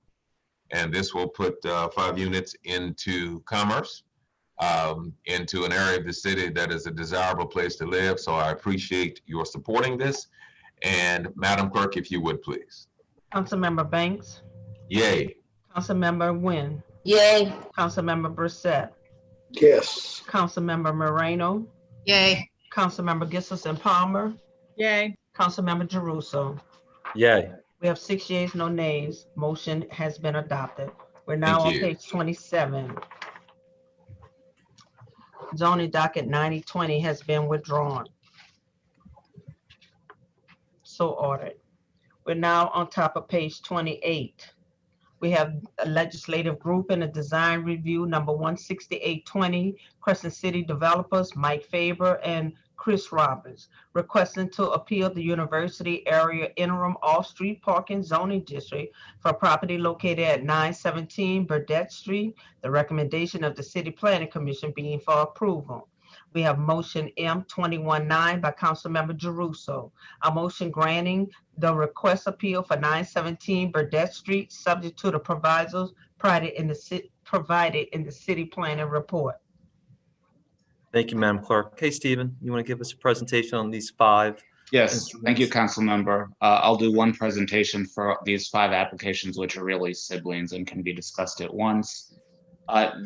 And this will put 5 units into Commerce, into an area of the city that is a desirable place to live. So I appreciate your supporting this. And Madam Clerk, if you would, please. Councilmember Banks. Yay. Councilmember Wynn. Yay. Councilmember Brissette. Yes. Councilmember Moreno. Yay. Councilmember Gustafson Palmer. Yay. Councilmember Jeruso. Yay. We have 6 yeas, no nays. Motion has been adopted. We're now on page 27. Zoning docket 9020 has been withdrawn. So ordered. We're now on top of page 28. We have a legislative group and a design review number 16820, Crescent City Developers, Mike Faber and Chris Robbins, requesting to appeal the University Area Interim Off-Street Parking Zoning District for property located at 917 Burdette Street. The recommendation of the City Planning Commission being for approval. We have motion M21-9 by Councilmember Jeruso. A motion granting the request appeal for 917 Burdette Street, subject to the provisos provided in the city planning report. Thank you, Madam Clerk. Okay, Stephen, you want to give us a presentation on these 5? Yes, thank you, Council Member. I'll do one presentation for these 5 applications, which are really siblings and can be discussed at once.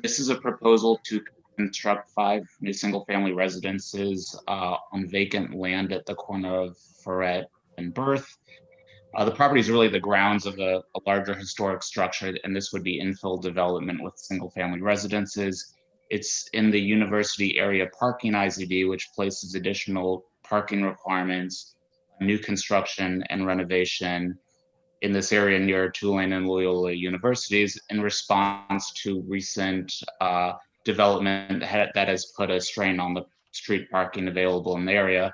This is a proposal to construct 5 new single-family residences on vacant land at the corner of Ferret and Berth. The property is really the grounds of a larger historic structure, and this would be infill development with single-family residences. It's in the university area parking IZD, which places additional parking requirements, new construction and renovation in this area near Tulane and Loyola universities in response to recent development that has put a strain on the street parking available in the area.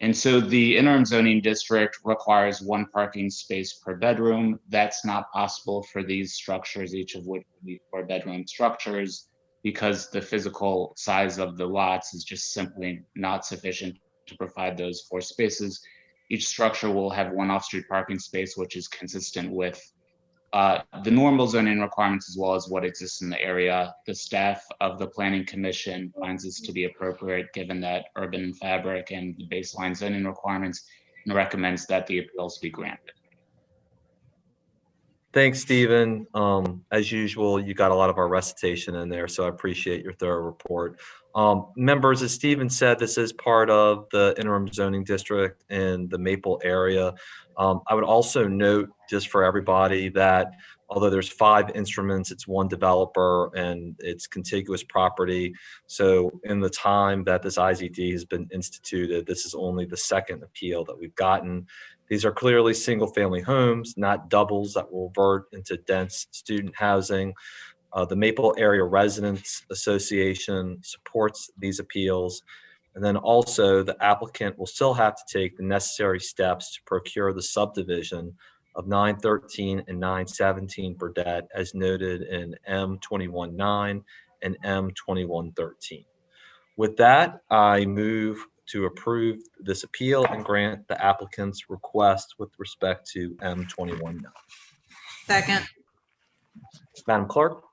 And so the interim zoning district requires 1 parking space per bedroom. That's not possible for these structures, each of which would be 4-bedroom structures, because the physical size of the lots is just simply not sufficient to provide those 4 spaces. Each structure will have 1 off-street parking space, which is consistent with the normal zoning requirements as well as what exists in the area. The staff of the Planning Commission finds this to be appropriate given that urban fabric and the baseline zoning requirements, and recommends that the appeals be granted. Thanks, Stephen. As usual, you got a lot of our recitation in there, so I appreciate your thorough report. Members, as Stephen said, this is part of the interim zoning district in the Maple area. I would also note, just for everybody, that although there's 5 instruments, it's 1 developer and it's contiguous property. So in the time that this IZD has been instituted, this is only the 2nd appeal that we've gotten. These are clearly single-family homes, not doubles that will revert into dense student housing. The Maple Area Residents Association supports these appeals. And then also the applicant will still have to take the necessary steps to procure the subdivision of 913 and 917 Burdette as noted in M21-9 and M21-13. With that, I move to approve this appeal and grant the applicant's request with respect to M21-9. Second. Madam Clerk?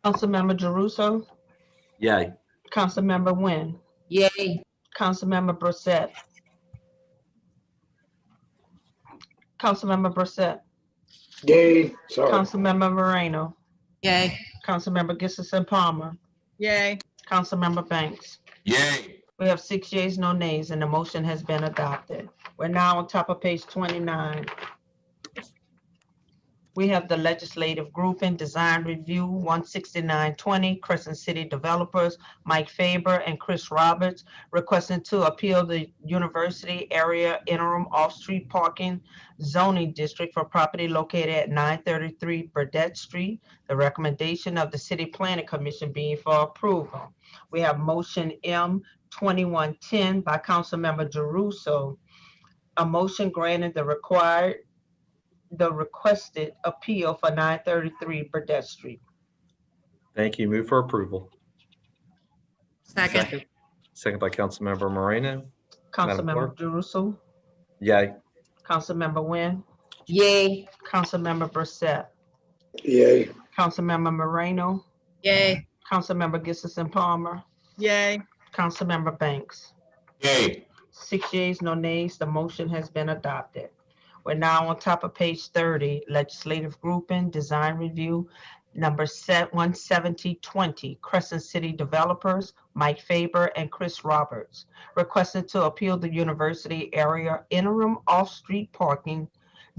Councilmember Jeruso. Yay. Councilmember Nguyen. Yay. Councilmember Brissette. Councilmember Brissette. Yay. Sorry. Councilmember Moreno. Yay. Councilmember Gissison Palmer. Yay. Councilmember Banks. Yay. We have 6 yeas, no nays, and the motion has been adopted. We're now on top of page 29. We have the legislative grouping design review 16920 Crescent City Developers, Mike Faber and Chris Roberts, requesting to appeal the university area interim off-street parking zoning district for property located at 933 Burdette Street. The recommendation of the City Planning Commission being for approval. We have motion M2110 by Councilmember Jeruso, a motion granting the requested appeal for 933 Burdette Street. Thank you. Move for approval. Second. Second by Councilmember Moreno. Councilmember Jeruso. Yay. Councilmember Nguyen. Yay. Councilmember Brissette. Yay. Councilmember Moreno. We're now on top of page 30, legislative grouping, design review, number 17020, Crescent City Developers, Mike Faber and Chris Roberts, requested to appeal the university area interim off-street parking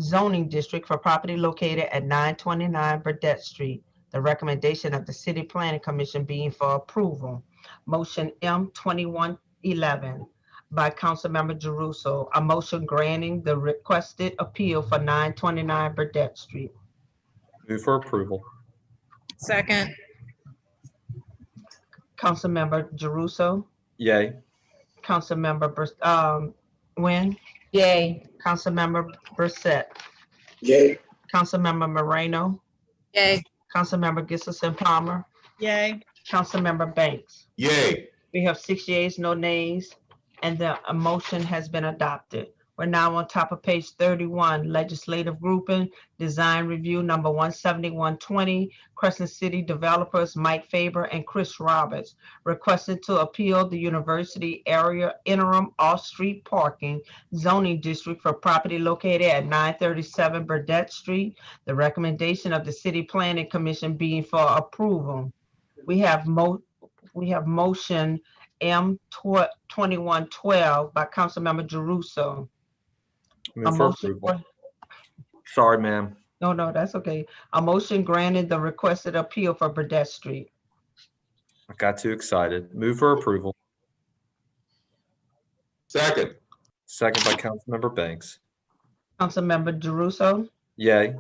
zoning district for property located at 929 Burdette Street. The recommendation of the City Planning Commission being for approval. Motion M2111. By Councilmember Jeruso, a motion granting the requested appeal for 929 Burdette Street. Move for approval. Second. Councilmember Jeruso. Yay. Councilmember Nguyen. Yay. Councilmember Brissette. Yay. Councilmember Moreno. Yay. Councilmember Gissison Palmer. Yay. Councilmember Banks. Yay. We have 6 yeas, no nays, and the motion has been adopted. We're now on top of page 31, legislative grouping, design review number 17120, Crescent City developers Mike Faber and Chris Roberts requested to appeal the university area interim off-street parking zoning district for property located at 937 Burdette Street. The recommendation of the City Planning Commission being for approval. We have motion M 2112 by Councilmember Jeruso. Move for approval. Sorry, ma'am. No, that's okay. A motion granted the requested appeal for Burdette Street. I got too excited. Move for approval. Second. Second by Councilmember Banks. Councilmember Jeruso. Yay.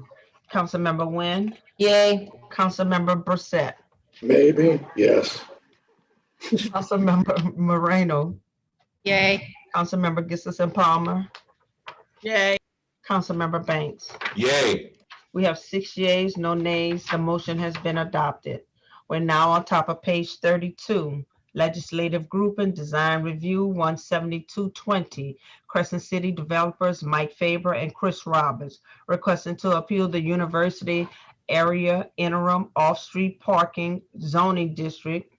Councilmember Wynn. Yay. Councilmember Brissette. Maybe, yes. Councilmember Moreno. Yay. Councilmember Gissison Palmer. Yay. Councilmember Banks. Yay. We have 6 yeas, no nays. The motion has been adopted. We're now on top of page 32. Legislative grouping, design review 17220. Crescent City developers Mike Faber and Chris Roberts requesting to appeal the university area interim off-street parking zoning district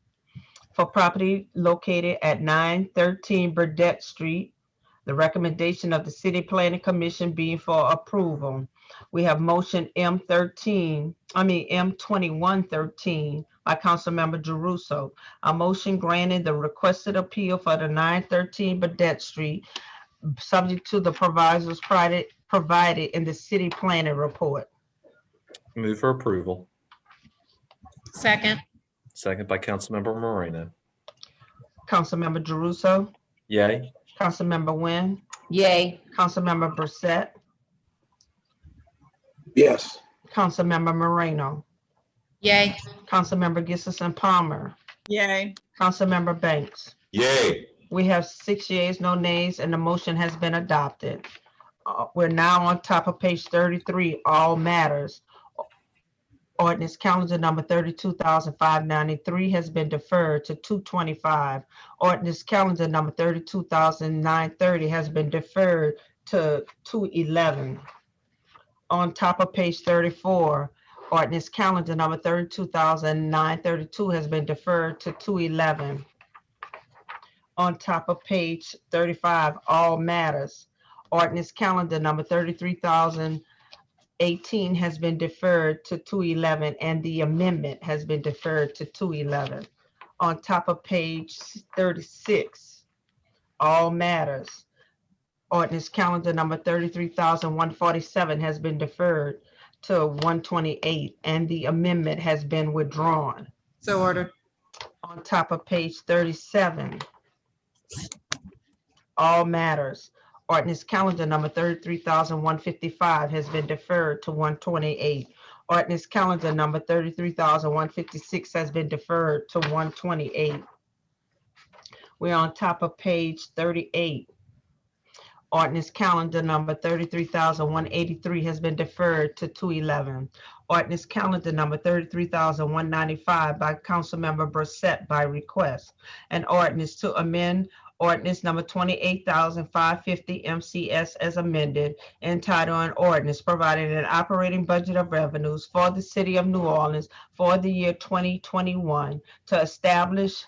for property located at 913 Burdette Street. The recommendation of the City Planning Commission being for approval. We have motion M2113 by Councilmember Jeruso. A motion granting the requested appeal for the 913 Burdette Street, subject to the provisos provided in the City Planning Report. Move for approval. Second. Second by Councilmember Moreno. Councilmember Jeruso. Yay. Councilmember Wynn. Yay. Councilmember Brissette. Yes. Councilmember Moreno. Yay. Councilmember Gissison Palmer. Yay. Councilmember Banks. Yay. We have 6 yeas, no nays, and the motion has been adopted. We're now on top of page 33, all matters. Ordinance calendar number 32,593 has been deferred to 225. Ordinance calendar number 32,930 has been deferred to 211. On top of page 34, ordinance calendar number 32,932 has been deferred to 211. On top of page 35, all matters. Ordinance calendar number 33,018 has been deferred to 211, and the amendment has been deferred to 211. On top of page 36, all matters. Ordinance calendar number 33,147 has been deferred to 128, and the amendment has been withdrawn. So ordered. On top of page 37, all matters. Ordinance calendar number 33,155 has been deferred to 128. Ordinance calendar number 33,156 has been deferred to 128. We're on top of page 38. Ordinance calendar number 33,183 has been deferred to 211. Ordinance calendar number 33,195 by Councilmember Brissette by request. An ordinance to amend ordinance number 28,550 MCS as amended, entitled an ordinance providing an operating budget of revenues for the city of New Orleans for the year 2021 to establish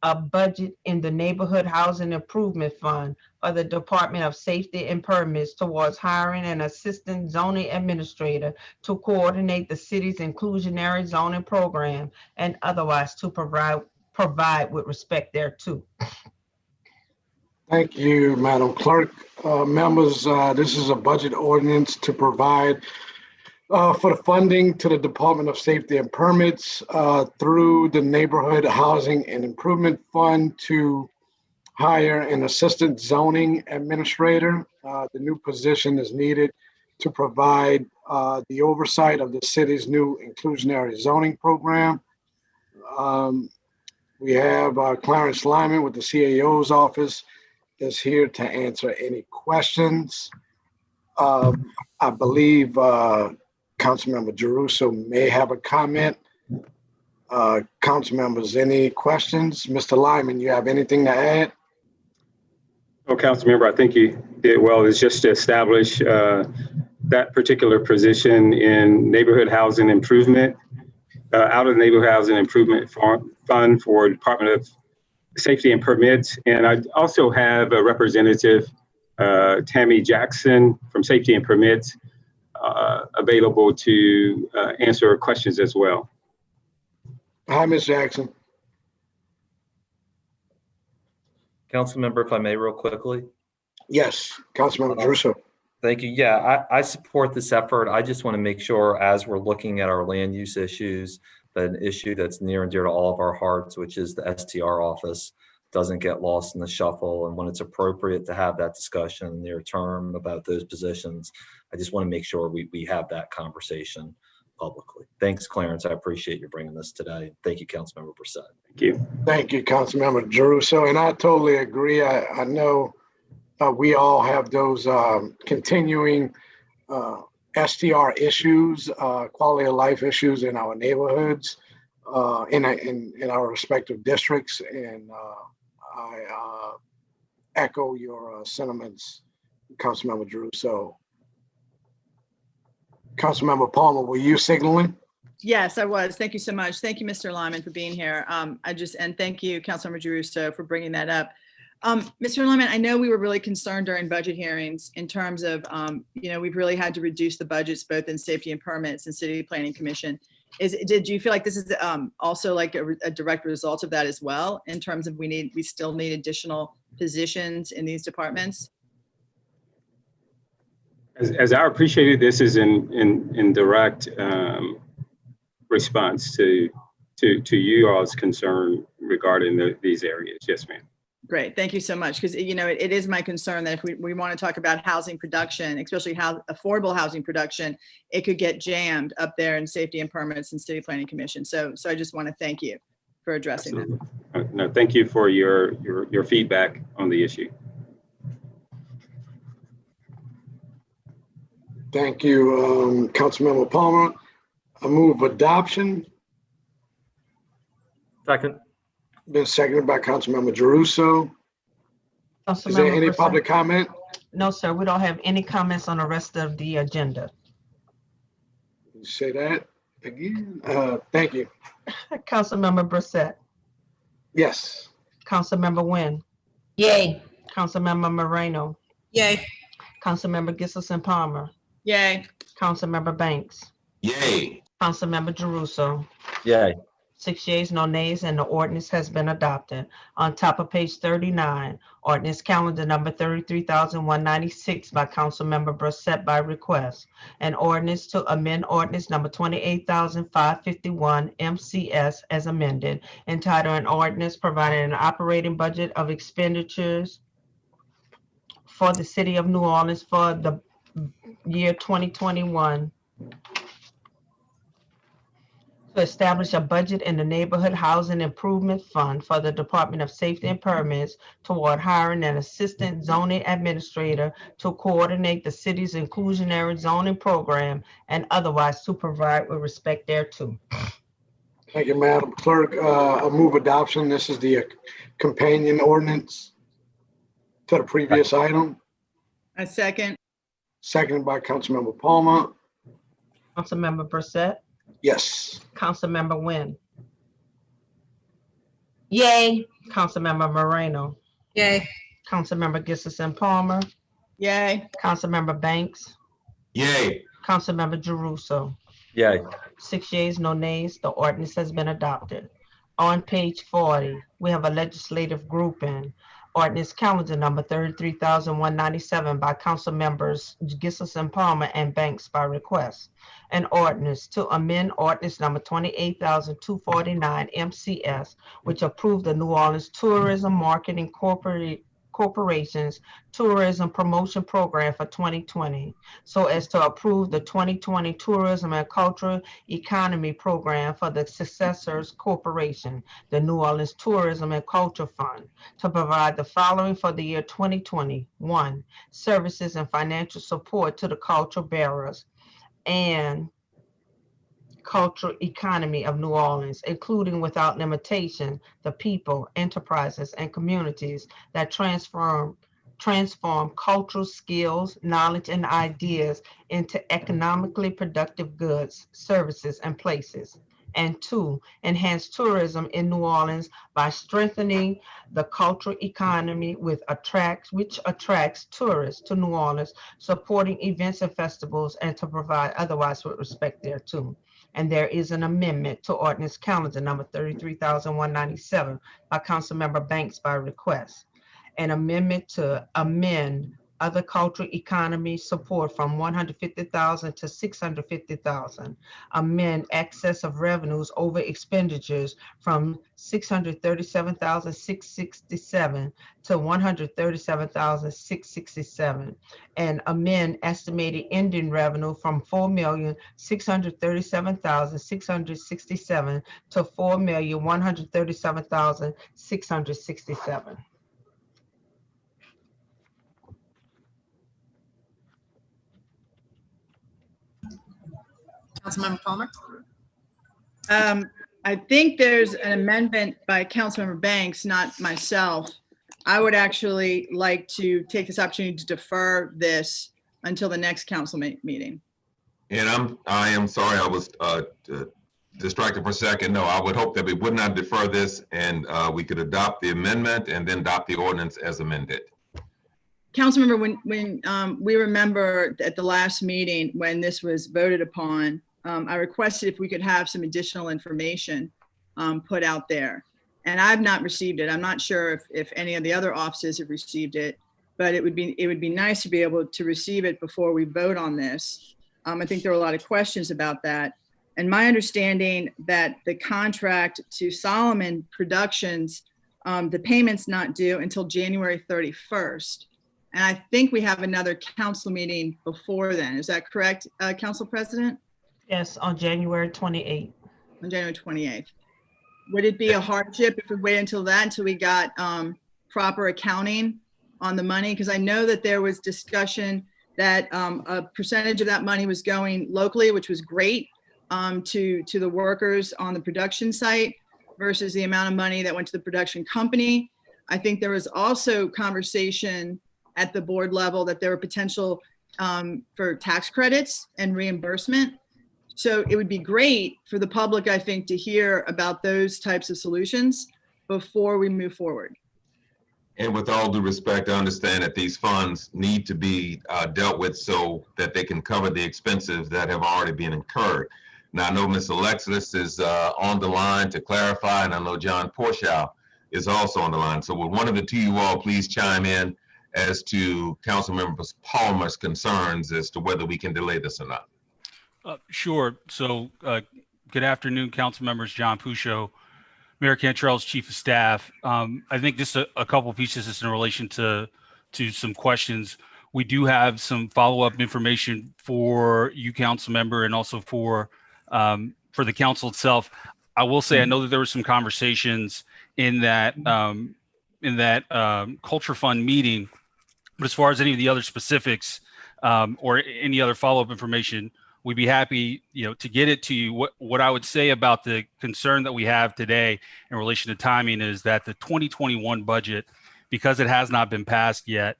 a budget in the Neighborhood Housing Improvement Fund for the Department of Safety and Permits towards hiring an assistant zoning administrator to coordinate the city's inclusionary zoning program and otherwise to provide with respect thereto. Thank you, Madam Clerk. Members, this is a budget ordinance to provide for the funding to the Department of Safety and Permits through the Neighborhood Housing and Improvement Fund to hire an assistant zoning administrator. The new position is needed to provide the oversight of the city's new inclusionary zoning program. We have Clarence Lyman with the CAO's office is here to answer any questions. I believe Councilmember Jeruso may have a comment. Council members, any questions? Mr. Lyman, you have anything to add? Oh, council member, I think you did well. It's just to establish that particular position in neighborhood housing improvement, out of the neighborhood housing improvement fund for Department of Safety and Permits. And I also have a representative, Tammy Jackson from Safety and Permits, available to answer questions as well. Hi, Ms. Jackson. Council member, if I may, real quickly. Yes, Councilmember Druso. Thank you. Yeah, I support this effort. I just want to make sure as we're looking at our land use issues, that an issue that's near and dear to all of our hearts, which is the STR office, doesn't get lost in the shuffle. And when it's appropriate to have that discussion near term about those positions, I just want to make sure we have that conversation publicly. Thanks, Clarence. I appreciate you bringing this today. Thank you, Councilmember Brissett. Thank you. Thank you, Councilmember Druso. And I totally agree. I know we all have those continuing STR issues, quality of life issues in our neighborhoods, in our respective districts. And I echo your sentiments, Councilmember Druso. Councilmember Palmer, were you signaling? Yes, I was. Thank you so much. Thank you, Mr. Lyman, for being here. And thank you, Councilmember Druso, for bringing that up. Mr. Lyman, I know we were really concerned during budget hearings in terms of, we've really had to reduce the budgets both in safety and permits and city planning commission. Did you feel like this is also like a direct result of that as well, in terms of we still need additional positions in these departments? As I appreciated, this is in direct response to you all's concern regarding these areas. Yes, ma'am. Great, thank you so much. Because it is my concern that if we want to talk about housing production, especially affordable housing production, it could get jammed up there in safety and permits and city planning commission. So I just want to thank you for addressing that. No, thank you for your feedback on the issue. Thank you, Councilmember Palmer. I move adoption. Second. Been seconded by Councilmember Druso. Is there any public comment? No, sir. We don't have any comments on the rest of the agenda. Say that again. Thank you. Councilmember Brissett. Yes. Councilmember Nguyen. Yay. Councilmember Moreno. Yay. Councilmember Gissison Palmer. Yay. Councilmember Banks. Yay. Councilmember Druso. Yay. 6 yeas, no nays, and the ordinance has been adopted. On top of page 39, ordinance calendar number 33,196 by Councilmember Brissett by request. An ordinance to amend ordinance number 28,551 MCS as amended, entitled an ordinance providing an operating budget of expenditures for the city of New Orleans for the year 2021. To establish a budget in the Neighborhood Housing Improvement Fund for the Department of Safety and Permits toward hiring an assistant zoning administrator to coordinate the city's inclusionary zoning program and otherwise to provide with respect thereto. Thank you, Madam Clerk. I move adoption. This is the companion ordinance to the previous item. A second. Seconded by Councilmember Palmer. Councilmember Brissett. Yes. Councilmember Nguyen. Yay. Councilmember Moreno. Yay. Councilmember Gissison Palmer. Yay. Councilmember Banks. Yay. Councilmember Druso. Yay. 6 yeas, no nays. The ordinance has been adopted. On page 40, we have a legislative grouping. Ordinance calendar number 33,197 by council members Gissison Palmer and Banks by request. An ordinance to amend ordinance number 28,249 MCS, which approved the New Orleans Tourism Marketing Corporation's Tourism Promotion Program for 2020, so as to approve the 2020 Tourism and Cultural Economy Program for the successors corporation, the New Orleans Tourism and Culture Fund, to provide the following for the year 2021: services and financial support to the culture bearers, and cultural economy of New Orleans, including without limitation the people, enterprises, and communities that transform cultural skills, knowledge, and ideas into economically productive goods, services, and places. And two, enhance tourism in New Orleans by strengthening the cultural economy which attracts tourists to New Orleans, supporting events and festivals, and to provide otherwise with respect thereto. And there is an amendment to ordinance calendar number 33,197 by Councilmember Banks by request. An amendment to amend other cultural economy support from 150,000 to 650,000. Amend excess of revenues over expenditures from 637,667 to 137,667. And amend estimated ending revenue from 4,637,667 to 4,137,667. Councilmember Palmer? I think there's an amendment by Councilmember Banks, not myself. I would actually like to take this opportunity to defer this until the next council meeting. And I am sorry, I was distracted for a second. No, I would hope that we would not defer this and we could adopt the amendment and then adopt the ordinance as amended. Councilmember, when we remember at the last meeting when this was voted upon, I requested if we could have some additional information put out there. And I've not received it. I'm not sure if any of the other offices have received it, but it would be nice to be able to receive it before we vote on this. I think there are a lot of questions about that. And my understanding that the contract to Solomon Productions, the payment's not due until January 31st. And I think we have another council meeting before then. Is that correct, Council President? Yes, on January 28th. On January 28th. Would it be a hardship if we wait until that, until we got proper accounting on the money? Because I know that there was discussion that a percentage of that money was going locally, which was great, to the workers on the production site versus the amount of money that went to the production company. I think there was also conversation at the board level that there were potential for tax credits and reimbursement. So it would be great for the public, I think, to hear about those types of solutions before we move forward. And with all due respect, I understand that these funds need to be dealt with so that they can cover the expenses that have already been incurred. Now, I know Ms. Alexis is on the line to clarify, and I know John Porschow is also on the line. So would one of the two of you all please chime in as to Councilmember Palmer's concerns as to whether we can delay this or not? Sure. So good afternoon, council members. John Pusho, Mayor Cantrell's chief of staff. I think just a couple of pieces is in relation to some questions. We do have some follow-up information for you, council member, and also for the council itself. I will say, I know that there were some conversations in that Culture Fund meeting, but as far as any of the other specifics or any other follow-up information, we'd be happy, to get it to you. What I would say about the concern that we have today in relation to timing is that the 2021 budget, because it has not been passed yet,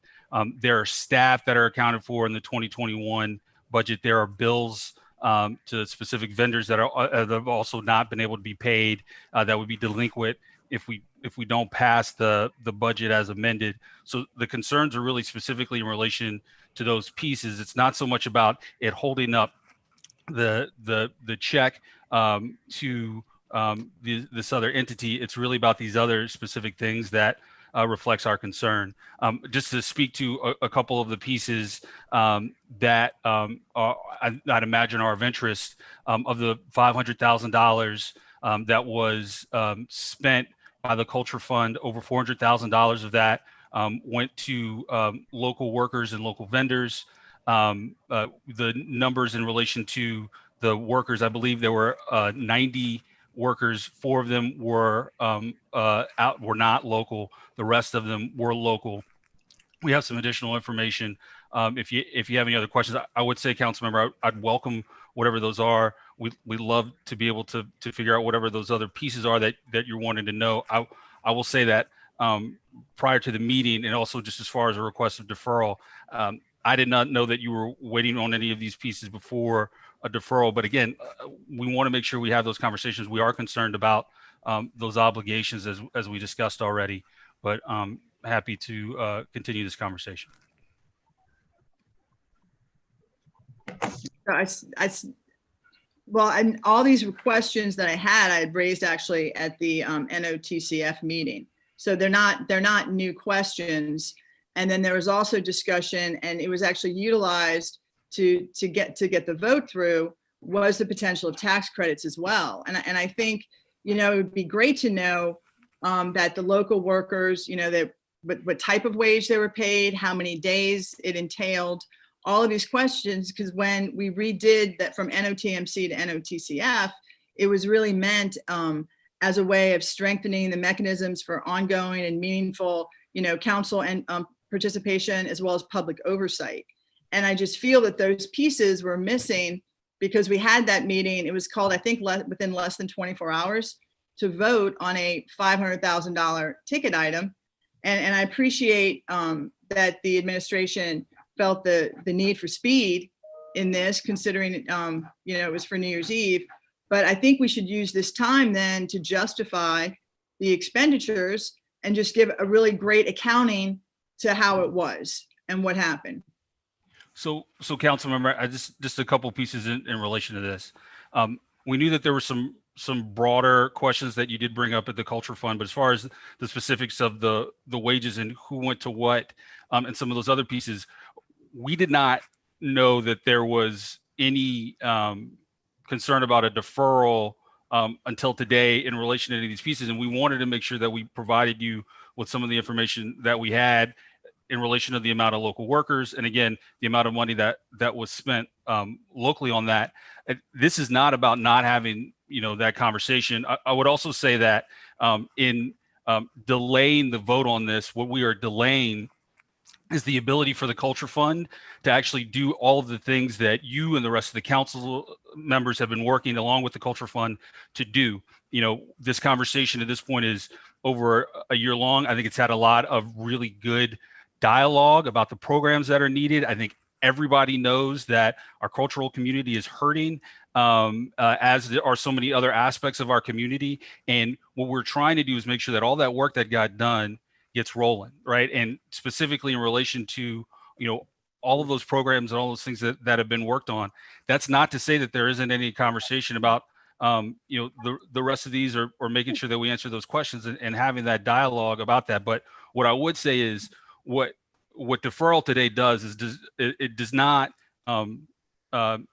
there are staff that are accounted for in the 2021 budget. There are bills to specific vendors that have also not been able to be paid that would be delinquent if we don't pass the budget as amended. So the concerns are really specifically in relation to those pieces. It's not so much about it holding up the check to this other entity. It's really about these other specific things that reflects our concern. Just to speak to a couple of the pieces that I'd imagine are of interest, of the $500,000 that was spent by the Culture Fund, over $400,000 of that went to local workers and local vendors. The numbers in relation to the workers, I believe there were 90 workers. 4 of them were not local. The rest of them were local. We have some additional information if you have any other questions. I would say, Councilmember, I'd welcome whatever those are. We love to be able to figure out whatever those other pieces are that you're wanting to know. I will say that prior to the meeting, and also just as far as a request of deferral, I did not know that you were waiting on any of these pieces before a deferral. But again, we want to make sure we have those conversations. We are concerned about those obligations as we discussed already, but happy to continue this conversation. Well, and all these questions that I had raised actually at the NOTCF meeting. So they're not new questions. And then there was also discussion, and it was actually utilized to get the vote through, was the potential of tax credits as well. And I think, it would be great to know that the local workers, what type of wage they were paid, how many days it entailed, all of these questions, because when we redid that from NOTMC to NOTCF, it was really meant as a way of strengthening the mechanisms for ongoing and meaningful, council and participation, as well as public oversight. And I just feel that those pieces were missing because we had that meeting. It was called, I think, within less than 24 hours to vote on a $500,000 ticket item. And I appreciate that the administration felt the need for speed in this, considering it was for New Year's Eve. But I think we should use this time then to justify the expenditures and just give a really great accounting to how it was and what happened. So Councilmember, just a couple pieces in relation to this. We knew that there were some broader questions that you did bring up at the Culture Fund, but as far as the specifics of the wages and who went to what, and some of those other pieces, we did not know that there was any concern about a deferral until today in relation to any of these pieces. And we wanted to make sure that we provided you with some of the information that we had in relation to the amount of local workers. And again, the amount of money that was spent locally on that. This is not about not having, that conversation. I would also say that in delaying the vote on this, what we are delaying is the ability for the Culture Fund to actually do all of the things that you and the rest of the council members have been working along with the Culture Fund to do. This conversation at this point is over a year long. I think it's had a lot of really good dialogue about the programs that are needed. I think everybody knows that our cultural community is hurting, as there are so many other aspects of our community. And what we're trying to do is make sure that all that work that got done gets rolling, right? And specifically in relation to, all of those programs and all those things that have been worked on. That's not to say that there isn't any conversation about, the rest of these or making sure that we answer those questions and having that dialogue about that. But what I would say is what deferral today does is it does not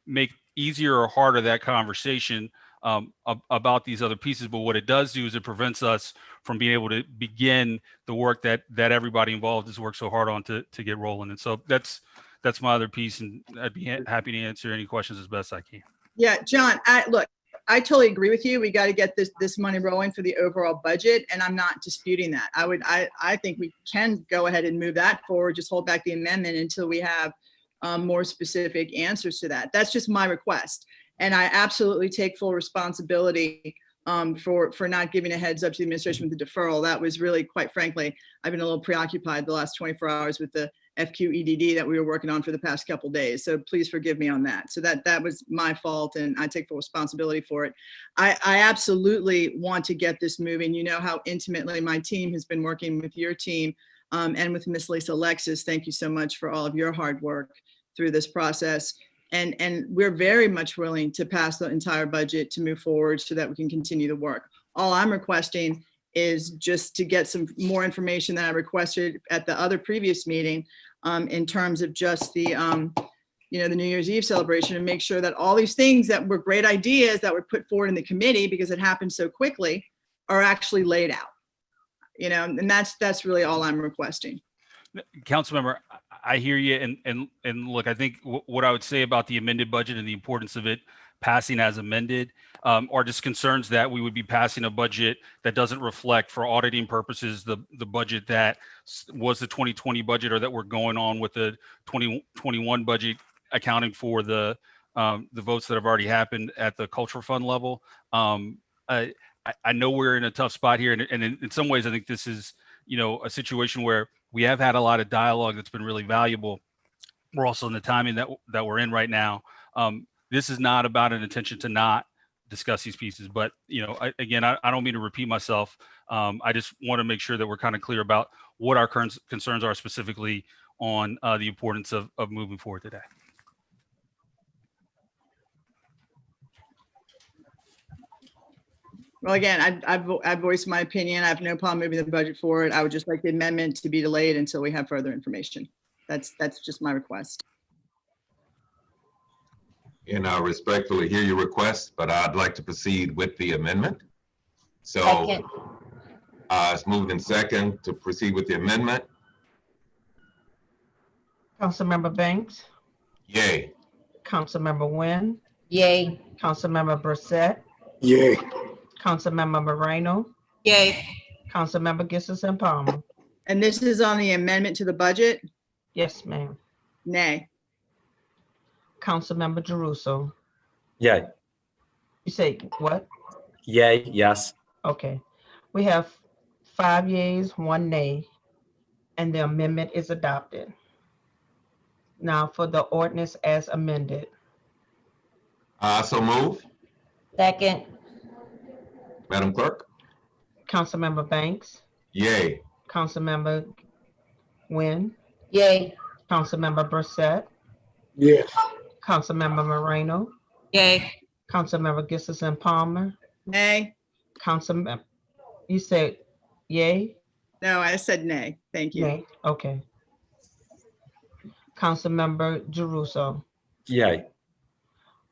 make easier or harder that conversation about these other pieces. But what it does do is it prevents us from being able to begin the work that everybody involved has worked so hard on to get rolling. And so that's my other piece, and I'd be happy to answer any questions as best I can. Yeah, John, I totally agree with you. We got to get this money rolling for the overall budget, and I'm not disputing that. I think we can go ahead and move that forward, just hold back the amendment until we have more specific answers to that. That's just my request. And I absolutely take full responsibility for not giving a heads up to the administration with the deferral. That was really, quite frankly, I've been a little preoccupied the last 24 hours with the FQEDD that we were working on for the past couple of days. So please forgive me on that. So that was my fault, and I take full responsibility for it. I absolutely want to get this moving. You know how intimately my team has been working with your team and with Miss Lisa Alexis. Thank you so much for all of your hard work through this process. And we're very much willing to pass the entire budget to move forward so that we can continue the work. All I'm requesting is just to get some more information that I requested at the other previous meeting in terms of just the, the New Year's Eve celebration, and make sure that all these things that were great ideas that were put forward in the committee, because it happened so quickly, are actually laid out. And that's really all I'm requesting. Councilmember, I hear you, and look, I think what I would say about the amended budget and the importance of it passing as amended are just concerns that we would be passing a budget that doesn't reflect, for auditing purposes, the budget that was the 2020 budget, or that we're going on with the 2021 budget, accounting for the votes that have already happened at the cultural fund level. I know we're in a tough spot here, and in some ways, I think this is, a situation where we have had a lot of dialogue that's been really valuable. We're also in the timing that we're in right now. This is not about an intention to not discuss these pieces, but I don't mean to repeat myself. I just want to make sure that we're kind of clear about what our current concerns are specifically on the importance of moving forward today. Well, again, I've voiced my opinion. I have no problem moving the budget forward. I would just like the amendment to be delayed until we have further information. That's just my request. And I respectfully hear your request, but I'd like to proceed with the amendment. So it's moved in second to proceed with the amendment. Councilmember Banks, Yay. Councilmember Nguyen, Yay. Councilmember Brissette, Yay. Councilmember Moreno, Yay. Councilmember Gissison Palmer. And this is on the amendment to the budget? Yes, ma'am. Nay. Councilmember Jeruso. Yay. You say what? Yay, yes. Okay. We have 5 yeas, 1 nay, and the amendment is adopted. Now for the ordinance as amended. So move. Second. Madam Clerk? Councilmember Banks, Yay. Councilmember Nguyen, Yay. Councilmember Brissette, Yes. Councilmember Moreno, Yay. Councilmember Gissison Palmer, Nay. Councilmember, you said yay? No, I said nay. Thank you. Nay, okay. Councilmember Jeruso. Yay.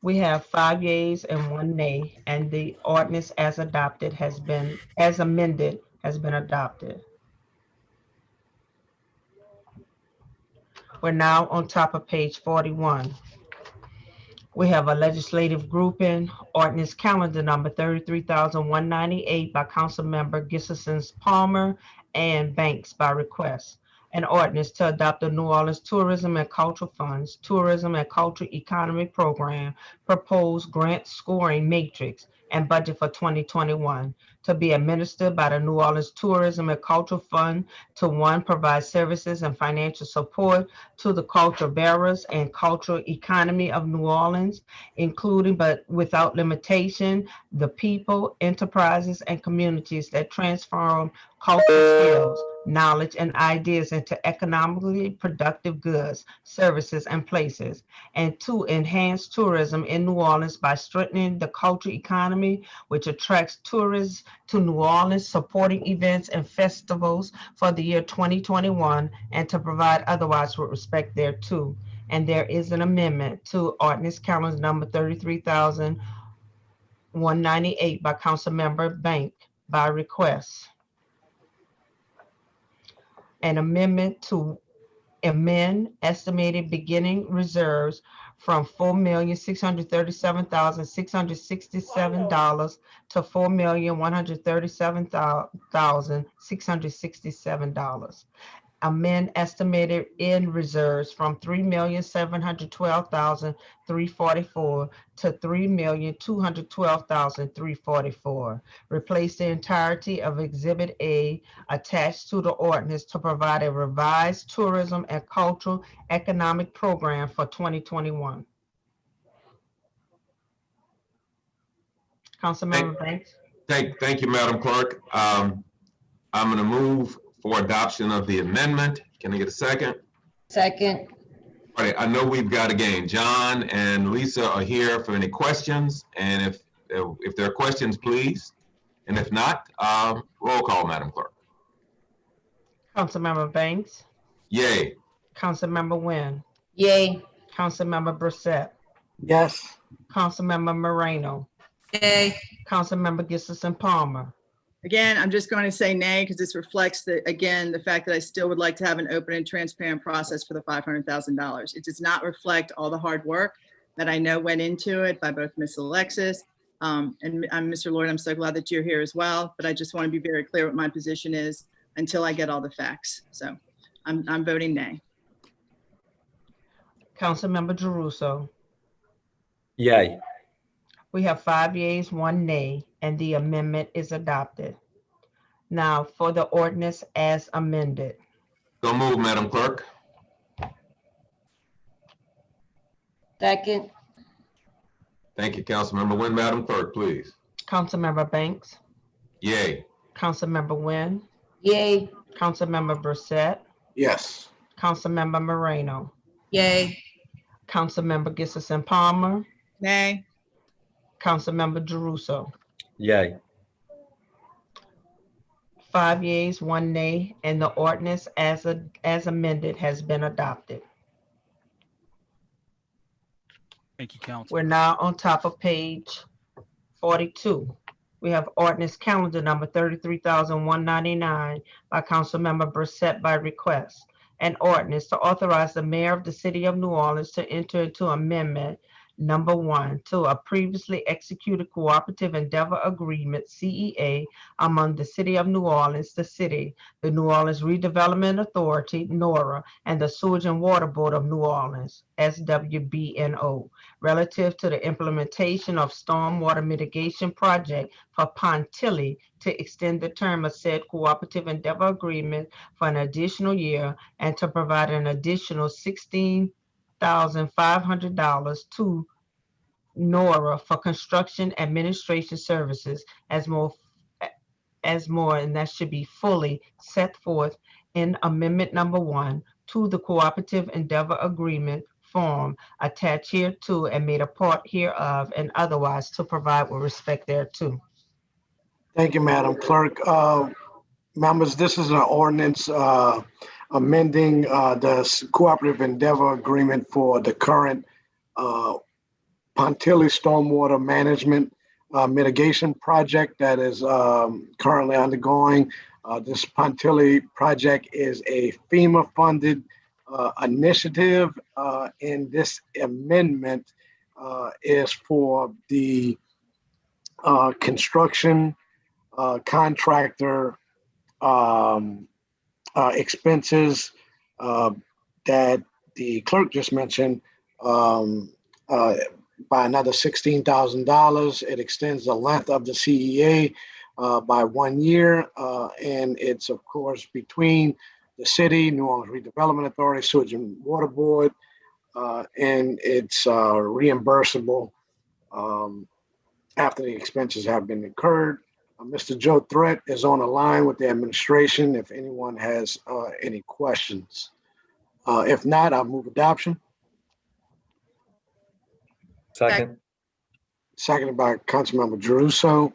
We have 5 yeas and 1 nay, and the ordinance as adopted as amended has been adopted. We're now on top of page 41. We have a legislative grouping, ordinance calendar number 33,198 by Councilmember Gissison Palmer and Banks by request. An ordinance to adopt the New Orleans Tourism and Cultural Funds Tourism and Cultural Economy Program proposed grant scoring matrix and budget for 2021 to be administered by the New Orleans Tourism and Cultural Fund to 1, provide services and financial support to the culture bearers and cultural economy of New Orleans, including but without limitation, the people, enterprises, and communities that transform cultural skills, knowledge, and ideas into economically productive goods, services, and places, and 2, enhance tourism in New Orleans by strengthening the cultural economy, which attracts tourists to New Orleans, supporting events and festivals for the year 2021, and to provide otherwise with respect thereto. And there is an amendment to ordinance calendar number 33,198 by Councilmember Bank by request. An amendment to amend estimated beginning reserves from $4,637,667 to $4,137,667. Amend estimated end reserves from $3,712,344 to $3,212,344. Replace the entirety of Exhibit A attached to the ordinance to provide a revised tourism and cultural economic program for 2021. Councilmember Banks. Thank you, Madam Clerk. I'm going to move for adoption of the amendment. Can I get a second? Second. All right, I know we've got a game. John and Lisa are here for any questions, and if there are questions, please. And if not, roll call, Madam Clerk. Councilmember Banks. Yay. Councilmember Nguyen. Yay. Councilmember Brissette. Yes. Councilmember Moreno. Yay. Councilmember Gissison Palmer. Again, I'm just going to say nay because this reflects again, the fact that I still would like to have an open and transparent process for the $500,000. It does not reflect all the hard work that I know went into it by both Ms. Alexis and Mr. Lloyd. I'm so glad that you're here as well, but I just want to be very clear what my position is until I get all the facts. So I'm voting nay. Councilmember Jeruso. Yay. We have 5 yeas, 1 nay, and the amendment is adopted. Now for the ordinance as amended. So move, Madam Clerk. Second. Thank you, Councilmember Wynn. Madam Clerk, please. Councilmember Banks, Yay. Councilmember Wynn, Yay. Councilmember Brissette, Yes. Councilmember Moreno, Yay. Councilmember Gissison Palmer, Nay. Councilmember Jeruso. Yay. 5 yeas, 1 nay, and the ordinance as amended has been adopted. Thank you, Council. We're now on top of page 42. We have ordinance calendar number 33,199 by Councilmember Brissette by request. An ordinance to authorize the mayor of the city of New Orleans to enter into amendment number 1 to a previously executed cooperative endeavor agreement, CEA, among the city of New Orleans, the city, the New Orleans Redevelopment Authority, NORA, and the Sewage and Water Board of New Orleans, SWBNO, relative to the implementation of stormwater mitigation project for Pontilly to extend the term of said cooperative endeavor agreement for an additional year and to provide an additional $16,500 to NORA for construction administration services as more, and that should be fully set forth in amendment number 1 to the cooperative endeavor agreement form attached hereto and made a part hereof and otherwise to provide with respect thereto. Thank you, Madam Clerk. Members, this is an ordinance amending the cooperative endeavor agreement for the current Pontilly Stormwater Management Mitigation Project that is currently undergoing. This Pontilly project is a FEMA-funded initiative, and this amendment is for the construction contractor expenses that the clerk just mentioned by another $16,000. It extends the length of the CEA by 1 year, and it's of course between the city, New Orleans Redevelopment Authority, Sewage and Water Board, and it's reimbursable after the expenses have been incurred. Mr. Joe Threat is on the line with the administration if anyone has any questions. If not, I'll move adoption. Second. Seconded by Councilmember Jeruso.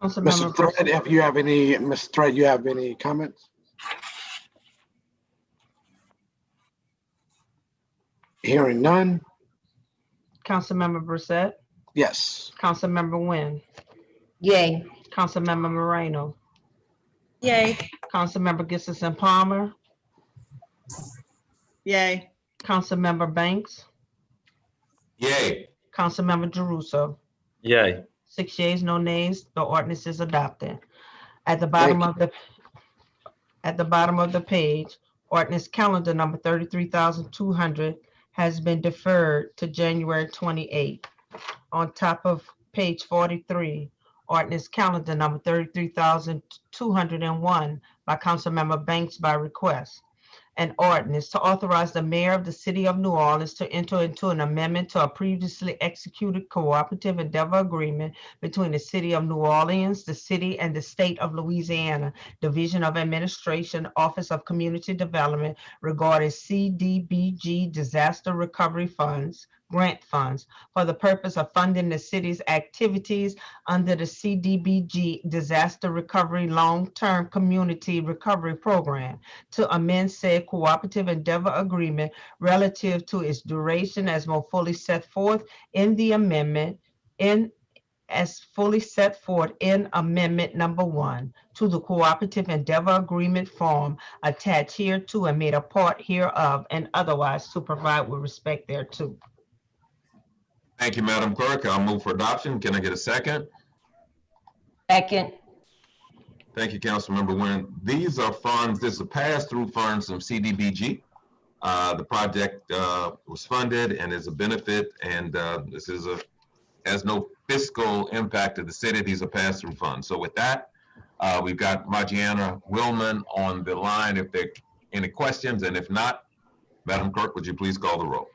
Mr. Threat, if you have any, Mr. Threat, you have any comments? Hearing none. Councilmember Brissette. Yes. Councilmember Wynn. Yay. Councilmember Moreno. Yay. Councilmember Gissison Palmer. Yay. Councilmember Banks. Yay. Councilmember Jeruso. Yay. 6 yeas, no nays. The ordinance is adopted. At the bottom of the page, ordinance calendar number 33,200 has been deferred to January 28. On top of page 43, ordinance calendar number 33,201 by Councilmember Banks by request. An ordinance to authorize the mayor of the city of New Orleans to enter into an amendment to a previously executed cooperative endeavor agreement between the city of New Orleans, the city, and the state of Louisiana, Division of Administration, Office of Community Development regarding CDBG disaster recovery funds, grant funds, for the purpose of funding the city's activities under the CDBG Disaster Recovery Long-Term Community Recovery Program, to amend said cooperative endeavor agreement relative to its duration as more fully set forth in the amendment as fully set forth in Amendment Number 1 to the Cooperative Endeavor Agreement form attached hereto and made a part hereof, and otherwise to provide with respect thereto. Thank you, Madam Clerk. I'll move for adoption. Can I get a second? Second. Thank you, Councilmember Nguyen. These are funds, this is a pass-through funds from CDBG. The project was funded and is a benefit, and this is has no fiscal impact to the city. These are pass-through funds. So with that, we've got Margiana Willman on the line if there are any questions, and if not, Madam Clerk, would you please call the roll?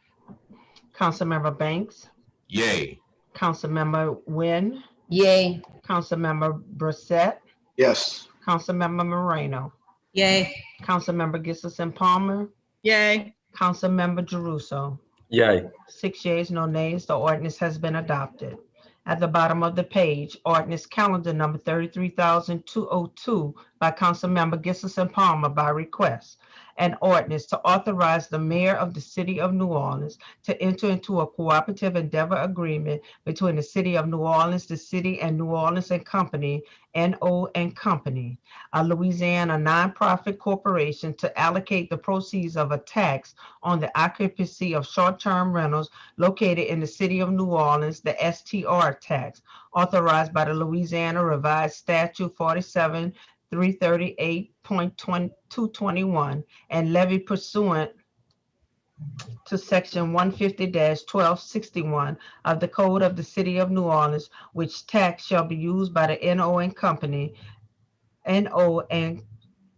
Councilmember Banks? Yay. Councilmember Nguyen? Yay. Councilmember Brissette? Yes. Councilmember Moreno? Yay. Councilmember Gissison Palmer? Yay. Councilmember Jeruso? Yay. 6 yeas, no nays. The ordinance has been adopted. At the bottom of the page, ordinance calendar number 33,202 by Councilmember Gissison Palmer by request. An ordinance to authorize the mayor of the city of New Orleans to enter into a cooperative endeavor agreement between the city of New Orleans, the city and New Orleans and Company, N.O. and Company, a Louisiana nonprofit corporation, to allocate the proceeds of a tax on the occupancy of short-term rentals located in the city of New Orleans, the STR tax, authorized by the Louisiana Revised Statute 47-338.221 and levied pursuant to section 150-1261 of the Code of the City of New Orleans, which tax shall be used by the N.O. and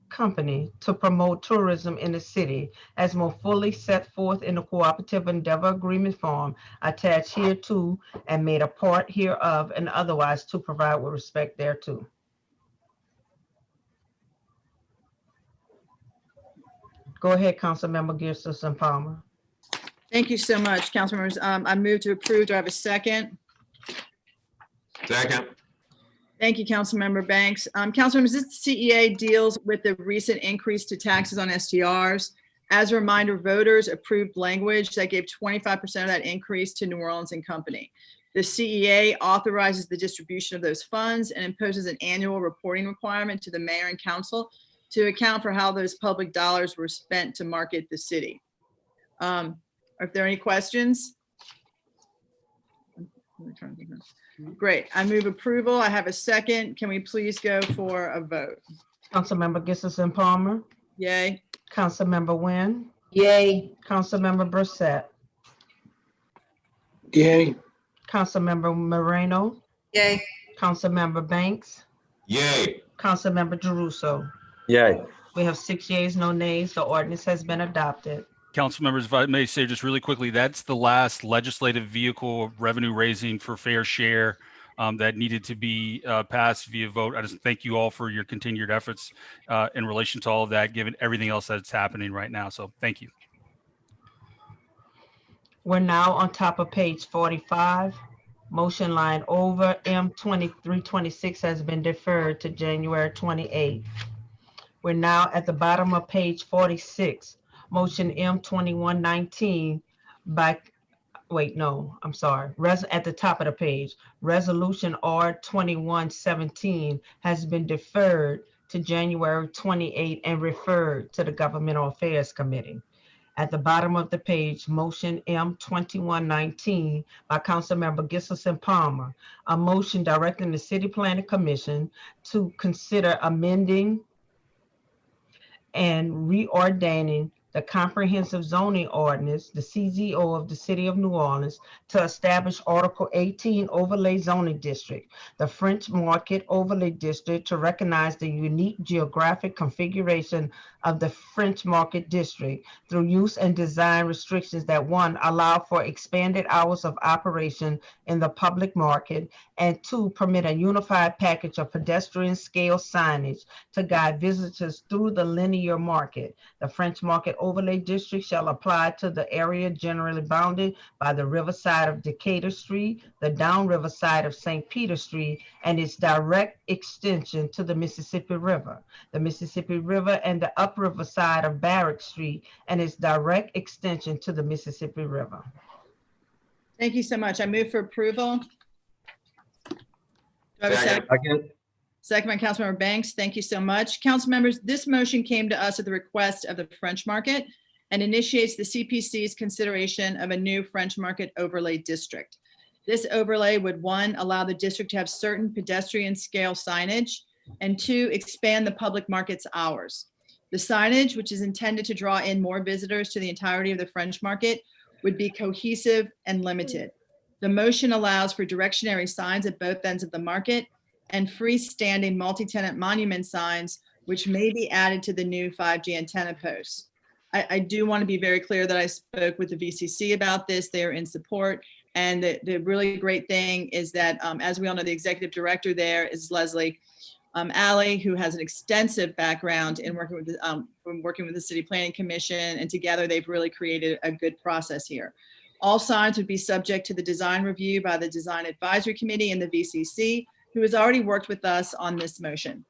Company to promote tourism in the city, as more fully set forth in the Cooperative Endeavor Agreement form attached hereto and made a part hereof, and otherwise to provide with respect thereto. Go ahead, Councilmember Gissison Palmer. Thank you so much, council members. I move to approve. Do I have a second? Second. Thank you, Councilmember Banks. Council members, this CEA deals with the recent increase to taxes on STRs. As a reminder, voters approved language that gave 25% of that increase to New Orleans and Company. The CEA authorizes the distribution of those funds and imposes an annual reporting requirement to the mayor and council to account for how those public dollars were spent to market the city. Are there any questions? Great. I move approval. I have a second. Can we please go for a vote? Councilmember Gissison Palmer? Yay. Councilmember Nguyen? Yay. Councilmember Brissette? Yay. Councilmember Moreno? Yay. Councilmember Banks? Yay. Councilmember Jeruso? Yay. We have 6 yeas, no nays. The ordinance has been adopted. Council members, if I may say just really quickly, that's the last legislative vehicle of revenue raising for fair share that needed to be passed via vote. I just thank you all for your continued efforts in relation to all of that, given everything else that's happening right now. So thank you. We're now on top of page 45. Motion line over M2326 has been deferred to January 28th. We're now at the bottom of page 46. Motion M2119 by, wait, no, I'm sorry. At the top of the page, resolution R2117 has been deferred to January 28 and referred to the Governmental Affairs Committee. At the bottom of the page, motion M2119 by Councilmember Gissison Palmer, a motion directing the City Planning Commission to consider amending and reordaining the Comprehensive Zoning Ordinance, the CZO of the City of New Orleans, to establish Article 18 Overlay Zoning District, the French Market Overlay District, to recognize the unique geographic configuration of the French Market District through use and design restrictions that, one, allow for expanded hours of operation in the public market, and two, permit a unified package of pedestrian scale signage to guide visitors through the linear market. The French Market Overlay District shall apply to the area generally bounded by the riverside of Decatur Street, the downriver side of St. Peter Street, and its direct extension to the Mississippi River, the Mississippi River and the upriver side of Barrack Street, and its direct extension to the Mississippi River. Thank you so much. I move for approval. I have a second? Second. Second by Councilmember Banks. Thank you so much. Council members, this motion came to us at the request of the French Market and initiates the CPC's consideration of a new French Market overlay district. This overlay would, one, allow the district to have certain pedestrian scale signage, and two, expand the public market's hours. The signage, which is intended to draw in more visitors to the entirety of the French Market, would be cohesive and limited. The motion allows for directionary signs at both ends of the market and freestanding multi-tenant monument signs, which may be added to the new 5G antenna posts. I do want to be very clear that I spoke with the VCC about this. They are in support. And the really great thing is that, as we all know, the executive director there is Leslie Alley, who has an extensive background in working with the City Planning Commission, and together they've really created a good process here. All signs would be subject to the design review by the Design Advisory Committee and the VCC, who has already worked with us on this motion.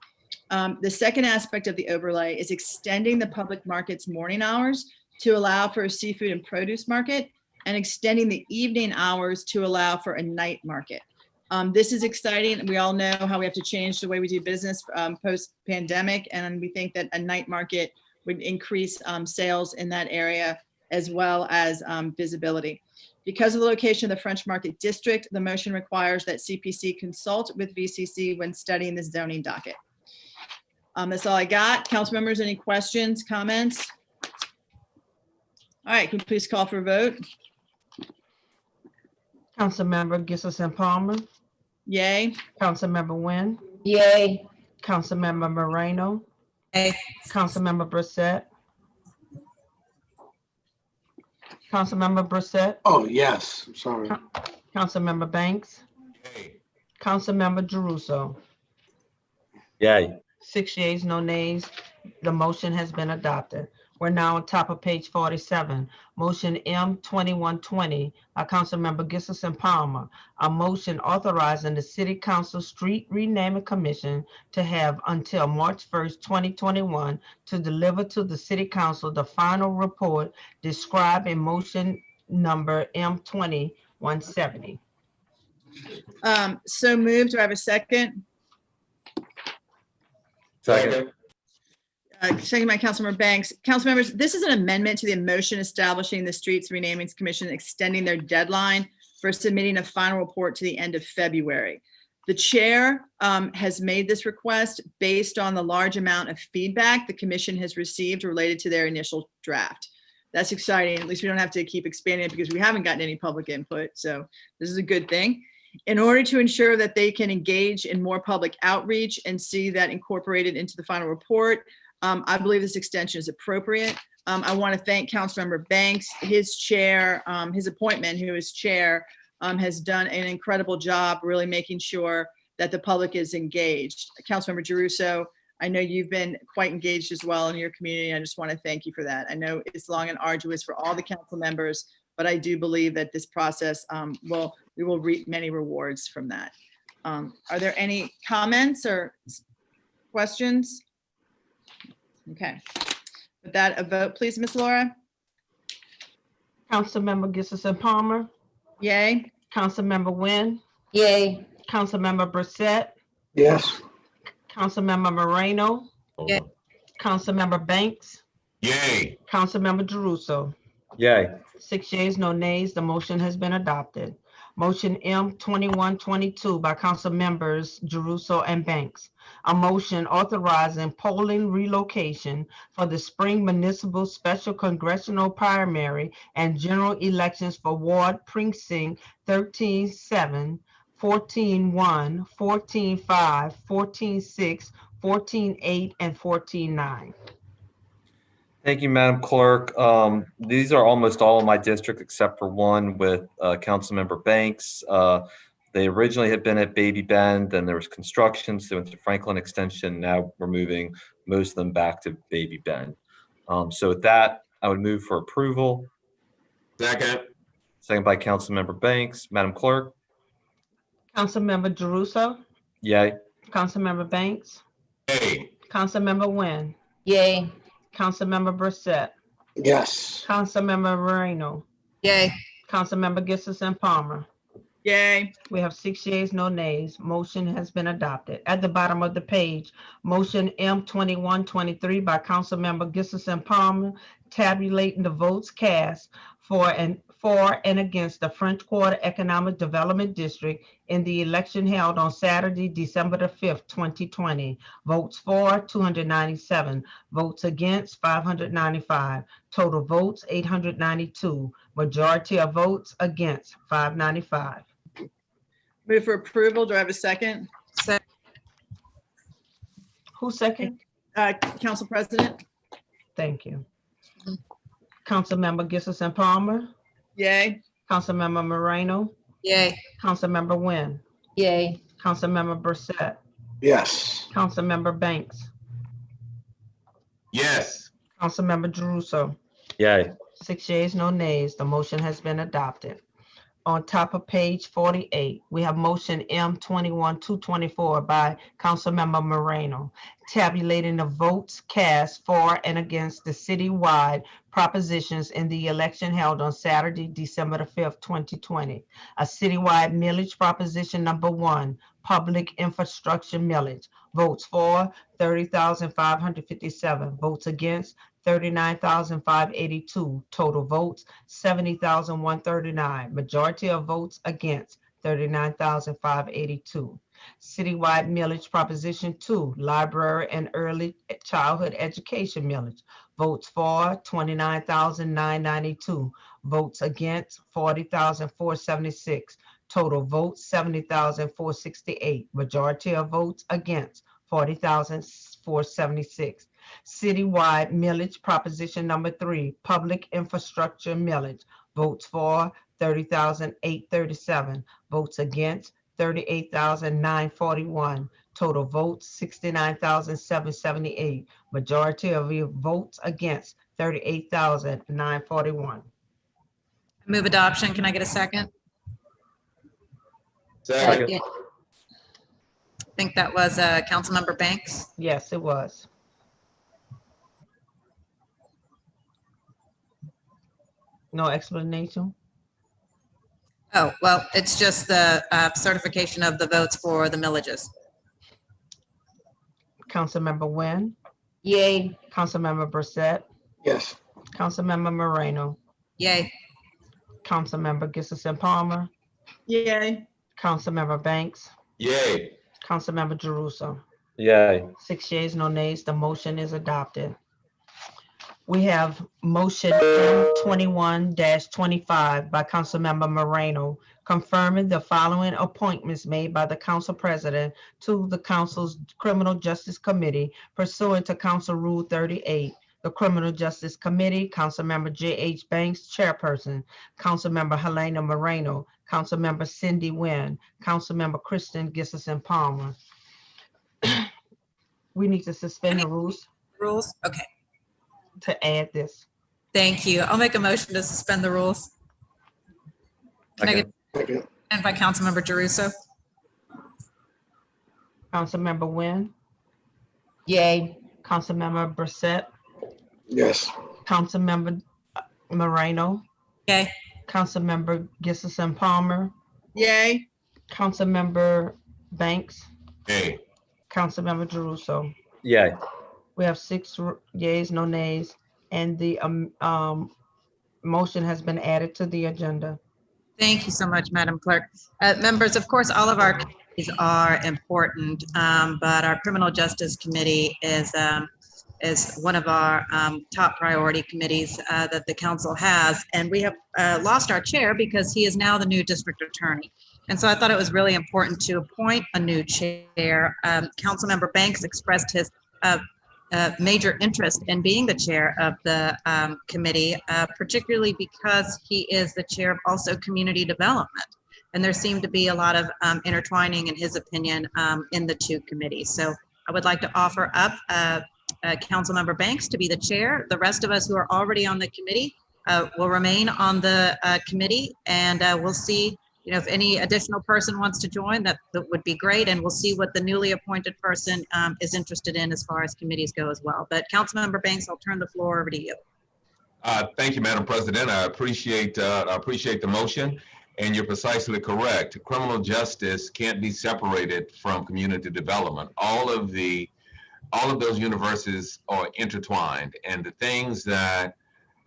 The second aspect of the overlay is extending the public market's morning hours to allow for a seafood and produce market, and extending the evening hours to allow for a night market. This is exciting. We all know how we have to change the way we do business post-pandemic, and we think that a night market would increase sales in that area as well as visibility. Because of the location of the French Market District, the motion requires that CPC consult with VCC when studying the zoning docket. That's all I got. Council members, any questions, comments? All right, can you please call for a vote? Councilmember Gissison Palmer, Yay. Councilmember Nguyen, Yay. Councilmember Moreno, Yay. Councilmember Brissette, Councilmember Brissette, Oh, yes, I'm sorry. Councilmember Banks, Yay. Councilmember Jeruso. Yay. 6 yeas, no nays. The motion has been adopted. We're now on top of page 47. Motion M 2120 by Councilmember Gissison Palmer. A motion authorizing the City Council Street Renaming Commission to have until March 1st, 2021 to deliver to the City Council the final report described in motion number M 2170. So moved. Do I have a second? Second. Second by Councilmember Banks. Council members, this is an amendment to the motion establishing the Streets Renaming Commission, extending their deadline for submitting a final report to the end of February. The chair has made this request based on the large amount of feedback the commission has received related to their initial draft. That's exciting. At least we don't have to keep expanding it because we haven't gotten any public input. So this is a good thing. In order to ensure that they can engage in more public outreach and see that incorporated into the final report, I believe this extension is appropriate. I want to thank Councilmember Banks, his chair, his appointment, who is chair, has done an incredible job really making sure that the public is engaged. Councilmember Jeruso, I know you've been quite engaged as well in your community. I just want to thank you for that. I know it's long and arduous for all the council members, but I do believe that this process we will reap many rewards from that. Are there any comments or questions? Okay. With that, a vote, please, Miss Laura. Councilmember Gissison Palmer, Yay. Councilmember Nguyen, Yay. Councilmember Brissette, Yes. Councilmember Moreno, Yay. Councilmember Banks, Yay. Councilmember Jeruso. Yay. 6 yeas, no nays. The motion has been adopted. Motion M 2122 by Council Members Jeruso and Banks. A motion authorizing polling relocation for the spring municipal special congressional primary and general elections for Ward Precinct 13-7, 14-1, 14-5, 14-6, 14-8, and 14-9. Thank you, Madam Clerk. These are almost all in my district except for one with Councilmember Banks. They originally had been at Baby Bend, then there was construction, so went to Franklin Extension. Now we're moving most of them back to Baby Bend. So with that, I would move for approval. Second. Second by Councilmember Banks. Madam Clerk? Councilmember Jeruso, Yay. Councilmember Banks, Yay. Councilmember Nguyen, Yay. Councilmember Brissette, Yes. Councilmember Moreno, Yay. Councilmember Gissison Palmer, Yay. We have 6 yeas, no nays. Motion has been adopted. At the bottom of the page, motion M2123 by Councilmember Gissison Palmer, tabulating the votes cast for and against the French Quarter Economic Development District in the election held on Saturday, December the 5th, 2020. Votes for 297, votes against 595, total votes 892, majority of votes against 595. Move for approval. Do I have a second? Who second? Council President. Thank you. Councilmember Gissison Palmer, Yay. Councilmember Moreno, Yay. Councilmember Wynn, Yay. Councilmember Brissette, Yes. Councilmember Banks, Yes. Councilmember Jeruso. Yay. 6 yeas, no nays. The motion has been adopted. On top of page 48, we have motion M21-224 by Councilmember Moreno, tabulating the votes cast for and against the citywide propositions in the election held on Saturday, December the 5th, 2020. A citywide millage proposition number 1, public infrastructure millage. Votes for 30,557, votes against 39,582, total votes 70,139, majority of votes against 39,582. Citywide millage proposition 2, library and early childhood education millage. Votes for 29,992, votes against 40,476, total votes 70,468, majority of votes against 40,476. Citywide millage proposition number 3, public infrastructure millage. Votes for 30,837, votes against 38,941, total votes 69,778, majority of your votes against 38,941. Move adoption. Can I get a second? Second. I think that was Councilmember Banks. Yes, it was. No explanation? Oh, well, it's just the certification of the votes for the millages. Councilmember Wynn, Yay. Councilmember Brissette, Yes. Councilmember Moreno, Yay. Councilmember Gissison Palmer, Yay. Councilmember Banks, Yay. Councilmember Jeruso. Yay. 6 yeas, no nays. The motion is adopted. We have motion M21-25 by Councilmember Moreno, confirming the following appointments made by the council president to the council's Criminal Justice Committee pursuant to Council Rule 38. The Criminal Justice Committee, Councilmember J.H. Banks, Chairperson, Councilmember Helena Moreno, Councilmember Cindy Wynn, Councilmember Kristen Gissison Palmer. We need to suspend the rules Rules? Okay. to add this. Thank you. I'll make a motion to suspend the rules. Can I get Second. and by Councilmember Jeruso? Councilmember Wynn, Yay. Councilmember Brissette, Yes. Councilmember Moreno, Yay. Councilmember Gissison Palmer, Yay. Councilmember Banks, Yay. Councilmember Jeruso. Yay. We have 6 yeas, no nays, and the motion has been added to the agenda. Thank you so much, Madam Clerk. Members, of course, all of our committees are important, but our Criminal Justice Committee is one of our top priority committees that the council has. And we have lost our chair because he is now the new district attorney. And so I thought it was really important to appoint a new chair. Councilmember Banks expressed his major interest in being the chair of the committee, particularly because he is the chair of also community development. And there seemed to be a lot of intertwining, in his opinion, in the two committees. So I would like to offer up Councilmember Banks to be the chair. The rest of us who are already on the committee will remain on the committee, and we'll see, if any additional person wants to join, that would be great, and we'll see what the newly appointed person is interested in as far as committees go as well. But Councilmember Banks, I'll turn the floor over to you. Thank you, Madam President. I appreciate the motion. And you're precisely correct. Criminal justice can't be separated from community development. All of those universes are intertwined, and the things that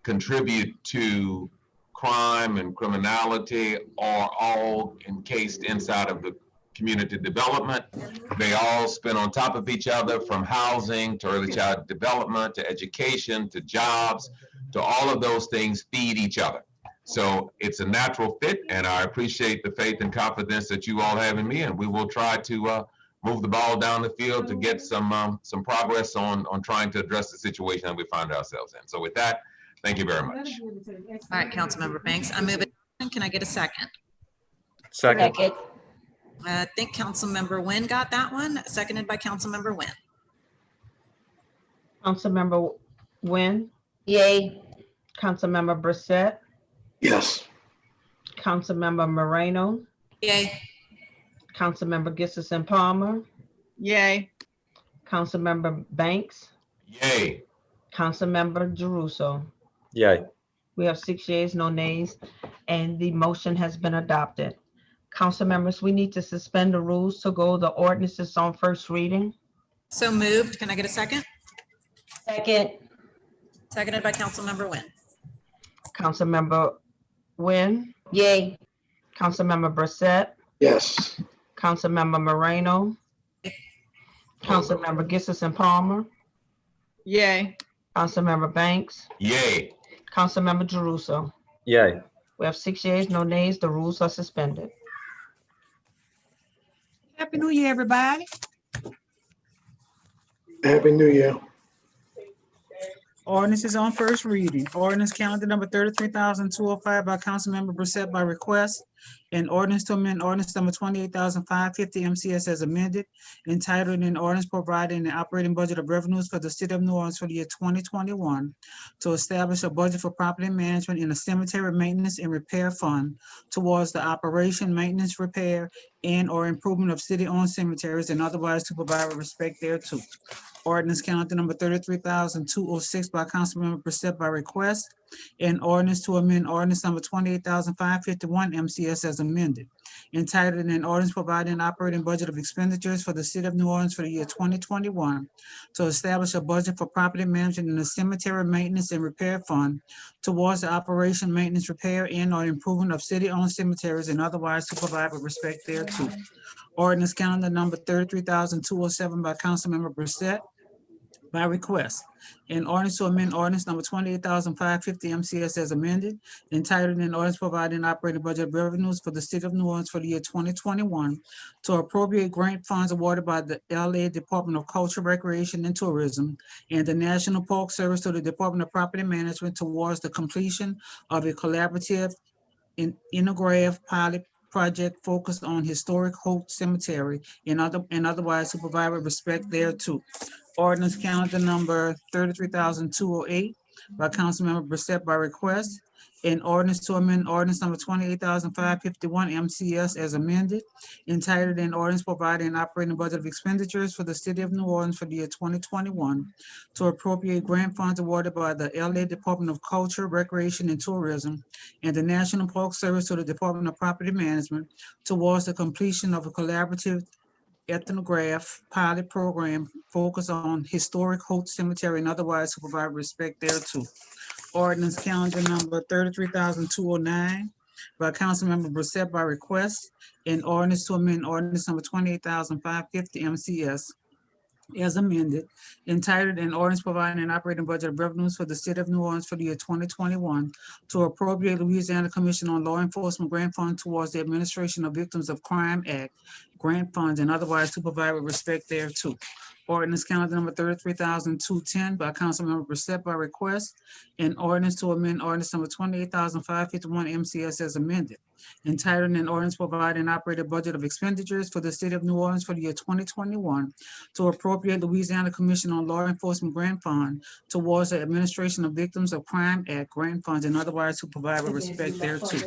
contribute to crime and criminality are all encased inside of the community development. They all spin on top of each other, from housing to early child development to education to jobs, to all of those things feed each other. So it's a natural fit, and I appreciate the faith and confidence that you all have in me, and we will try to move the ball down the field to get some progress on trying to address the situation that we find ourselves in. So with that, thank you very much. All right, Councilmember Banks, I move it. Can I get a second? Second. I think Councilmember Nguyen got that one, seconded by Councilmember Nguyen. Councilmember Nguyen. Yay. Councilmember Brissette. Yes. Councilmember Moreno. Yay. Councilmember Gissison Palmer. Yay. Councilmember Banks. Yay. Councilmember Jeruso. Yay. We have 6 yeas, no nays, and the motion has been adopted. Council members, we need to suspend the rules to go the ordinances on first reading. So moved. Can I get a second? Second. Seconded by Councilmember Nguyen. Councilmember Nguyen. Yay. Councilmember Brissette. Yes. Councilmember Moreno. Councilmember Gissison Palmer. Yay. Councilmember Banks. Yay. Councilmember Jeruso. Yay. We have 6 yeas, no nays. The rules are suspended. Happy New Year, everybody. Happy New Year. Ordinance is on first reading. Ordinance calendar number 33,205 by Councilmember Brissette by request. An ordinance to amend ordinance number 28,550 MCS as amended, entitled an ordinance providing the operating budget of revenues for the city of New Orleans for the year 2021 to establish a budget for property management in a cemetery maintenance and repair fund towards the operation, maintenance, repair, and or improvement of city-owned cemeteries and otherwise to provide with respect thereto. Ordinance calendar number 33,206 by Councilmember Brissette by request. An ordinance to amend ordinance number 28,551 MCS as amended, entitled an ordinance providing operating budget of expenditures for the city of New Orleans for the year 2021 to establish a budget for property management in the cemetery maintenance and repair fund towards the operation, maintenance, repair, and or improvement of city-owned cemeteries and otherwise to provide with respect thereto. Ordinance calendar number 33,207 by Councilmember Brissette by request. An ordinance to amend ordinance number 28,550 MCS as amended, entitled an ordinance providing operating budget revenues for the city of New Orleans for the year 2021 to appropriate grant funds awarded by the LA Department of Culture, Recreation, and Tourism and the National Park Service to the Department of Property Management towards the completion of a collaborative integrative pilot project focused on historic Hope Cemetery and otherwise to provide with respect thereto. Ordinance calendar number 33,208 by Councilmember Brissette by request. An ordinance to amend ordinance number 28,551 MCS as amended, entitled an ordinance providing an operating budget of expenditures for the city of New Orleans for the year 2021 to appropriate grant funds awarded by the LA Department of Culture, Recreation, and Tourism and the National Park Service to the Department of Property Management towards the completion of a collaborative ethnograph pilot program focused on historic Hope Cemetery and otherwise to provide respect thereto. Ordinance calendar number 33,209 by Councilmember Brissette by request. An ordinance to amend ordinance number 28,550 MCS as amended, entitled an ordinance providing an operating budget of revenues for the city of New Orleans for the year 2021 to appropriate Louisiana Commission on Law Enforcement grant fund towards the administration of Victims of Crime Act grant funds and otherwise to provide with respect thereto. Ordinance calendar number 33,210 by Councilmember Brissette by request. An ordinance to amend ordinance number 28,551 MCS as amended, entitled an ordinance providing an operating budget of expenditures for the city of New Orleans for the year 2021 to appropriate Louisiana Commission on Law Enforcement grant fund towards the administration of Victims of Crime Act grant funds and otherwise to provide with respect thereto.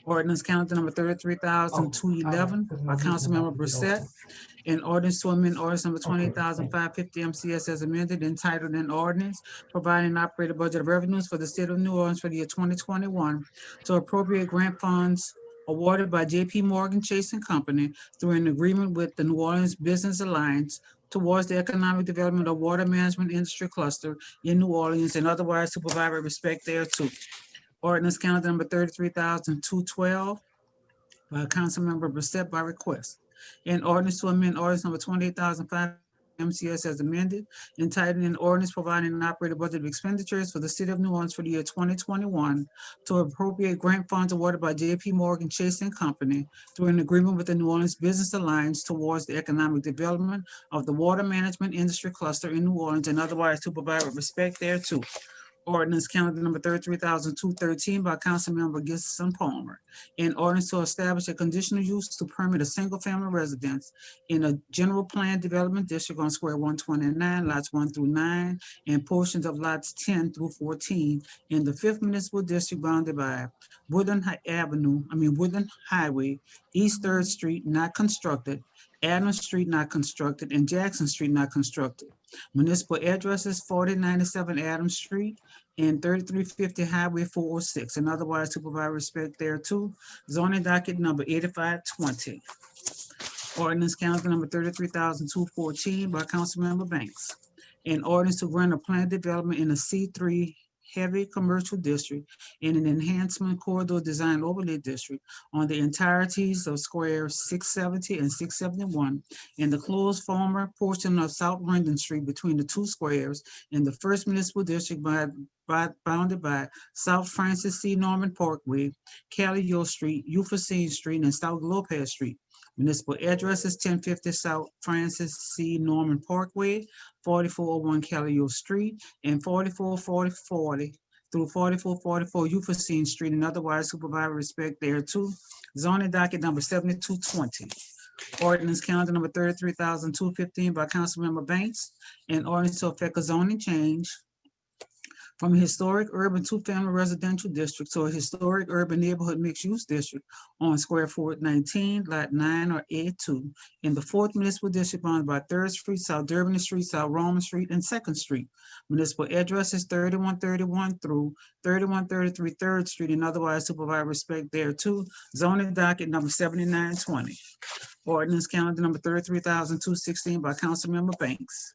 Ordinance calendar number 33,211 by Councilmember Brissette. An ordinance to amend ordinance number 28,550 MCS as amended, entitled an ordinance providing an operating budget of revenues for the city of New Orleans for the year 2021 to appropriate grant funds awarded by J.P. Morgan Chase and Company through an agreement with the New Orleans Business Alliance towards the economic development of water management industry cluster in New Orleans and otherwise to provide respect thereto. Ordinance calendar number 33,212 by Councilmember Brissette by request. An ordinance to amend ordinance number 28,005 MCS as amended, entitled an ordinance providing an operating budget of expenditures for the city of New Orleans for the year 2021 to appropriate grant funds awarded by J.P. Morgan Chase and Company through an agreement with the New Orleans Business Alliance towards the economic development of the water management industry cluster in New Orleans and otherwise to provide with respect thereto. Ordinance calendar number 33,213 by Councilmember Gibson Palmer. An ordinance to establish a conditional use to permit a single-family residence in a general plan development district on square 129, lots 1 through 9, and portions of lots 10 through 14 in the 5th Municipal District bounded by Woodland Highway, East 3rd Street not constructed, Adams Street not constructed, and Jackson Street not constructed. Municipal addresses 4097 Adams Street and 3350 Highway 406, and otherwise to provide respect thereto. Zoning docket number 8520. Ordinance calendar number 33,214 by Councilmember Banks. An ordinance to grant a planned development in a C3 heavy commercial district in an enhancement corridor design overlay district on the entireties of squares 670 and 671 in the closed former portion of South Rendon Street between the two squares in the 1st Municipal District bounded by South Francis C. Norman Parkway, Callio Street, Euphorine Street, and South Lopez Street. Municipal addresses 1050 South Francis C. Norman Parkway, 4401 Callio Street, and 4440 through 4444 Euphorine Street, and otherwise to provide respect thereto. Zoning docket number 7220. Ordinance calendar number 33,215 by Councilmember Banks. An ordinance to affect a zoning change from a historic urban two-family residential district to a historic urban neighborhood mixed-use district on square 419, lot 9 or A2 in the 4th Municipal District bounded by 3rd Street, South Durbin Street, South Roman Street, and 2nd Street. Municipal addresses 3131 through 3133 3rd Street, and otherwise to provide respect thereto. Zoning docket number 7920. Ordinance calendar number 33,216 by Councilmember Banks.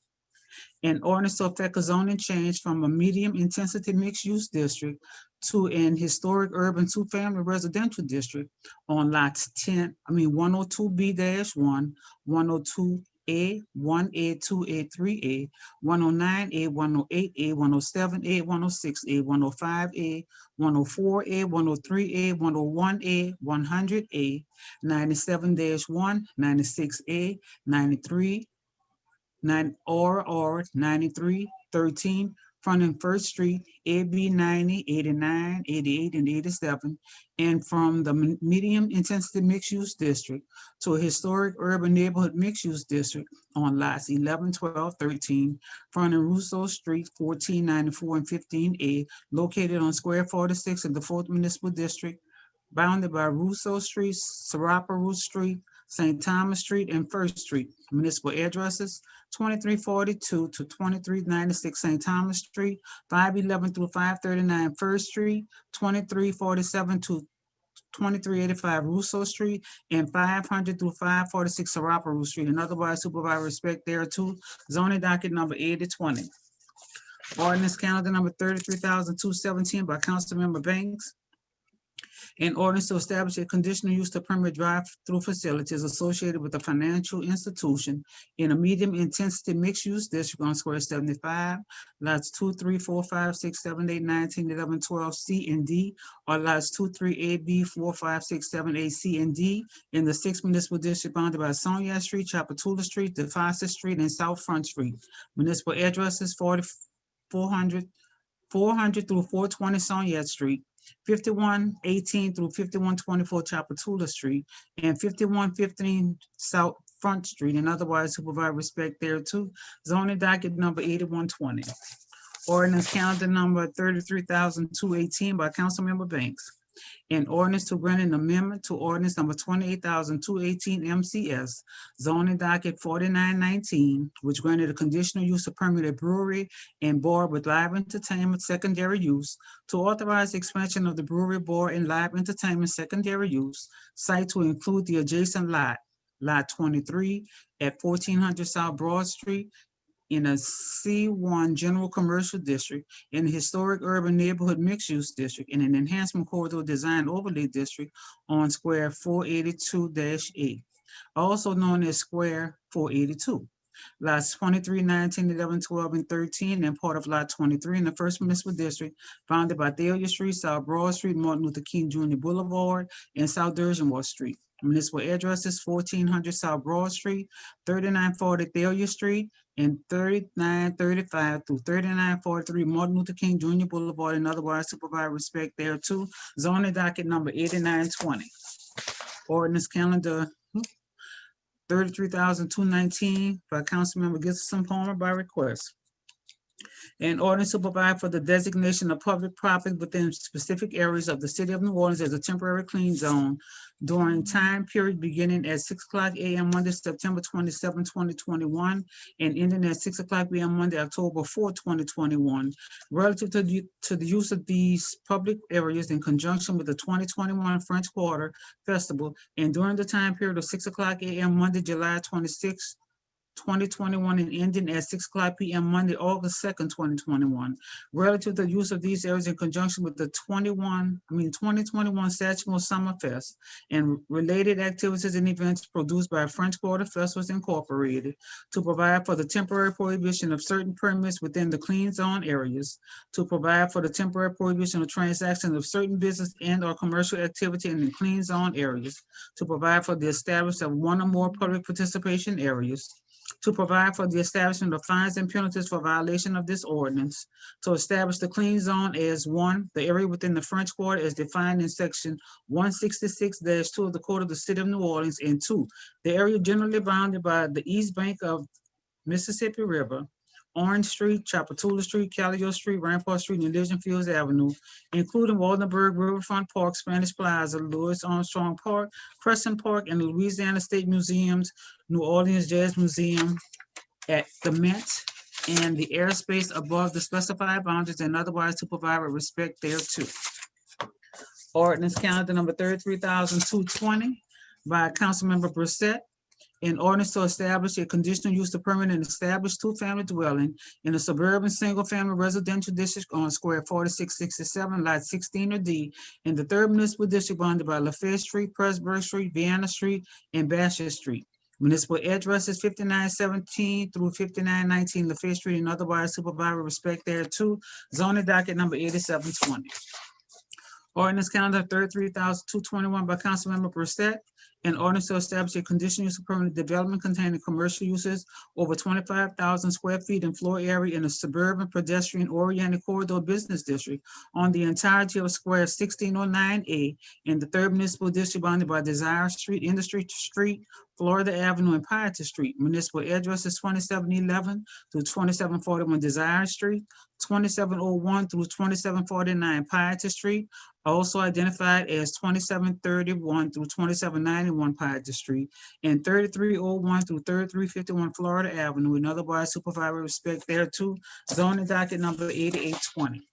An ordinance to affect a zoning change from a medium intensity mixed use district to an historic urban two-family residential district on lots 102B-1, 102A, 1A, 2A, 3A, 109A, 108A, 107A, 106A, 105A, 104A, 103A, 101A, 100A, 97-1, 96A, 93, 93, 13, fronting 1st Street, AB 90, 89, 88, and 87, and from the medium intensity mixed use district to a historic urban neighborhood mixed use district on lots 11, 12, 13, fronting Rousseau Street, 14, 94, and 15A, located on square 46 in the 4th Municipal District, bounded by Rousseau Street, Saraparu Street, St. Thomas Street, and 1st Street. Municipal addresses 2342 to 2396 St. Thomas Street, 511 through 539 1st Street, 2347 to 2385 Rousseau Street, and 500 through 546 Saraparu Street, and otherwise to provide respect thereto. Zoning docket number 8020. Ordinance calendar number 33,217 by Councilmember Banks. An ordinance to establish a conditional use to permit drive-through facilities associated with a financial institution in a medium intensity mixed use district on square 75, lots 2, 3, 4, 5, 6, 7, 8, 9, 10, 11, 12, C and D, or lots 2, 3, A, B, 4, 5, 6, 7, 8, C and D in the 6th Municipal District bounded by Sonia Street, Chapatula Street, DeFosse Street, and South Front Street. Municipal addresses 400 through 420 Sonia Street, 5118 through 5124 Chapatula Street, and 5115 South Front Street, and otherwise to provide respect thereto. Zoning docket number 8120. Ordinance calendar number 33,218 by Councilmember Banks. An ordinance to grant an amendment to ordinance number 28,218 MCS, zoning docket 4919, which granted a conditional use of permitted brewery and bar with live entertainment secondary use, to authorize the expansion of the brewery, bar, and live entertainment secondary use site to include the adjacent lot, Lot 23 at 1400 South Broad Street, in a C1 General Commercial District, in the Historic Urban Neighborhood Mixed Use District, in an Enhancement Corridor Design Overlay District on Square 482-8, also known as Square 482. Lots 23, 19, 11, 12, and 13, and part of Lot 23 in the First Municipal District, bounded by Thalia Street, South Broad Street, Martin Luther King Jr. Boulevard, and South Dergenward Street. Municipal addresses 1400 South Broad Street, 3940 Thalia Street, and 3935 through 3943 Martin Luther King Jr. Boulevard, and otherwise to provide respect thereto. Zoning docket number 8920. Ordinance calendar 33,219 by Councilmember Gibson Palmer by request. An ordinance to provide for the designation of public property within specific areas of the city of New Orleans as a temporary clean zone during time period beginning at 6:00 a.m. Monday, September 27, 2021, and ending at 6:00 p.m. Monday, October 4, 2021, relative to the use of these public areas in conjunction with the 2021 French Quarter Festival, and during the time period of 6:00 a.m. Monday, July 26, 2021, and ending at 6:00 p.m. Monday, August 2nd, 2021, relative to the use of these areas in conjunction with the 2021 Satchmo Summer Fest and related activities and events produced by French Quarter Festivals Incorporated, to provide for the temporary prohibition of certain permits within the clean zone areas, to provide for the temporary prohibition of transactions of certain business and or commercial activity in the clean zone areas, to provide for the establishment of one or more public participation areas, to provide for the establishment of fines and penalties for violation of this ordinance, to establish the clean zone as 1, the area within the French Quarter as defined in section 166-2 of the Code of the City of New Orleans, and 2, the area generally bounded by the east bank of Mississippi River, Orange Street, Chapatula Street, Callio Street, Rampart Street, and Elysian Fields Avenue, including Waldenburg Riverfront Park, Spanish Plaza, Louis Armstrong Park, Crescent Park, and the Louisiana State Museum's New Orleans Jazz Museum at the Mint, and the airspace above the specified boundaries, and otherwise to provide with respect thereto. Ordinance calendar number 33,220 by Councilmember Brissette. An ordinance to establish a conditional use to permit an established two-family dwelling in a suburban single-family residential district on Square 4667, Lot 16 or D, in the 3rd Municipal District bounded by Lafayette Street, Pressburg Street, Vienna Street, and Bassett Street. Municipal addresses 5917 through 5919 Lafayette Street, and otherwise to provide with respect thereto. Zoning docket number 8720. Ordinance calendar 33,221 by Councilmember Brissette. An ordinance to establish a conditional use of permanent development containing commercial uses over 25,000 square feet in floor area in a suburban pedestrian oriented corridor business district on the entirety of Square 1609A in the 3rd Municipal District bounded by Desire Street, Industry Street, Florida Avenue, and Piety Street. Municipal address is 2711 through 2741 Desire Street, 2701 through 2749 Piety Street, also identified as 2731 through 2791 Piety Street, and 3301 through 3351 Florida Avenue, and otherwise to provide with respect thereto. Zoning docket number 8820.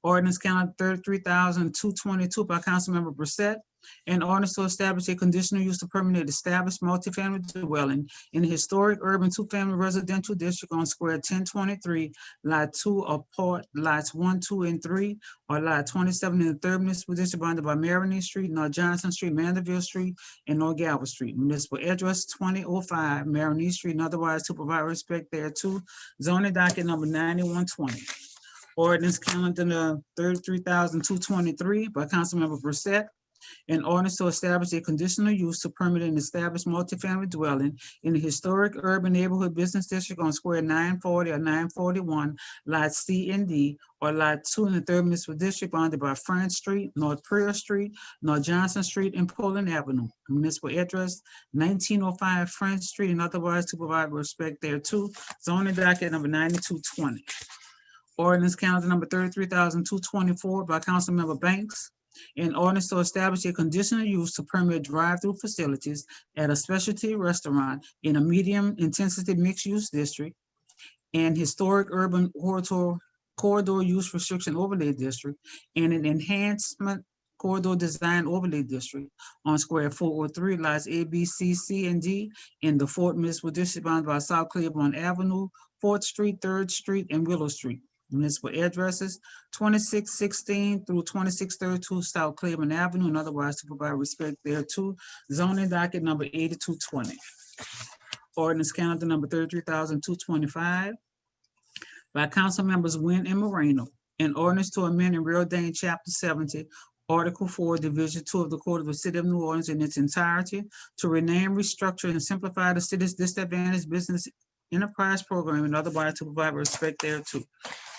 Ordinance calendar 33,222 by Councilmember Brissette. An ordinance to establish a conditional use to permanent established multifamily dwelling in the historic urban two-family residential district on Square 1023, Lot 2, apart lots 1, 2, and 3, or Lot 27 in the 3rd Municipal District bounded by Maroney Street, North Johnson Street, Mandeville Street, and North Galvin Street. Municipal address 2005 Maroney Street, and otherwise to provide respect thereto. Zoning docket number 9120. Ordinance calendar 33,223 by Councilmember Brissette. An ordinance to establish a conditional use to permit an established multifamily dwelling in the historic urban neighborhood business district on Square 940 or 941, Lot C and D, or Lot 2 in the 3rd Municipal District bounded by France Street, North Prairie Street, North Johnson Street, and Poland Avenue. Municipal address 1905 French Street, and otherwise to provide respect thereto. Zoning docket number 9220. Ordinance calendar number 33,224 by Councilmember Banks. An ordinance to establish a conditional use to permit drive-through facilities at a specialty restaurant in a medium-intensity mixed-use district and historic urban corridor use restriction overlay district and an enhancement corridor design overlay district on square 403 lots A, B, C, C, and D in the Fort Municipal District bounded by South Claiborne Avenue, 4th Street, 3rd Street, and Willow Street. Municipal addresses 2616 through 2632 South Claiborne Avenue, and otherwise to provide respect thereto. Zoning docket number 8220. Ordinance calendar number 33,225 by council members Nguyen and Moreno. An ordinance to amend and reordain chapter 70, Article 4, Division 2 of the Code of the City of New Orleans in its entirety to rename, restructure, and simplify the city's disadvantaged business enterprise program and otherwise to provide respect thereto.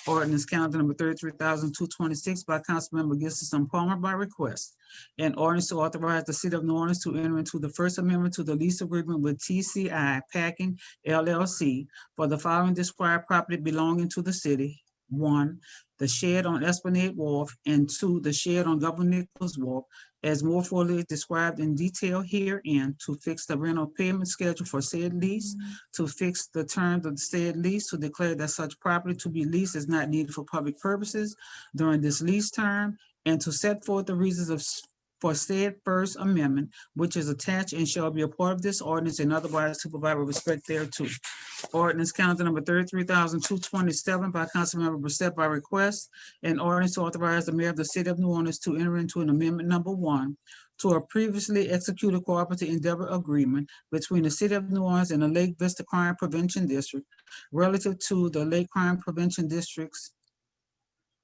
Ordinance calendar number 33,226 by Councilmember Gibson Palmer by request. An ordinance to authorize the City of New Orleans to enter into the First Amendment to the lease agreement with TCI Packing LLC for the following described property belonging to the city. 1, the shed on Esplanade Wharf, and 2, the shed on Governor Nichols Wharf, as more fully described in detail herein, to fix the rental payment schedule for said lease, to fix the terms of the said lease, to declare that such property to be leased is not needed for public purposes during this lease term, and to set forth the reasons for said First Amendment, which is attached and shall be a part of this ordinance and otherwise to provide with respect thereto. Ordinance calendar number 33,227 by Councilmember Brissette by request. An ordinance to authorize the mayor of the City of New Orleans to enter into an amendment number 1 to a previously executed cooperative endeavor agreement between the City of New Orleans and the Lake Vista Crime Prevention District relative to the Lake Crime Prevention District's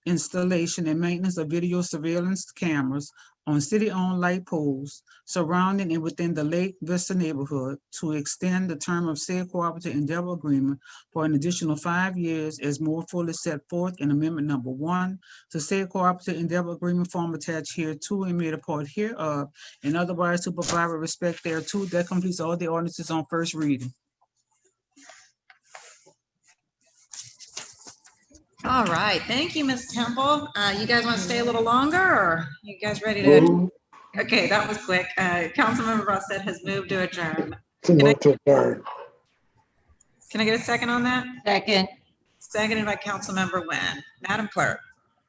installation and maintenance of video surveillance cameras on city-owned light poles surrounding and within the Lake Vista neighborhood to extend the term of said cooperative endeavor agreement for an additional 5 years as more fully set forth in amendment number 1 to said cooperative endeavor agreement form attached hereto and made a part hereof, and otherwise to provide with respect thereto. That completes all the ordinances on first reading. All right, thank you, Ms. Temple. You guys want to stay a little longer, or you guys ready to? Okay, that was quick. Councilmember Brissette has moved to adjourn. Can I get a second on that? Second. Seconded by Councilmember Nguyen. Madam Clerk.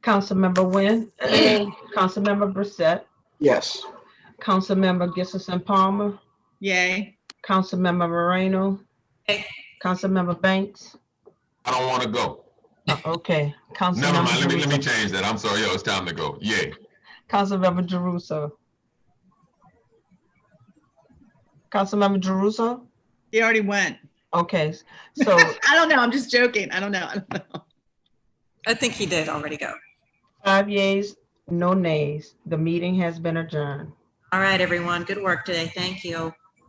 Councilmember Nguyen. Yay. Councilmember Brissette. Yes. Councilmember Gibson Palmer. Yay. Councilmember Moreno. Yay. Councilmember Banks. I don't want to go. Okay. Never mind. Let me change that. I'm sorry. Yo, it's time to go. Yay. Councilmember Jeruso. Councilmember Jeruso. He already went. Okay. So I don't know. I'm just joking. I don't know. I think he did already go. 5 yeas, no nays. The meeting has been adjourned. All right, everyone. Good work today. Thank you.